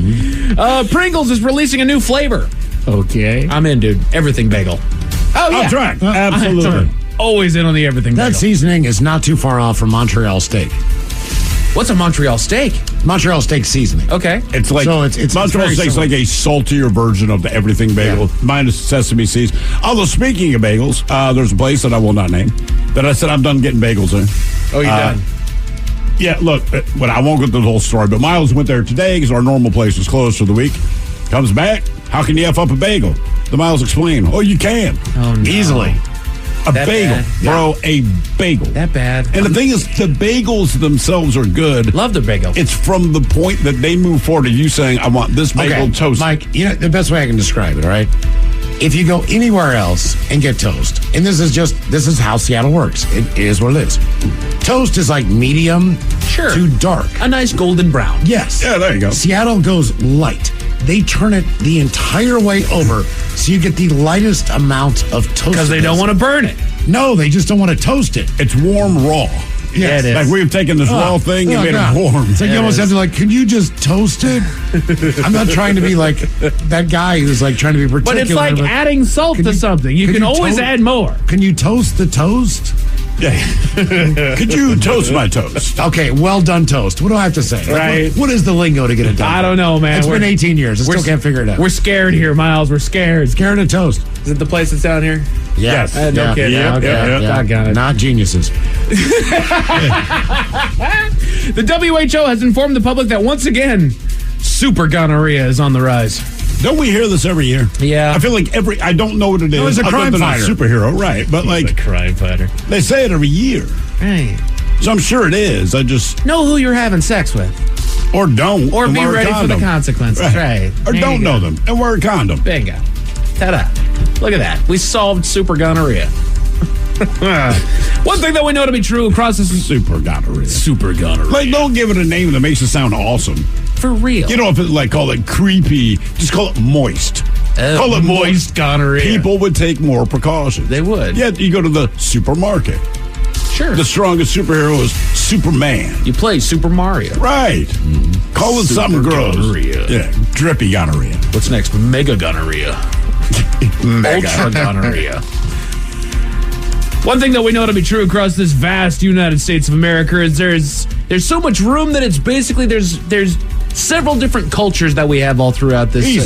Pringles is releasing a new flavor. Okay. I'm in, dude. Everything bagel. Oh, yeah. That's right. Absolutely. Always in on the everything That bagel. seasoning is not too far off from Montreal steak. What's a Montreal steak? Montreal steak seasoning. Okay. It's like Montreal steak's like a saltier version of the everything bagel, minus sesame seeds. Although speaking of bagels, there's a place that I will not name that I said I'm done getting bagels in. Oh, you done? Yeah, look, but I won't go through the whole story. But Miles went there today because our normal place was closed for the week. Comes back. How can you F up a bagel? The Miles explained. Oh, you can. Oh, no. Easily. A bagel, bro, a bagel. That bad. And the thing is, the bagels themselves are good. Love the bagel. It's from the point that they move forward to you saying, I want this bagel toast. Mike, you know, the best way I can describe it, all right? If you go anywhere else and get toast, and this is how Seattle works. It is what it is. Toast is like medium to dark. A nice golden brown. Yes. Yeah, there you go. Seattle goes light. They turn it the entire way over so you get the lightest amount of toast. Because they don't want to burn it. No, they just don't want to toast it. It's warm raw. Yeah, it is. Like we've taken this raw thing and made it warm. It's like you almost have to like, could you just toast it? I'm not trying to be like that guy who's like trying to be particular. But it's like adding salt to something. You can always add more. Can you toast the toast? Yeah. Could you toast my toast? Okay, well done toast. What do I have to say? Right. What is the lingo to get it done? I don't know, man. It's been 18 years. I still can't figure it out. We're scared here, Miles. We're scared. Scared of toast. Is it the place that's down here? Yes. No kidding. Yeah. I got it. Not geniuses. The WHO has informed the public that once again, super gonorrhea is on the rise. Don't we hear this every year? Yeah. I feel like I don't know what it is. No, it's a crime fighter. A superhero, right. But He's a crime fighter. They say it every year. Right. So I'm sure it is. I just... Know who you're having sex with. Or don't. Or be ready for the consequences. Right. Or don't know them. And wear a condom. Bingo. Ta-da. Look at that. We solved super gonorrhea. One thing that we know to be true across this... Super gonorrhea. Super gonorrhea. Like, don't give it a name that makes it sound awesome. For real. You know, if it like call it creepy, just call it moist. Call it moist gonorrhea. People would take more precautions. They would. Yeah, you go to the supermarket. Sure. The strongest superhero is Superman. You play Super Mario. Right. Call it something gross. Gonorrhea. Yeah, drippy gonorrhea. What's next? Mega gonorrhea. Ultra gonorrhea. One thing that we know to be true across this vast United States of America is there's so much room that it's basically there's several different cultures that we have all throughout this this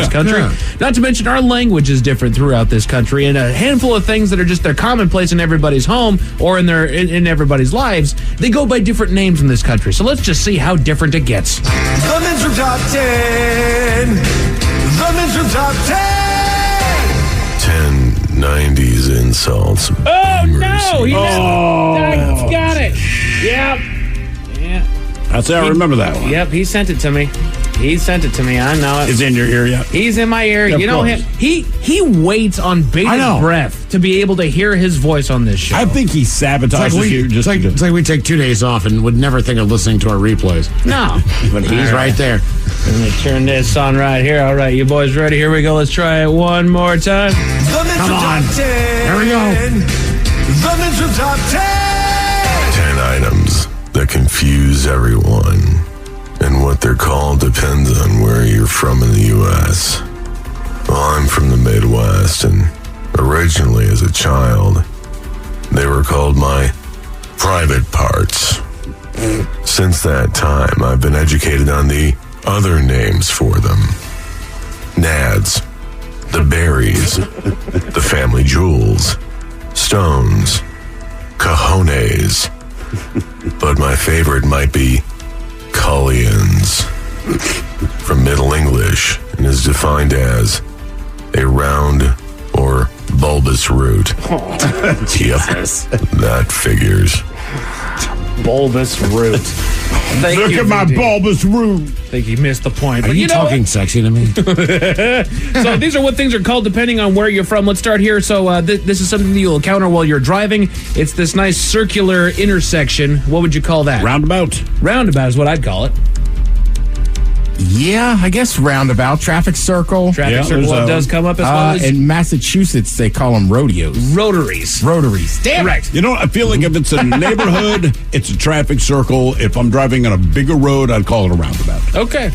country. Yeah. Not to mention our language is different throughout this country, and a handful of things that are just they're commonplace in everybody's home or in everybody's lives. They go by different names in this country. So let's just see how different it gets. The Men's Room Top 10. The Men's Room Top 10. 10. 90s insults. Oh, no! He got it. Yep. Yeah. That's how I remember that one. Yep, he sent it to me. I know it. Is in your ear yet? He's in my ear. Yeah, you know him. He waits on bated breath to be able to hear his voice on this show. I think he sabotages you. It's like we take 2 days off and would never think of listening to our replays. No. But he's right there. Let me turn this on right here. All right, you boys ready? Here we go. Let's try it one more time. Come on. There we go. The Men's Top 10. 10 items that confuse everyone. And what they're called depends on where you're from in the U.S. Well, I'm from the Midwest, and originally as a child, they were called my private parts. Since that time, I've been educated on the other names for them. Nads, the berries, the family jewels, stones, cojones. But my favorite might be cullions, from Middle English, and is defined as a round or bulbous root. Yep, that figures. Bulbous root. Look at my bulbous root. I think you missed the point. Are But you know talking sexy to me? So these are what things are called depending on where you're from. Let's start here. So this is something that you'll encounter while you're driving. It's this nice circular intersection. What would you call that? Roundabout. Roundabout is what I'd call it. Yeah, I guess roundabout, traffic circle. Traffic circle does come up as well as in Massachusetts, they call them rodeos. rotaries. Rotaries. Damn Correct. You know, I feel like if it's a neighborhood, it's a traffic circle. If I'm driving on a bigger road, I'd call it a roundabout. Okay.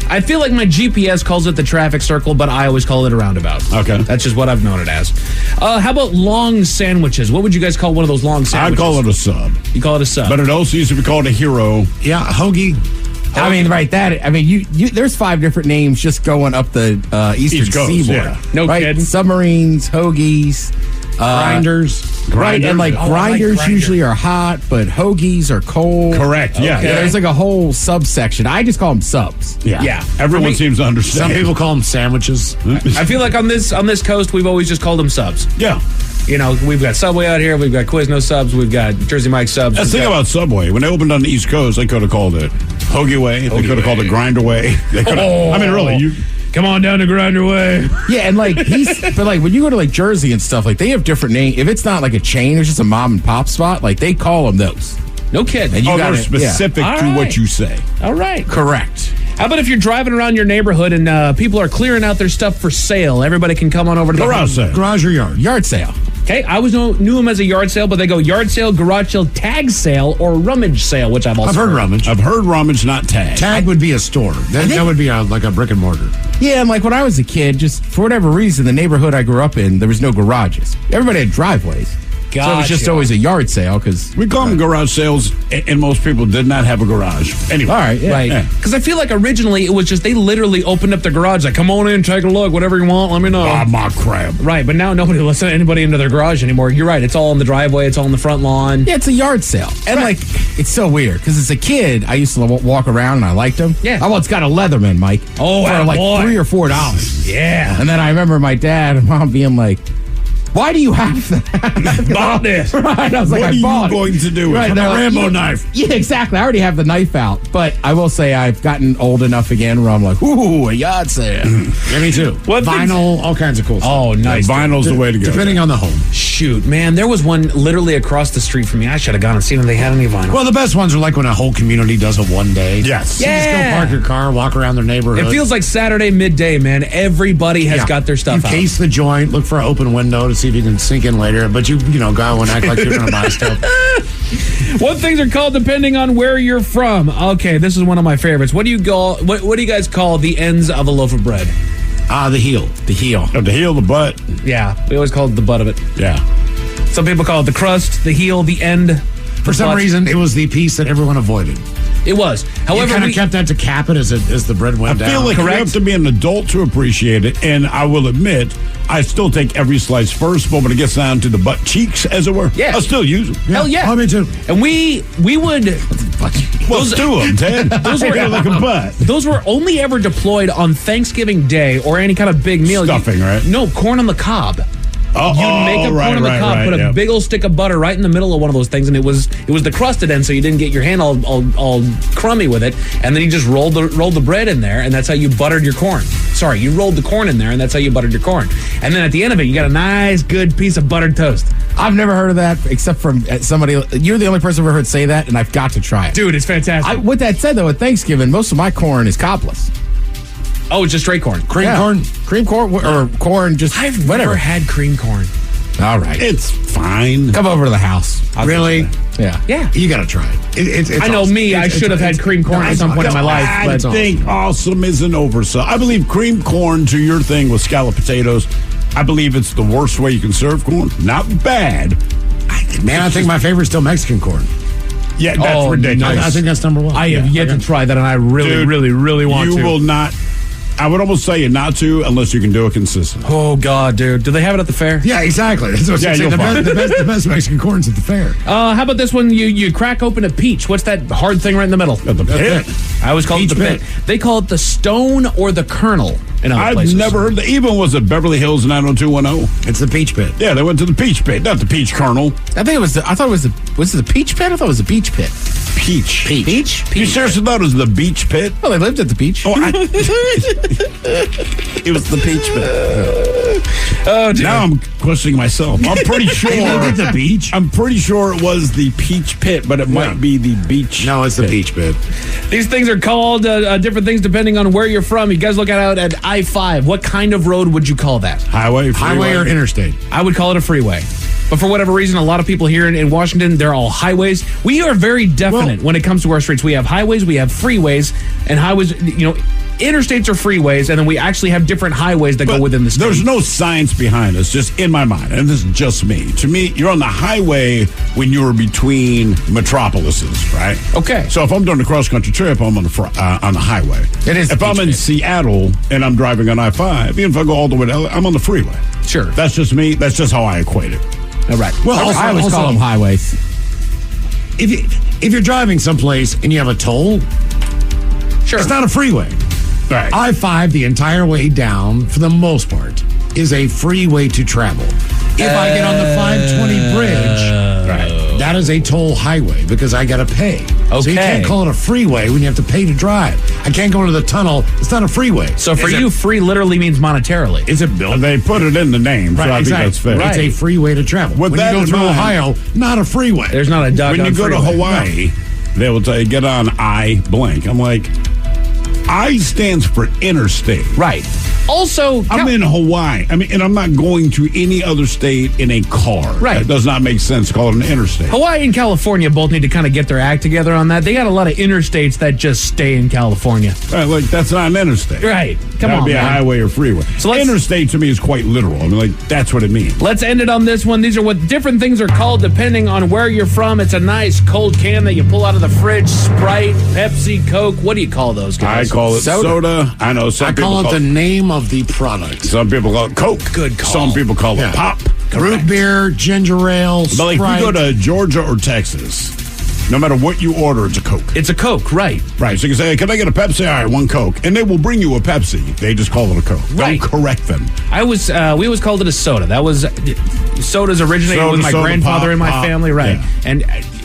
I feel like my GPS calls it the traffic circle, but I always call it a roundabout. Okay. That's just what I've known it as. How about long sandwiches? What would you guys call one of those long sandwiches? I'd call it a sub. You call it a sub. But it also used to be called a hero. Yeah, hoagie. I mean, right, you there's 5 different names just going up the eastern East Coast, seaboard. yeah. No right? kidding. Submarines, hoagies, Grinders. Right, and grinders usually are hot, but hoagies are cold. Correct, yeah. Okay. There's like a whole subsection. I just call them subs. Yeah. Everyone seems to understand. Some people call them sandwiches. I feel like on this coast, we've always just called them subs. Yeah. You know, we've got Subway out here, we've got Quizno subs, we've got Jersey Mike subs. That's the thing about Subway. When they opened on the East Coast, they could have called it Hoagie Way. They could have called it Grinder Way. They could have, I mean, really, you come on down to Grinder Way. Yeah, and but when you go to like Jersey and stuff, like they have different names. If it's not like a chain, it's just a mom and pop spot. Like they call them those. No kidding. And they're specific to what you say. All right. Correct. How about if you're driving around your neighborhood and people are clearing out their stuff for sale? Everybody can come on over to garage sale. Garage or yard? Yard sale. Okay, I always knew them as a yard sale, but they go yard sale, garage sale, tag sale, or rummage sale, which I've heard rummage. I've heard rummage, not tag. Tag would be a store. That would be like a brick and mortar. Yeah, and like when I was a kid, just for whatever reason, the neighborhood I grew up in, there was no garages. Everybody had driveways. So it was just always a yard sale because we call them garage sales, and most people did not have a garage. Anyway, all right, right? Because I feel like originally it was just they literally opened up the garage, like, come on in, take a look, whatever you want, let me know. Ah, my crap. Right, but now nobody lets anybody into their garage anymore. You're right; it's all in the driveway, it's all in the front lawn. Yeah, it's a yard sale, and like it's so weird because as a kid, I used to walk around and I liked them. Yeah. Oh, well, it's got a Leatherman, Mike. Oh, for like boy. $3 or $4. Yeah. And then I remember my dad and mom being like, why do you have that? Bought this. Right. I was like, what I bought are you going to do with right, a Rambo knife? Yeah, exactly. I already have the knife out. But I will say I've gotten old enough again where I'm like, ooh, a yard sale. Yeah, me too. Vinyl, all kinds of cool stuff. Oh, nice. Yeah, vinyl's the way to go. Depending on the home. Shoot, man, there was one literally across the street from me. I should have gone and seen if they had any vinyl. Well, the best ones are like when a whole community does it one day. Yes. You just go park your car, walk around their neighborhood. It feels like Saturday midday, man. Everybody has got their stuff you out. Case the joint, look for an open window to see if you can sink in later, but you go and act like you're going to buy stuff. What things are called depending on where you're from? Okay, this is one of my favorites. What do you guys call the ends of a loaf of bread? The heel. The heel. The heel, the butt. Yeah, we always call it the butt of it. Yeah. Some people call it the crust, the heel, the end. For some reason, it was the piece that everyone avoided. It was. However, you kind of kept that to cap it as the bread went down. I feel like you have to be an adult to appreciate it, and I will admit, I still take every slice first, but when it gets down to the butt cheeks, as it were, I'll still use them. Hell yeah. Oh, me too. And we would... Well, stew them, Ted. Those were like a butt. Those were only ever deployed on Thanksgiving Day or any kind of big meal. Stuffing, right? No, corn on the cob. You'd make a corn on the cob, put a big old stick of butter right in the middle of one of those things, and it was the crusted end, so you didn't get your hand all crummy with it. And then you just rolled the bread in there, and that's how you buttered your corn. Sorry, you rolled the corn in there, and that's how you buttered your corn. And then at the end of it, you got a nice, good piece of buttered toast. I've never heard of that except from somebody. You're the only person I've ever heard say that, and I've got to try it. Dude, it's fantastic. With that said, though, at Thanksgiving, most of my corn is cobless. Oh, it's just straight corn. Cream corn, or corn, just I've whatever. never had cream corn. All right. It's fine. Come over to the house. Really? Yeah. Yeah. You got to try it. It's I know awesome. I should have had cream corn at some point in my life. I think awesome is an oversell. I believe cream corn, to your thing with scalloped potatoes, I believe it's the worst way you can serve corn. Not bad. I think my favorite is still Mexican corn. Yeah, that's ridiculous. I think that's number one. I have yet to try that, and I really want to. You will not. I would almost tell you not to unless you can do it consistently. Oh, God, dude. Do they have it at the fair? Yeah, exactly. That's what I'm saying. The best Mexican corn's at the fair. How about this one? You crack open a peach. What's that hard thing right in the middle? The pit. I always call it the pit. They call it the stone or the kernel in other places. I've never heard that. Even was it Beverly Hills 90210? It's the peach pit. Yeah, they went to the peach pit, not the peach kernel. I think it was. I thought it was was it the peach pit? I thought it was the beach pit. Peach. You seriously thought it was the beach pit? Well, they lived at the beach. Oh, it was the peach pit. Oh, dear. Now I'm questioning myself. I'm pretty sure. They lived at the beach? I'm pretty sure it was the peach pit, but it might be the beach. No, it's the peach pit. These things are called different things depending on where you're from. You guys look out at I-5. What kind of road would you call that? Highway or interstate? I would call it a freeway. But for whatever reason, a lot of people here in Washington, they're all highways. We are very definite when it comes to our streets. We have highways, we have freeways, and highways, interstates are freeways, and then we actually have different highways that go within the state. There's no science behind this, just in my mind, and this is just me. To me, you're on the highway when you're between metropolises, right? Okay. So if I'm doing a cross-country trip, I'm on the highway. It is. If I'm in Seattle and I'm driving on I-5, even if I go all the way to LA, I'm on the freeway. Sure. That's just me. That's just how I equate it. All right. Well, I always call them highways. If you're driving someplace and you have a toll, sure, it's not a freeway. Right. I-5 the entire way down, for the most part, is a free way to travel. If I get on the 520 bridge, that is a toll highway because I got to pay. Okay. So you can't call it a freeway when you have to pay to drive. I can't go into the tunnel. It's not a freeway. So for you, free literally means monetarily. Is it built? They put it in the name, so I think that's fair. It's a free way to travel. With when that you go in through mind, Ohio, not a freeway. There's not a doggone When you go to Hawaii, they will tell you, get on I blank. I'm like, I stands for interstate. Right. Also, I'm in Hawaii. And I'm not going to any other state in a car. Right. That does not make sense to call it an interstate. Hawaii and California both need to kind of get their act together on that. They got a lot of interstates that just stay in California. Right, like, that's not an interstate. Right. Come That on, would be man. a highway or freeway. So interstate to me is quite literal. That's what it means. Let's end it on this one. These are what different things are called depending on where you're from. It's a nice cold can that you pull out of the fridge. Sprite, Pepsi, Coke. What do you call those guys? I call it soda. I know some people call it the name of the product. Some people call it Coke. Good call. Some people call it pop. Root beer, ginger ale, But like, Sprite. if you go to Georgia or Texas, no matter what you order, it's a Coke. It's a Coke, right. Right. So you can say, hey, can I get a Pepsi? All right, one Coke. And they will bring you a Pepsi. They just call it a Coke. Right. Don't correct them. We always called it a soda. That was sodas originated with my grandfather and my family, right? Yeah. And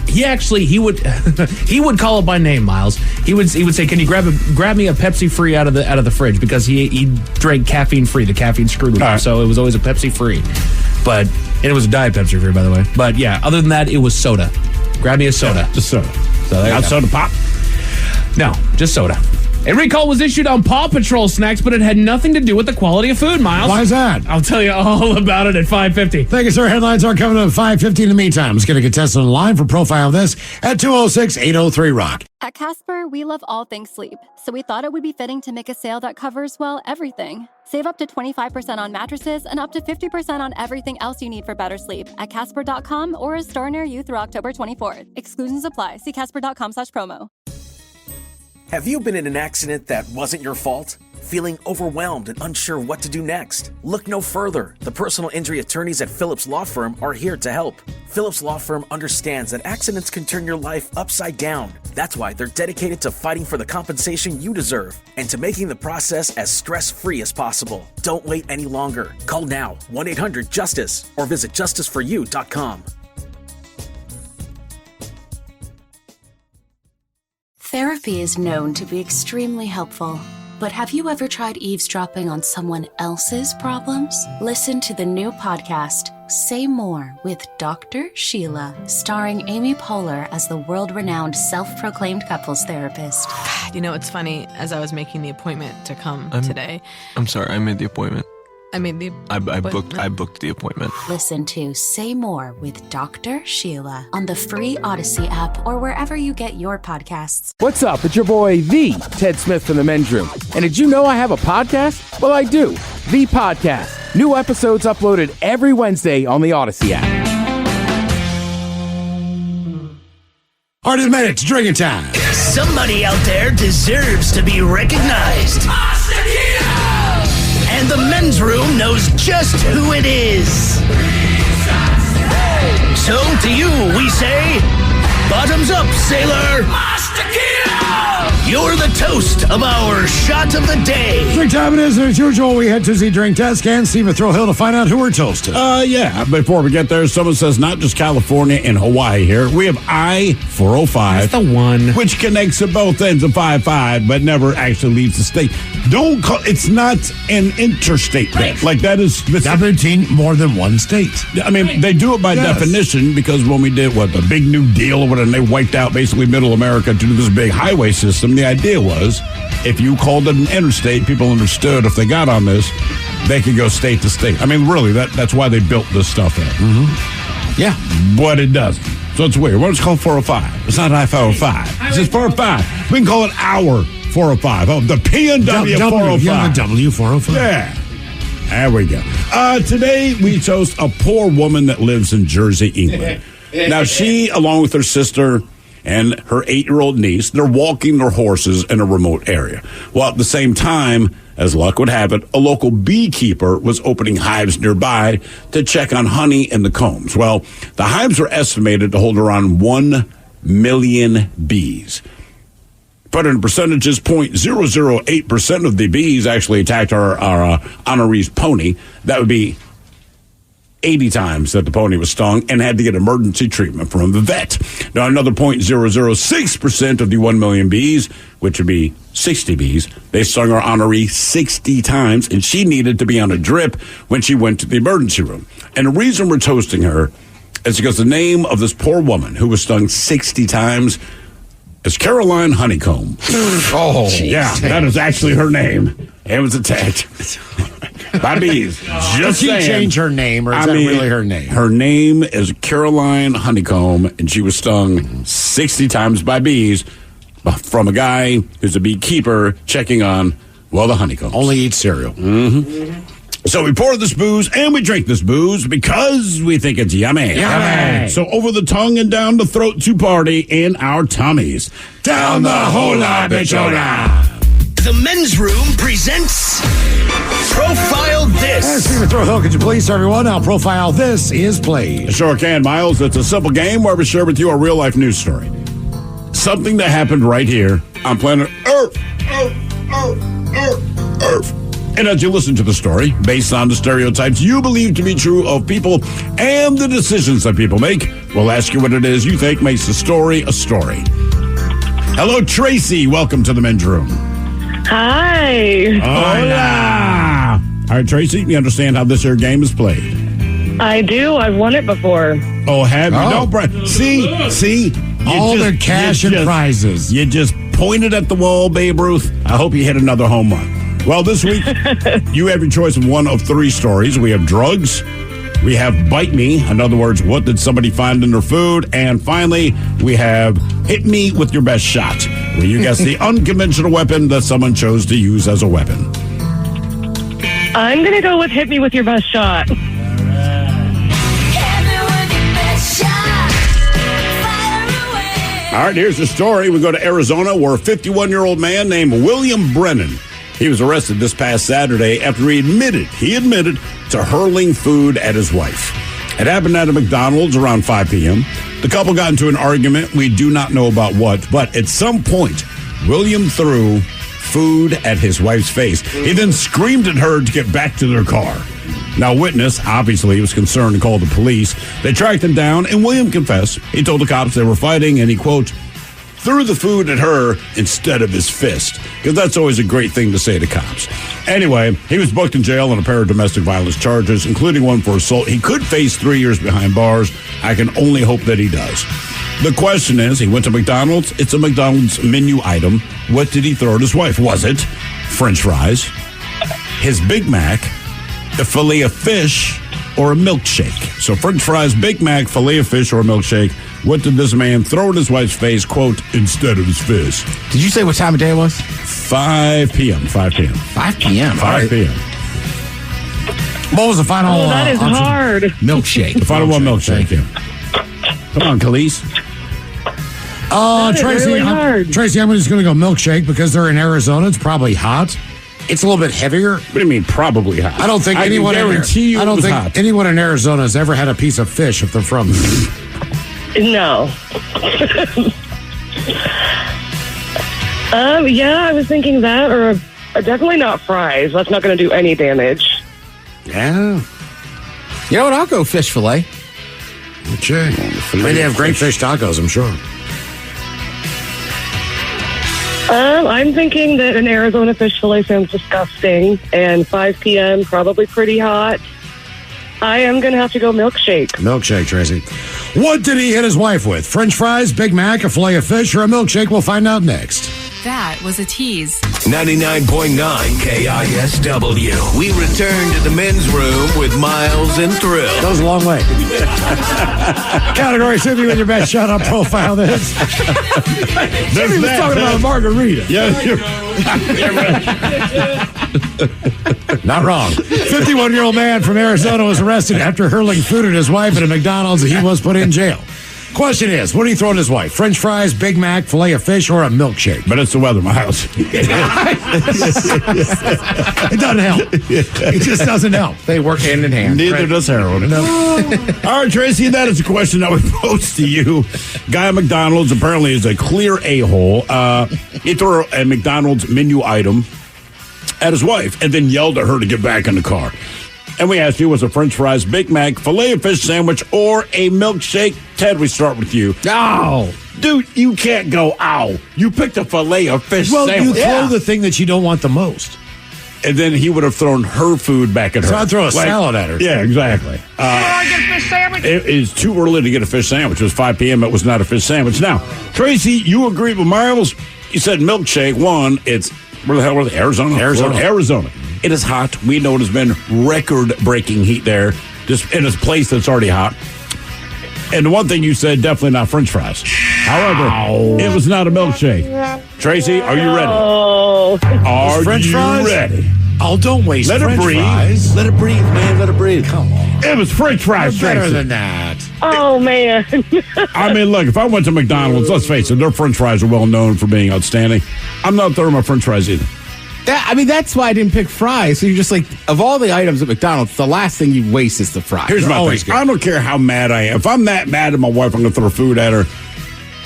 he would call it by name, Miles. He would say, "Can you grab me a Pepsi free out of the fridge?" Because he drank caffeine free. The caffeine screwed with him, so it was always a Pepsi free. And it was a Diet Pepsi free, by the way. But yeah, other than that, it was soda. Grab me a soda. Yeah, just soda. So Not soda pop? No, just soda. A recall was issued on Paw Patrol snacks, but it had nothing to do with the quality of food, Miles. Why is that? I'll tell you all about it at 5:50. Thank you, sir. Headlines are coming up at 5:50. In the meantime, let's get a contestant on the line for Profile of This at 206-803-ROCK. At Casper, we love all things sleep, so we thought it would be fitting to make a sale that covers, well, everything. Save up to 25% on mattresses and up to 50% on everything else you need for better sleep at Casper.com or a store near you through October 24th. Exclusions apply. See Casper.com/promo. Have you been in an accident that wasn't your fault? Feeling overwhelmed and unsure what to do next? Look no further. The personal injury attorneys at Phillips Law Firm are here to help. Phillips Law Firm understands that accidents can turn your life upside down. That's why they're dedicated to fighting for the compensation you deserve and to making the process as stress-free as possible. Don't wait any longer. Call now, 1-800-JUSTICE, or visit justiceforyou.com. Therapy is known to be extremely helpful. But have you ever tried eavesdropping on someone else's problems? Listen to the new podcast, Say More with Dr. Sheila, starring Amy Poehler as the world-renowned self-proclaimed couples therapist. You know, it's funny, as I was making the appointment to come today. I'm sorry, I made the appointment. I booked the appointment. Listen to Say More with Dr. Sheila on the free Odyssey app or wherever you get your podcasts. What's up? It's your boy, the Ted Smith from the Men's Room. And did you know I have a podcast? Well, I do. The Podcast. New episodes uploaded every Wednesday on the Odyssey app. All right, it's drinking time. Somebody out there deserves to be recognized. And the Men's Room knows just who it is. So to you, we say, bottoms up, sailor. You're the toast of our shot of the day. Drink time it is, and as usual, we head to the drink test can. Stephen Thrill Hill to find out who we're toasting. Yeah, before we get there, someone says not just California and Hawaii here. We have I-405. That's the one. Which connects at both ends of 5-5, but never actually leaves the state. Don't call it's not an interstate bit. Like that is 17 more than one state. I mean, they do it by definition because when we did the big New Deal or whatever, and they wiped out basically middle America to do this big highway system, the idea was if you called it an interstate, people understood if they got on this, they could go state to state. I mean, really, that's why they built this stuff in. Mm-hmm. Yeah. But it doesn't. So it's weird. What is it called 405? It's not I-405. It's just 405. We can call it our 405. Oh, the PNW 405. Yeah, the W405. Yeah. There we go. Today, we toast a poor woman that lives in Jersey, England. Now, she, along with her sister and her 8-year-old niece, they're walking their horses in a remote area. Well, at the same time, as luck would have it, a local beekeeper was opening hives nearby to check on honey in the combs. Well, the hives are estimated to hold around 1 million bees. Put in percentages, 0.008% of the bees actually attacked our honoree's pony. That would be 80 times that the pony was stung and had to get emergency treatment from the vet. Now, another 0.006% of the 1 million bees, which would be 60 bees, they stung our honoree 60 times, and she needed to be on a drip when she went to the emergency room. And the reason we're toasting her is because the name of this poor woman who was stung 60 times is Caroline Honeycomb. Oh, yeah, that is actually her name. It was attacked by bees. Just Did she saying. change her name, or is that really her name? Her name is Caroline Honeycomb, and she was stung 60 times by bees from a guy who's a beekeeper checking on, the honeycombs. Only eats cereal. Mm-hmm. So we pour this booze and we drink this booze because we think it's yummy. Yummy. So over the tongue and down the throat to party in our tummies. Down the hola bichona. The Men's Room presents Profile This. Stephen Thrill Hill, could you please, everyone? Our Profile This is played. Sure can, Miles. It's a simple game where we share with you a real-life news story. Something that happened right here on planet Earth. Earth. And as you listen to the story, based on the stereotypes you believe to be true of people and the decisions that people make, we'll ask you what it is you think makes the story a story. Hello, Tracy. Welcome to the Men's Room. Hi. Hola. All right, Tracy, you understand how this here game is played? I do. I've won it before. Oh, have you? No, see? All the cash and prizes. You just pointed at the wall, Babe Ruth. I hope you hit another home run. Well, this week, you have your choice of one of three stories. We have drugs. We have Bite Me. In other words, what did somebody find in their food? And finally, we have Hit Me with Your Best Shot, where you guess the unconventional weapon that someone chose to use as a weapon. I'm going to go with Hit Me with Your Best Shot. All right, here's the story. We go to Arizona where a 51-year-old man named William Brennan He was arrested this past Saturday after he admitted to hurling food at his wife. It happened at a McDonald's around 5 p.m. The couple got into an argument. We do not know about what, but at some point, William threw food at his wife's face. He then screamed at her to get back to their car. Now, witness obviously was concerned and called the police. They tracked him down, and William confessed. He told the cops they were fighting, and he, quote, threw the food at her instead of his fist, because that's always a great thing to say to cops. Anyway, he was booked in jail on a pair of domestic violence charges, including one for assault. He could face 3 years behind bars. I can only hope that he does. The question is, he went to McDonald's. It's a McDonald's menu item. What did he throw at his wife? Was it French fries, his Big Mac, a filet of fish, or a milkshake? So French fries, Big Mac, filet of fish, or a milkshake. What did this man throw at his wife's face, quote, instead of his fist? Did you say what time of day it was? 5 p.m. 5 p.m. 5 p.m. 5 p.m. What was the final that is option? hard. Milkshake. The final one, milkshake. Yeah. Come on, Khalees. Oh, That is Tracy, really hard. Tracy, I'm just going to go milkshake because they're in Arizona. It's probably hot. It's a little bit heavier. What do you mean, probably hot? I don't think anyone. I don't think anyone in Arizona has ever had a piece of fish if they're from there. No. Yeah, I was thinking that, or definitely not fries. That's not going to do any damage. Yeah. You know what? I'll go fish fillet. Okay. I mean, they have great fish tacos, I'm sure. I'm thinking that an Arizona fish fillet sounds disgusting, and 5 p.m. probably pretty hot. I am going to have to go milkshake. Milkshake, Tracy. What did he hit his wife with? French fries, Big Mac, a filet of fish, or a milkshake? We'll find out next. That was a tease. 99.9 KISW. We return to the men's room with Miles and Thrill. That was a long way. Category Sydney with your best shut up profile this. Jimmy was talking about a margarita. Yeah. Not wrong. 51-year-old man from Arizona was arrested after hurling food at his wife at a McDonald's. He was put in jail. Question is, what did he throw at his wife? French fries, Big Mac, filet of fish, or a milkshake? But it's the weather, Miles. It doesn't help. It just doesn't help. They work hand in hand. Neither does heroin. No. All right, Tracy, that is a question that we posed to you. Guy at McDonald's apparently is a clear a-hole. He threw a McDonald's menu item at his wife and then yelled at her to get back in the car. And we asked you, was it French fries, Big Mac, filet of fish sandwich, or a milkshake? Ted, we start with you. Ow. Dude, you can't go, ow. You picked a filet of fish Well, sandwich. you throw the thing that you don't want the most. And then he would have thrown her food back at her. So I'd throw a salad at her. Yeah, exactly. I get a fish sandwich? It is too early to get a fish sandwich. It was 5 p.m. It was not a fish sandwich. Now, Tracy, you agreed with Miles. You said milkshake. One, it's, where the hell was it? Arizona. Arizona. It is hot. We know it has been record-breaking heat there, just in a place that's already hot. And the one thing you said, definitely not French fries. However, it was not a milkshake. Tracy, are you ready? Oh. Are French you fries? ready? Oh, don't waste Let French it breathe. fries. Let it breathe, man. Let it breathe. Come on. It was French fries, They're better Tracy. than that. Oh, man. I mean, look, if I went to McDonald's, let's face it, their French fries are well known for being outstanding. I'm not throwing my French fries either. That's why I didn't pick fries. So you're just like, of all the items at McDonald's, the last thing you waste is the fries. Here's my Always thing. good. I don't care how mad I am. If I'm that mad at my wife, I'm going to throw food at her.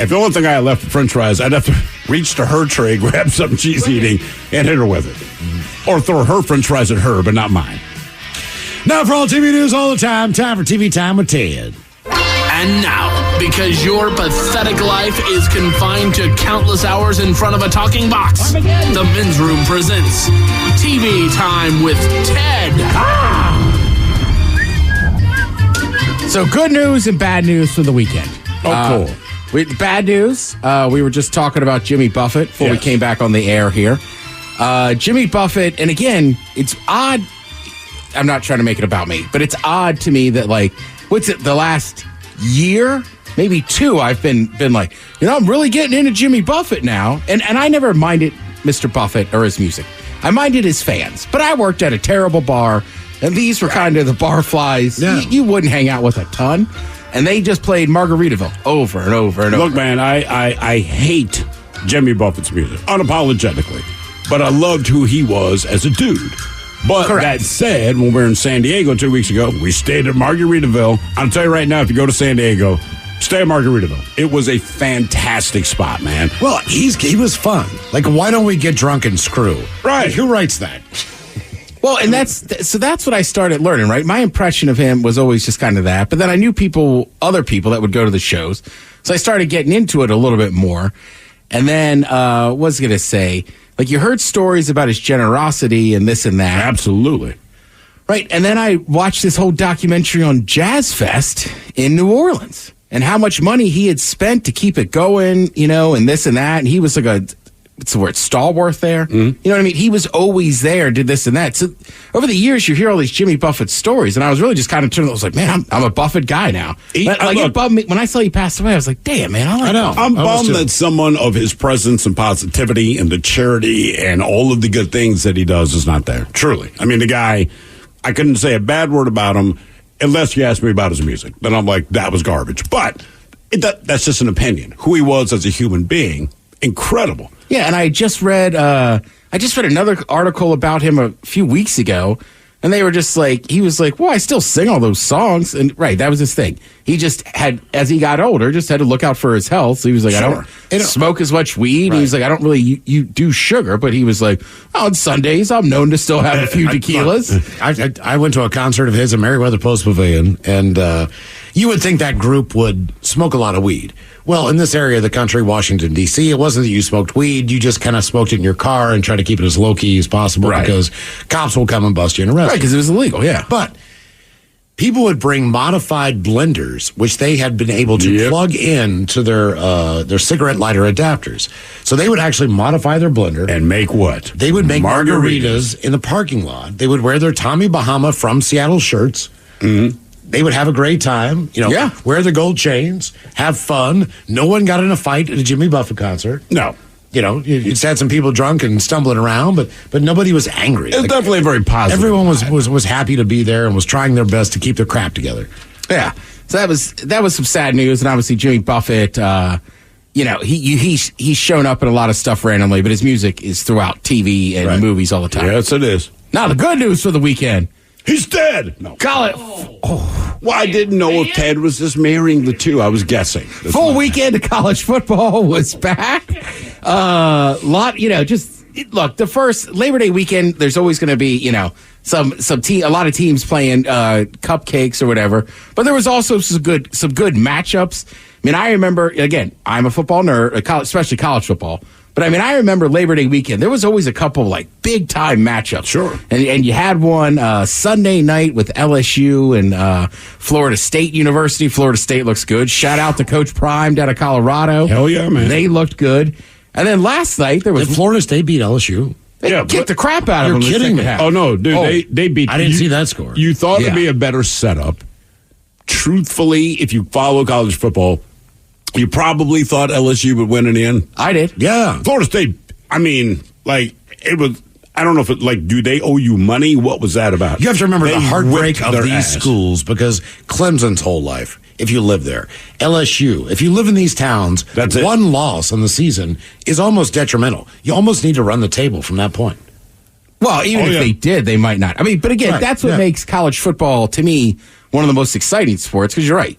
If the only thing I had left for French fries, I'd have to reach to her tray, grab something she's eating, and hit her with it. Or throw her French fries at her, but not mine. Now for all TV news all the time for TV Time with Ted. And now, because your pathetic life is confined to countless hours in front of a talking box, the Men's Room presents TV Time with Ted. So good news and bad news for the weekend. Oh, cool. Bad news, we were just talking about Jimmy Buffett before we came back on the air here. Jimmy Buffett, and again, it's odd. I'm not trying to make it about me, but it's odd to me that, like, what's it, the last year, maybe two, I've been like, I'm really getting into Jimmy Buffett now. And I never minded Mr. Buffett or his music. I minded his fans. But I worked at a terrible bar, and these were kind of the bar flies you wouldn't hang out with a ton. And they just played Margaritaville over and over and over. Look, man, I hate Jimmy Buffett's music, unapologetically. but I loved who he was as a dude. But that said, when we were in San Diego 2 weeks ago, we stayed at Margaritaville. I'll tell you right now, if you go to San Diego, stay at Margaritaville. It was a fantastic spot, man. Well, he was fun. Like, why don't we get drunk and screw? Right. Like, who writes that? Well, and that's what I started learning, right? My impression of him was always just kind of that, but then I knew other people that would go to the shows. So I started getting into it a little bit more. And then, what was I going to say? Like, you heard stories about his generosity and this and that. Absolutely. Right. And then I watched this whole documentary on Jazz Fest in New Orleans and how much money he had spent to keep it going, and this and that. And he was like stalwart there. Mm-hmm. You know what I mean? He was always there, did this and that. So over the years, you hear all these Jimmy Buffett stories. And I was really just kind of turning, I was like, man, I'm a Buffett guy now. It bummed me. When I saw he passed away, I was like, damn, man, I know. I'm bummed that someone of his presence and positivity and the charity and all of the good things that he does is not there. Truly. I mean, the guy, I couldn't say a bad word about him unless you asked me about his music. Then I'm like, that was garbage. But that's just an opinion. Who he was as a human being, incredible. Yeah, and I just read another article about him a few weeks ago, and they were just like, he was like, well, I still sing all those songs, and right, that was his thing. He just had, as he got older, just had to look out for his health. So he was like, I don't smoke as much weed. Right. He was like, I don't really you do sugar, but he was like, on Sundays, I'm known to still have a few tequilas. I went to a concert of his at Merriweather Post Pavilion, and you would think that group would smoke a lot of weed. Well, in this area of the country, Washington, D.C., it wasn't that you smoked weed. You just kind of smoked it in your car and tried to keep it as low-key as possible because cops will come and bust you and arrest you. Right, because it was illegal, yeah. But people would bring modified blenders, which they had been able to plug in to their cigarette lighter adapters. So they would actually modify their blender. And make what? They would make margaritas in the parking lot. They would wear their Tommy Bahama from Seattle shirts. Mm-hmm. They would have a great time, wear their gold chains, have fun. No one got in a fight at a Jimmy Buffett concert. No. You just had some people drunk and stumbling around, but nobody was angry. It was definitely very positive. Everyone was happy to be there and was trying their best to keep their crap together. Yeah. So that was some sad news, and obviously Jimmy Buffett, he's shown up in a lot of stuff randomly, but his music is throughout TV and movies all the time. Yes, it is. Now the good news for the weekend. He's dead. No. Call it. Well, I didn't know if Ted was just marrying the two. I was guessing. Full weekend of college football was back. Look, the first Labor Day weekend, there's always going to be, a lot of teams playing cupcakes or whatever. But there was also some good matchups. I mean, I remember, again, I'm a football nerd, especially college football. But I mean, I remember Labor Day weekend. There was always a couple big time matchups. Sure. And you had one Sunday night with LSU and Florida State University. Florida State looks good. Shout out to Coach Prime down of Colorado. Hell yeah, man. They looked good. And then last night there was Florida State beat LSU. They kicked the crap out of them. You're kidding me. Oh no, dude, they beat. I didn't see that score. You thought it'd be a better setup. Truthfully, if you follow college football, you probably thought LSU would win in the end. I did. Yeah. Florida State, I mean, it was, I don't know if do they owe you money? What was that about? You have to remember the heartbreak of these schools because Clemson's whole life, if you live there, LSU, if you live in these towns, that's one loss on the season is almost detrimental. You almost need to run the table from that point. Well, even if they did, they might not. I mean, but again, that's what makes college football, to me, one of the most exciting sports because you're right.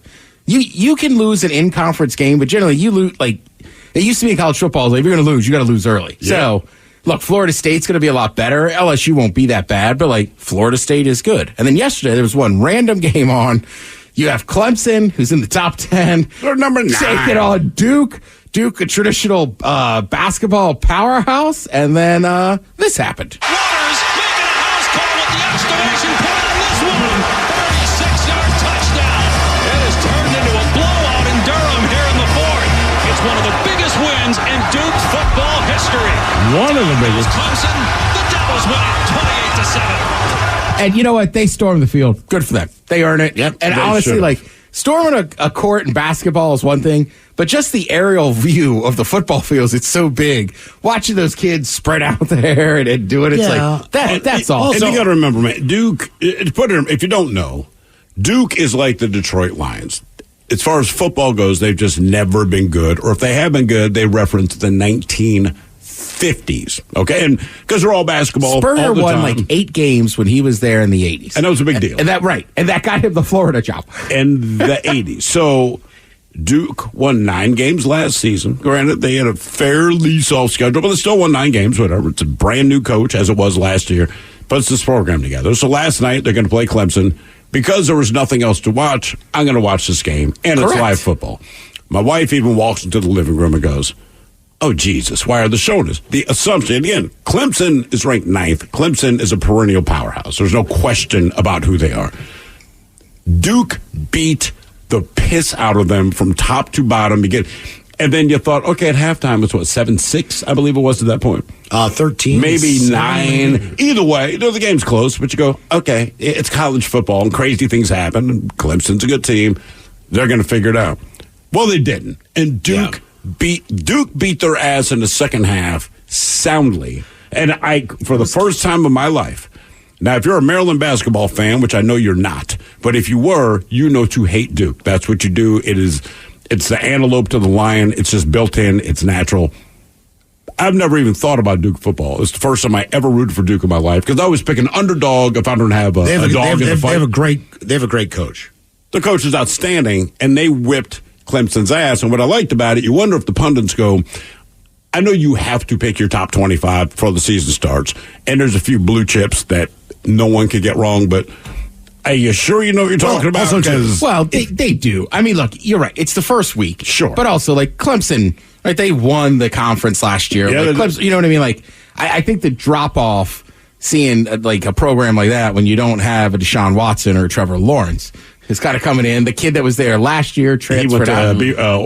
You can lose an in-conference game, but generally you lose, it used to be in college football, if you're going to lose, you got to lose early. Yeah. So, look, Florida State's going to be a lot better. LSU won't be that bad, but, Florida State is good. And then yesterday there was one random game on. You have Clemson, who's in the top 10. They're number 9. Take it on Duke. Duke, a traditional basketball powerhouse. And then this happened. Waters making a house call with the exclamation point on this one. 36-yard touchdown. It has turned into a blowout in Durham here in the fourth. It's one of the biggest wins in Duke football history. One of the biggest. Clemson, the Devils win it 28-7. And you know what? They stormed the field. Good for them. They earn it. Yep, and honestly, storming a court in basketball is one thing, but just the aerial view of the football fields, it's so big. Watching those kids spread out there and do it, it's that's all. And you got to remember, man, Duke, if you don't know, Duke is like the Detroit Lions. As far as football goes, they've just never been good. Or if they have been good, they reference the 1930s. 50s, okay? And because they're all basketball Spurrier all the won time. like 8 games when he was there in the 80s. And that was a big deal. And that got him the Florida job. In the 80s. So Duke won 9 games last season. Granted, they had a fairly soft schedule, but they still won 9 games, whatever. It's a brand new coach, as it was last year. Puts this program together. So last night, they're going to play Clemson. Because there was nothing else to watch, I'm going to watch this game. And Correct. It's live football. My wife even walks into the living room and goes, oh, Jesus, why are they showing us? The assumption, again, Clemson is ranked 9th. Clemson is a perennial powerhouse. There's no question about who they are. Duke beat the piss out of them from top to bottom. And then you thought, okay, at halftime, it's what, 7-6, I believe it was at that point? 13. Maybe 7. 9. Either way, the game's close, but you go, okay, it's college football, and crazy things happen, and Clemson's a good team. They're going to figure it out. Well, they didn't. And Duke beat their ass in the second half soundly. And for the first time in my life, now, if you're a Maryland basketball fan, which I know you're not, but if you were, you know to hate Duke. That's what you do. It's the antelope to the lion. It's just built in. It's natural. I've never even thought about Duke football. It's the first time I ever rooted for Duke in my life because I always pick an underdog if I don't have a dog in the fight. They have a great coach. The coach is outstanding, and they whipped Clemson's ass. And what I liked about it, you wonder if the pundits go, I know you have to pick your top 25 before the season starts, and there's a few blue chips that no one could get wrong, but are you sure you know what you're talking about? Well, they do. I mean, look, you're right. It's the first week. Sure. But also, like, Clemson, right, they won the conference last year. Yeah, like, Clemson, you know what I mean? Like, I think the drop-off, seeing, like, a program like that when you don't have a Deshaun Watson or a Trevor Lawrence, it's got to come in. The kid that was there last year transferred out. He lit it up.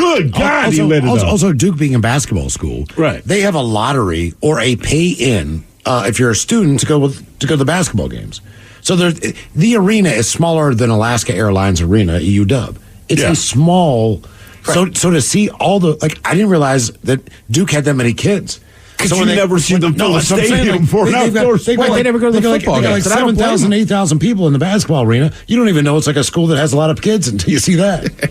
Good God, he lit it up. Also, Duke being a basketball school, right? They have a lottery or a pay-in if you're a student to go to the basketball games. So the arena is smaller than Alaska Airlines Arena at UW. It's a small. Right. So to see all the I didn't realize that Duke had that many kids. Because you never see them fill a stadium for an outdoor sport. They never go to the football game. Like 7,000, 8,000 people in the basketball arena. You don't even know it's like a school that has a lot of kids until you see that.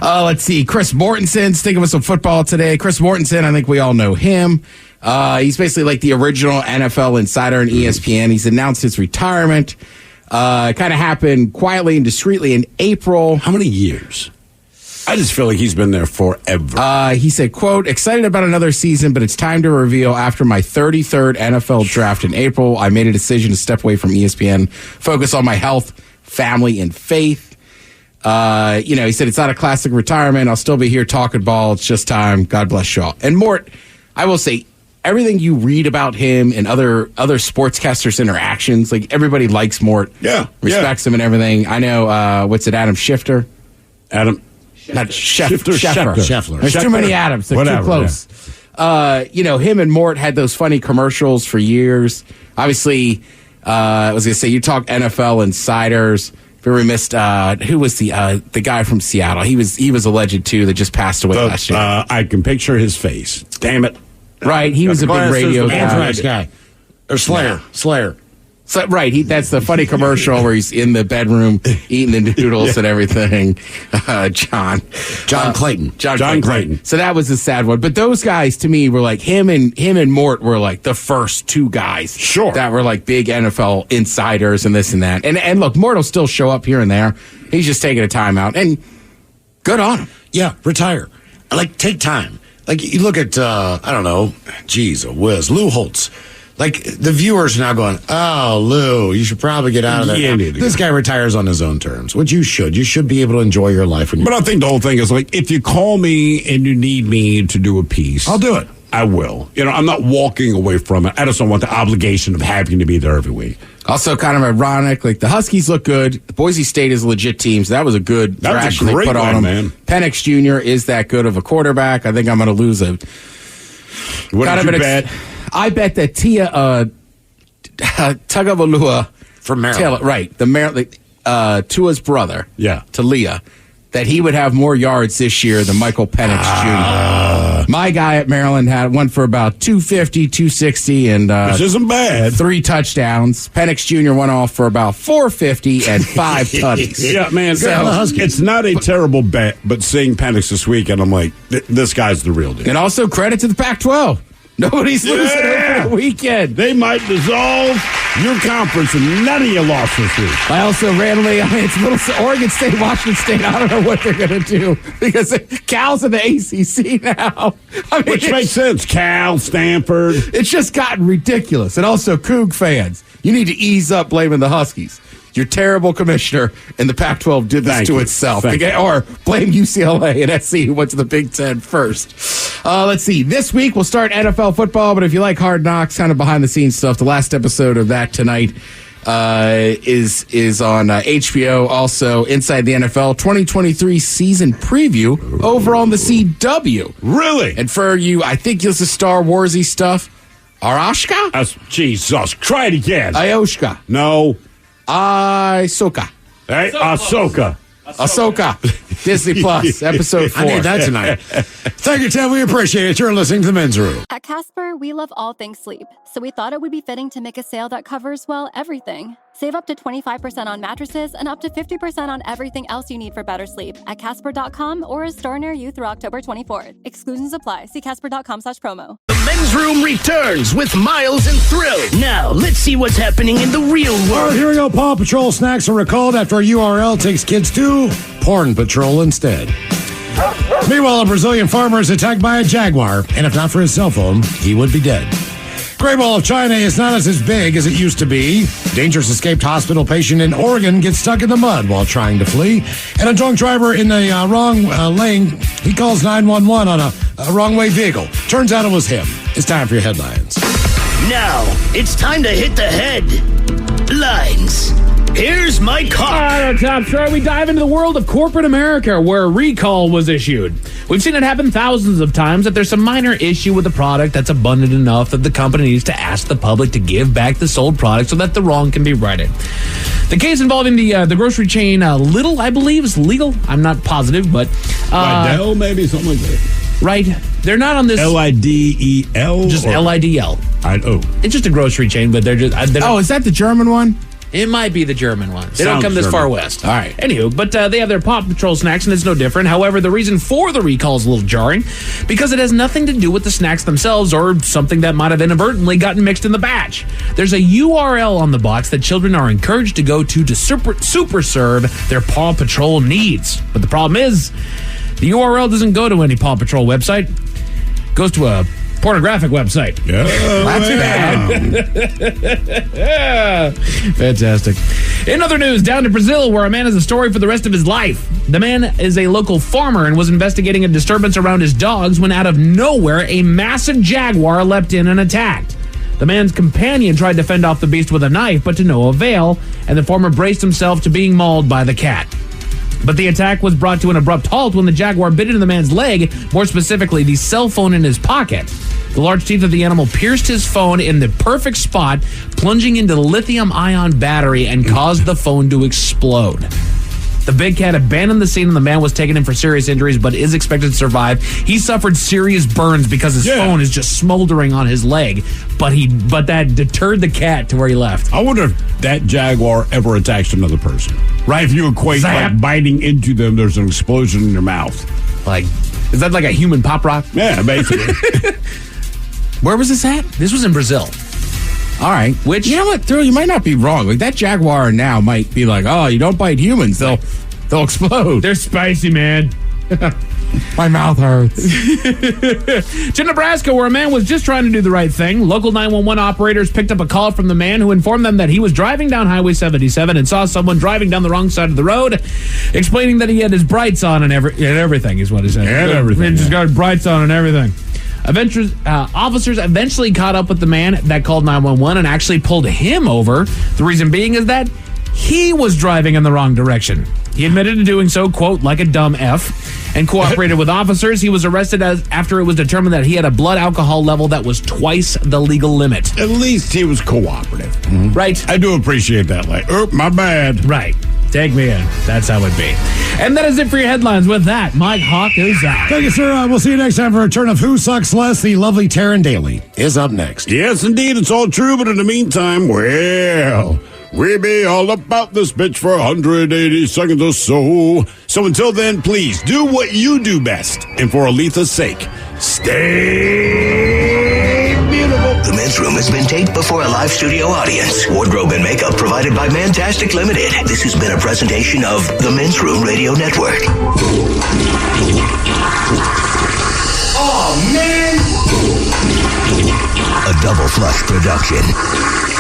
Let's see. Chris Mortensen's thinking of some football today. Chris Mortensen, I think we all know him. He's basically like the original NFL insider in ESPN. He's announced his retirement. Kind of happened quietly and discreetly in April. How many years? I just feel like he's been there forever. He said, quote, excited about another season, but it's time to reveal after my 33rd NFL draft in April, I made a decision to step away from ESPN, focus on my health, family, and faith. He said, it's not a classic retirement. I'll still be here talking ball. It's just time. God bless y'all. And Mort, I will say, everything you read about him and other sportscasters' interactions, like everybody likes Mort. Yeah. Respects him and everything. I know, Adam Schefter? Not Scheffler. There's too many Adams. They're too close. Yeah. Him and Mort had those funny commercials for years. Obviously, I was going to say, you talk NFL insiders. If we missed, who was the guy from Seattle? He was a legend, too, that just passed away last year. I can picture his face. Damn it. Right, he was a big radio guy. Or Slayer. So, right, that's the funny commercial where he's in the bedroom eating the noodles and everything. John Clayton. John Clayton. So that was a sad one. But those guys, to me, were like him and Mort were like the first two guys. Sure. That were like big NFL insiders and this and that. And look, Mort will still show up here and there. He's just taking a timeout. And good on him. Yeah, retire. Take time. You look at, I don't know, Lou Holtz. The viewers are now going, oh, Lou, you should probably get out of there. Yeah, this guy retires on his own terms, which you should. You should be able to enjoy your life. But I think the whole thing is if you call me and you need me to do a piece, I'll do it. I will. I'm not walking away from it. I just don't want the obligation of having to be there every week. Also, kind of ironic, the Huskies look good. The Boise State is a legit team, so that was a good ration they put on them. Man. Penix Jr. is that good of a quarterback. I think I'm going to lose a. What did you bet? I bet that Tagovailoa from Maryland, Taylor, right? The Maryland, Tua's brother, yeah, Talia. that he would have more yards this year than Michael Penix Jr. My guy at Maryland had one for about 250, 260, and which isn't bad. 3 touchdowns. Penix Jr. went off for about 450 and 5 tutties. Yeah, man. It's not a terrible bet, but seeing Penix this weekend, I'm like, this guy's the real deal. And also credit to the Pac-12. Nobody's losing over the weekend. They might dissolve your conference and none of you lost this week. I also randomly, it's little Oregon State, Washington State. I don't know what they're going to do because Cal's in the ACC now. Which makes sense. Cal, Stanford. It's just gotten ridiculous. And also, Coug fans, you need to ease up blaming the Huskies. Your terrible commissioner in the Pac-12 did this to itself. Or blame UCLA and SC who went to the Big Ten first. Let's see. This week we'll start NFL football, but if you like Hard Knocks, kind of behind-the-scenes stuff, the last episode of that tonight is on HBO. Also, Inside the NFL 2023 season preview over on the CW. Really? And for you, I think this is Star Warsy stuff. Arashka? Jesus. Try it again. Ayoshka. No. Ahsoka. Hey, Ahsoka. Ahsoka. Disney Plus, episode 4. I need that tonight. Thank you, Ted. We appreciate it. You're listening to The Men's Room. At Casper, we love all things sleep, so we thought it would be fitting to make a sale that covers, well, everything. Save up to 25% on mattresses and up to 50% on everything else you need for better sleep at Casper.com or a store near you through October 24th. Exclusions apply. See Casper.com/promo. The Men's Room returns with Miles and Thrill. Now, let's see what's happening in the real world. All right, here we go. Paw Patrol snacks are recalled after a URL takes kids to Porn Patrol instead. Meanwhile, a Brazilian farmer is attacked by a jaguar, and if not for his cell phone, he would be dead. Great Wall of China is not as big as it used to be. Dangerous escaped hospital patient in Oregon gets stuck in the mud while trying to flee. And a drunk driver in the wrong lane, he calls 911 on a wrong-way vehicle. Turns out it was him. It's time for your headlines. Now, it's time to hit the headlines. Here's my car. All right, our top story. We dive into the world of corporate America where a recall was issued. We've seen it happen thousands of times that there's some minor issue with the product that's abundant enough that the company needs to ask the public to give back the sold product so that the wrong can be righted. The case involving the grocery chain Lidl, I believe, is legal. I'm not positive, but... Lidl, maybe, something like that. Right. They're not on this... Lidel? Just Lidl. It's just a grocery chain, but they're just... is that the German one? It might be the German one. They don't Sounds come this German. far west. All right. Anywho, but they have their Paw Patrol snacks, and it's no different. However, the reason for the recall is a little jarring because it has nothing to do with the snacks themselves or something that might have inadvertently gotten mixed in the batch. There's a URL on the box that children are encouraged to go to super serve their Paw Patrol needs. But the problem is, the URL doesn't go to any Paw Patrol website. It goes to a pornographic website. That's bad. Fantastic. In other news, down to Brazil, where a man has a story for the rest of his life. The man is a local farmer and was investigating a disturbance around his dogs when out of nowhere, a massive jaguar leapt in and attacked. The man's companion tried to fend off the beast with a knife, but to no avail, and the farmer braced himself to being mauled by the cat. But the attack was brought to an abrupt halt when the jaguar bit into the man's leg, more specifically, the cell phone in his pocket. The large teeth of the animal pierced his phone in the perfect spot, plunging into the lithium-ion battery and caused the phone to explode. The big cat abandoned the scene and the man was taken in for serious injuries but is expected to survive. He suffered serious burns because his phone is just smoldering on his leg, but that deterred the cat to where he left. I wonder if that jaguar ever attacks another person. Right? If you equate like biting into them, there's an explosion in your mouth. Like, is that like a human pop rock? Yeah, basically. Where was this at? This was in Brazil. All right. Which, you know what, Thrill, you might not be wrong. Like, that jaguar now might be like, oh, you don't bite humans, they'll explode. They're spicy, man. My mouth hurts. To Nebraska, where a man was just trying to do the right thing. Local 911 operators picked up a call from the man who informed them that he was driving down Highway 77 and saw someone driving down the wrong side of the road, explaining that he had his brights on and everything is what he said. And everything. He just got brights on and everything. Officers eventually caught up with the man that called 911 and actually pulled him over. The reason being is that he was driving in the wrong direction. He admitted to doing so, quote, like a dumb F, and cooperated with officers. He was arrested after it was determined that he had a blood alcohol level that was twice the legal limit. At least he was cooperative. Right. I do appreciate that. Like, my bad. Right. Take me in. That's how it be. And that is it for your headlines. With that, Mike Hawk is out. Thank you, sir. We'll see you next time for a return of Who Sucks Less. The lovely Taryn Daly is up next. Yes, indeed. It's all true, but in the meantime, well, we be all about this bitch for 180 seconds or so. So until then, please do what you do best. And for Aletha's sake, stay beautiful. The Men's Room has been taped before a live studio audience. Wardrobe and makeup provided by Mantastic Limited. This has been a presentation of the Men's Room Radio Network. Oh, man! A Double Flush production.